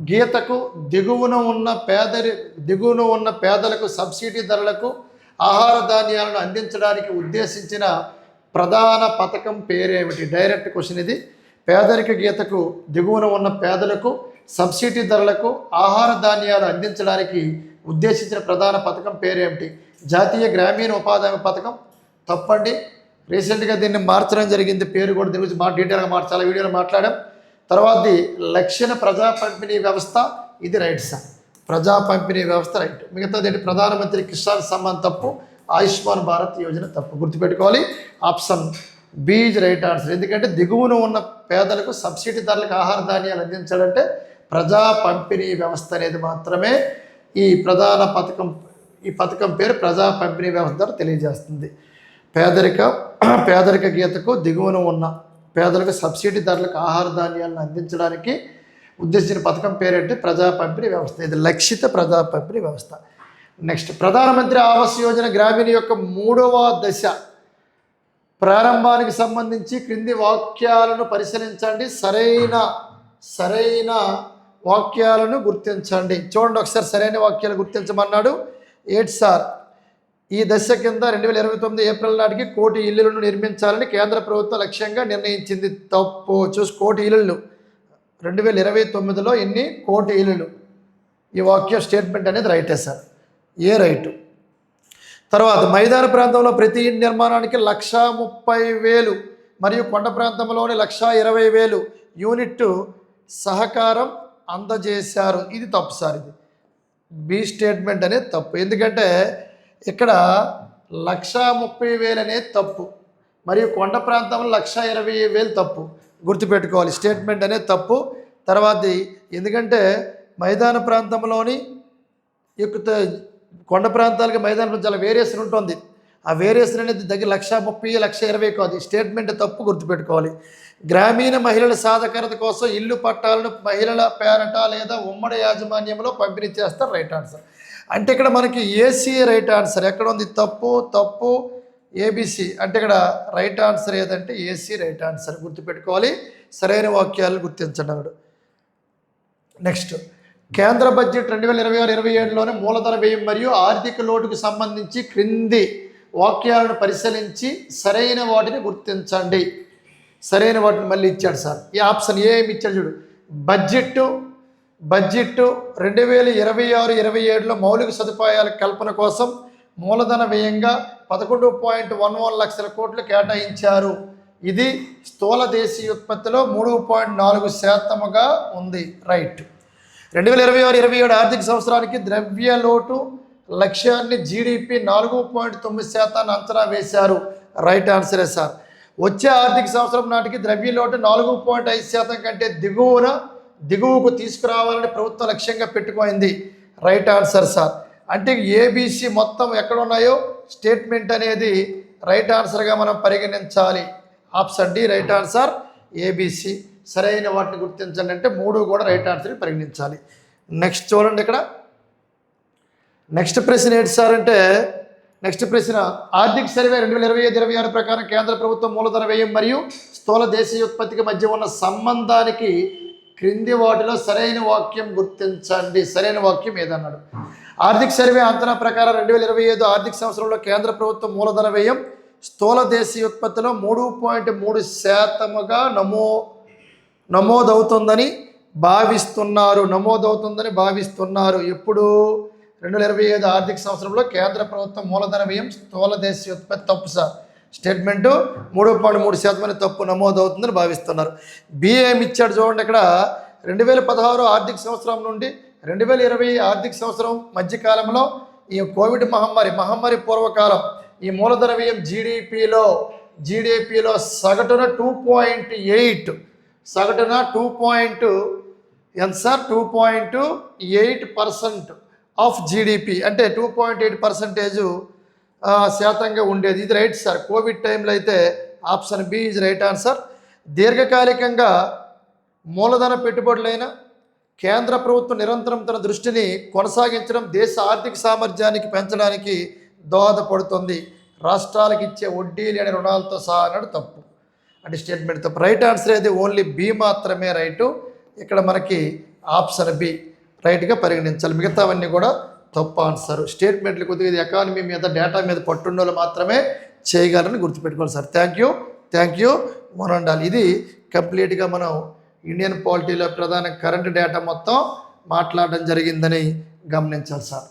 Speaker 1: గీతకు దిగువన ఉన్న పేదలకు సబ్సిడీ ధరలకు ఆహార ధాన్యాలను అందించడానికి ఉద్దేశించిన ప్రధాన పథకం పేరేమిటి? డైరెక్ట్ క్వశ్చన్ ఇది. పేదరిక గీతకు దిగువన ఉన్న పేదలకు సబ్సిడీ ధరలకు ఆహార ధాన్యాలు అందించడానికి ఉద్దేశించిన ప్రధాన పథకం పేరేమిటి? జాతీయ గ్రామీణ ఉపాధి హామీ పథకం. తప్పండి. రీసెంట్గా దీన్ని మార్చడం జరిగింది, పేరు కూడా దీని గురించి డీటెయిల్గా చాలా వీడియోలో మాట్లాడాం. తర్వాతది లక్షణ ప్రజా పంపిణీ వ్యవస్థ, ఇది రైట్ సార్. ప్రజా పంపిణీ వ్యవస్థ రైట్. మిగతాది ఏంటి? ప్రధానమంత్రి కిసాన్ సమ్మాన్ తప్పు, ఆయుష్మాన్ భారత్ యోజన తప్పు. గుర్తుపెట్టుకోవాలి, option B is right answer. ఎందుకంటే దిగువన ఉన్న పేదలకు సబ్సిడీ ధరలకు ఆహార ధాన్యాలు అందించాలంటే ప్రజా పంపిణీ వ్యవస్థ అనేది మాత్రమే ఈ ప్రధాన పథకం. ఈ పథకం పేరు ప్రజా పంపిణీ వ్యవస్థ ద్వారా తెలియజేస్తుంది. పేదరిక గీతకు దిగువన ఉన్న పేదలకు సబ్సిడీ ధరలకు ఆహార ధాన్యాలను అందించడానికి ఉద్దేశించిన పథకం పేరేంటి? ప్రజా పంపిణీ వ్యవస్థ. ఇది లక్షిత ప్రజా పంపిణీ వ్యవస్థ. నెక్స్ట్, ప్రధానమంత్రి ఆవాస్ యోజన గ్రామీణ యొక్క 3వ దశ ప్రారంభానికి సంబంధించి క్రింది వాక్యాలను పరిశీలించండి. సరైన వాక్యాలను గుర్తించండి. చూడండి ఒకసారి, సరైన వాక్యాలు గుర్తించమన్నాడు. ఏంటి సార్? ఈ దశ కింద 2029 ఏప్రిల్ నాటికి 1 కోటి ఇళ్లను నిర్మించాలని కేంద్ర ప్రభుత్వం లక్ష్యంగా నిర్ణయించింది. తప్పు. చూసి 1 కోటి ఇళ్ళు 2029లో ఎన్ని? 1 కోటి ఇళ్ళు. ఈ వాక్య స్టేట్మెంట్ అనేది రైటే సార్. ఏ రైటు. తర్వాత, మైదాన ప్రాంతంలో ప్రతి ఇంటి నిర్మాణానికి 1,30,000 మరియు కొండ ప్రాంతంలోని 1,20,000 యూనిట్ సహకారం అందజేశారు. ఇది తప్పు సార్. ఇది బి స్టేట్మెంట్ అనేది తప్పు. ఎందుకంటే ఇక్కడ 1,30,000 అనేది తప్పు, మరియు కొండ ప్రాంతంలో 1,20,000 తప్పు. గుర్తుపెట్టుకోవాలి, స్టేట్మెంట్ అనేది తప్పు. తర్వాత, ఎందుకంటే మైదాన ప్రాంతంలోని కొండ ప్రాంతాలకి మైదానం చాలా వేరియేషన్ ఉంటుంది. ఆ వేరియేషన్ అనేది దగ్గర 1,30,000, 1,20,000 కాదు. స్టేట్మెంట్ తప్పు. గుర్తుపెట్టుకోవాలి. గ్రామీణ మహిళల సాధికారత కోసం ఇల్లు పట్టాలను మహిళల పేరట లేదా ఉమ్మడి యాజమాన్యంలో పంపిణీ చేస్తారు. Right answer. అంటే ఇక్కడ మనకి ఏసీ రైట్ ఆన్సర్. ఎక్కడ ఉంది? తప్పు ఏబిసి. అంటే ఇక్కడ రైట్ ఆన్సర్ ఏదంటే ఏసీ రైట్ ఆన్సర్. గుర్తుపెట్టుకోవాలి, సరైన వాక్యాలను గుర్తించండి. నెక్స్ట్, కేంద్ర బడ్జెట్ 2026-27లోని మూలధన వ్యయం మరియు ఆర్థిక లోటుకు సంబంధించి క్రింది వాక్యాలను పరిశీలించి సరైన వాటిని గుర్తించండి. సరైన వాటిని మళ్ళీ ఇచ్చాడు సార్. ఈ ఆప్షన్ ఏ ఏమి ఇచ్చాడు చూడు. బడ్జెట్ 2026-27లో మౌలిక సదుపాయాల కల్పన కోసం మూలధన వ్యయంగా 11.11 లక్షల కోట్లు కేటాయించారు. ఇది స్థూల దేశీయ ఉత్పత్తిలో 3.4% ఉంది. రైట్. 2026-27 ఆర్థిక సంవత్సరానికి ద్రవ్య లోటు లక్ష్యాన్ని జీడిపి 4.9% అంచనా వేశారు. రైట్ ఆన్సరే సార్. వచ్చే ఆర్థిక సంవత్సరం నాటికి ద్రవ్య లోటు 4.5% కంటే దిగువకు తీసుకురావాలని ప్రభుత్వం లక్ష్యంగా పెట్టుకోయింది. Right answer sir. అంటే ఏబిసి మొత్తం ఎక్కడ ఉన్నాయో స్టేట్మెంట్ అనేది రైట్ ఆన్సర్గా మనం పరిగణించాలి. Option D right answer. ABC సరైన వాటిని గుర్తించండి అంటే 3 కూడా రైట్ ఆన్సర్ని పరిగణించాలి. నెక్స్ట్ చూడండి, ఇక్కడ నెక్స్ట్ ప్రశ్న ఏంటి సార్ అంటే, నెక్స్ట్ ప్రశ్న, ఆర్థిక సర్వే 2025-26 ప్రకారం కేంద్ర ప్రభుత్వం మూలధన వ్యయం మరియు స్థూల దేశీయ ఉత్పత్తికి మధ్య ఉన్న సంబంధానికి క్రింది వాటిలో సరైన వాక్యం గుర్తించండి. సరైన వాక్యం ఏదన్నాడు? ఆర్థిక సర్వే అంచనా ప్రకారం 2025 ఆర్థిక సంవత్సరంలో కేంద్ర ప్రభుత్వం మూలధన వ్యయం స్థూల దేశీయ ఉత్పత్తిలో 3.3%గా నమోదవుతుందని భావిస్తున్నారు. ఎప్పుడు? 2025 ఆర్థిక సంవత్సరంలో కేంద్ర ప్రభుత్వం మూలధన వ్యయం స్థూల దేశీయ ఉత్పత్తి. తప్పు సార్. స్టేట్మెంటు 3.3% తప్పు, నమోదవుతుందని భావిస్తున్నారు. బిఏం ఇచ్చాడు చూడండి. ఇక్కడ 2016 ఆర్థిక సంవత్సరం నుండి 2020 ఆర్థిక సంవత్సరం మధ్యకాలంలో ఈ కోవిడ్ మహమ్మారి పూర్వకాలం ఈ మూలధన వ్యయం జీడిపిలో సగటున సగటున 2.8% ఆఫ్ జీడిపి, అంటే 2.8% శాతంగా ఉండేది. ఇది రైట్ సార్. కోవిడ్ టైంలో అయితే option B is right answer. దీర్ఘకాలికంగా మూలధన పెట్టుబడులైన కేంద్ర ప్రభుత్వం నిరంతరం తన దృష్టిని కొనసాగించడం దేశ ఆర్థిక సామర్థ్యానికి పెంచడానికి దోహదపడుతుంది. రాష్ట్రాలకు ఇచ్చే వడ్డీ లేని రుణాలతో సహా అన్నాడు తప్పు, అంటే స్టేట్మెంట్ తప్పు. రైట్ ఆన్సర్ అయితే ఓన్లీ బి మాత్రమే రైటు. ఇక్కడ మనకి ఆప్షన్ బి రైట్గా పరిగణించాలి, మిగతావన్నీ కూడా తప్పు ఆన్సర్. స్టేట్మెంట్లు కొద్దిగా ఇది ఎకానమీ మీద డేటా మీద పట్టున్నోళ్ళు మాత్రమే చేయగలరని గుర్తుపెట్టుకోవాలి sir. Thank you one and all. ఇది కంప్లీట్గా మనం ఇండియన్ పాలిటీలో ప్రధాన కరెంట్ డేటా మొత్తం మాట్లాడడం జరిగిందని గమనించాలి సార్.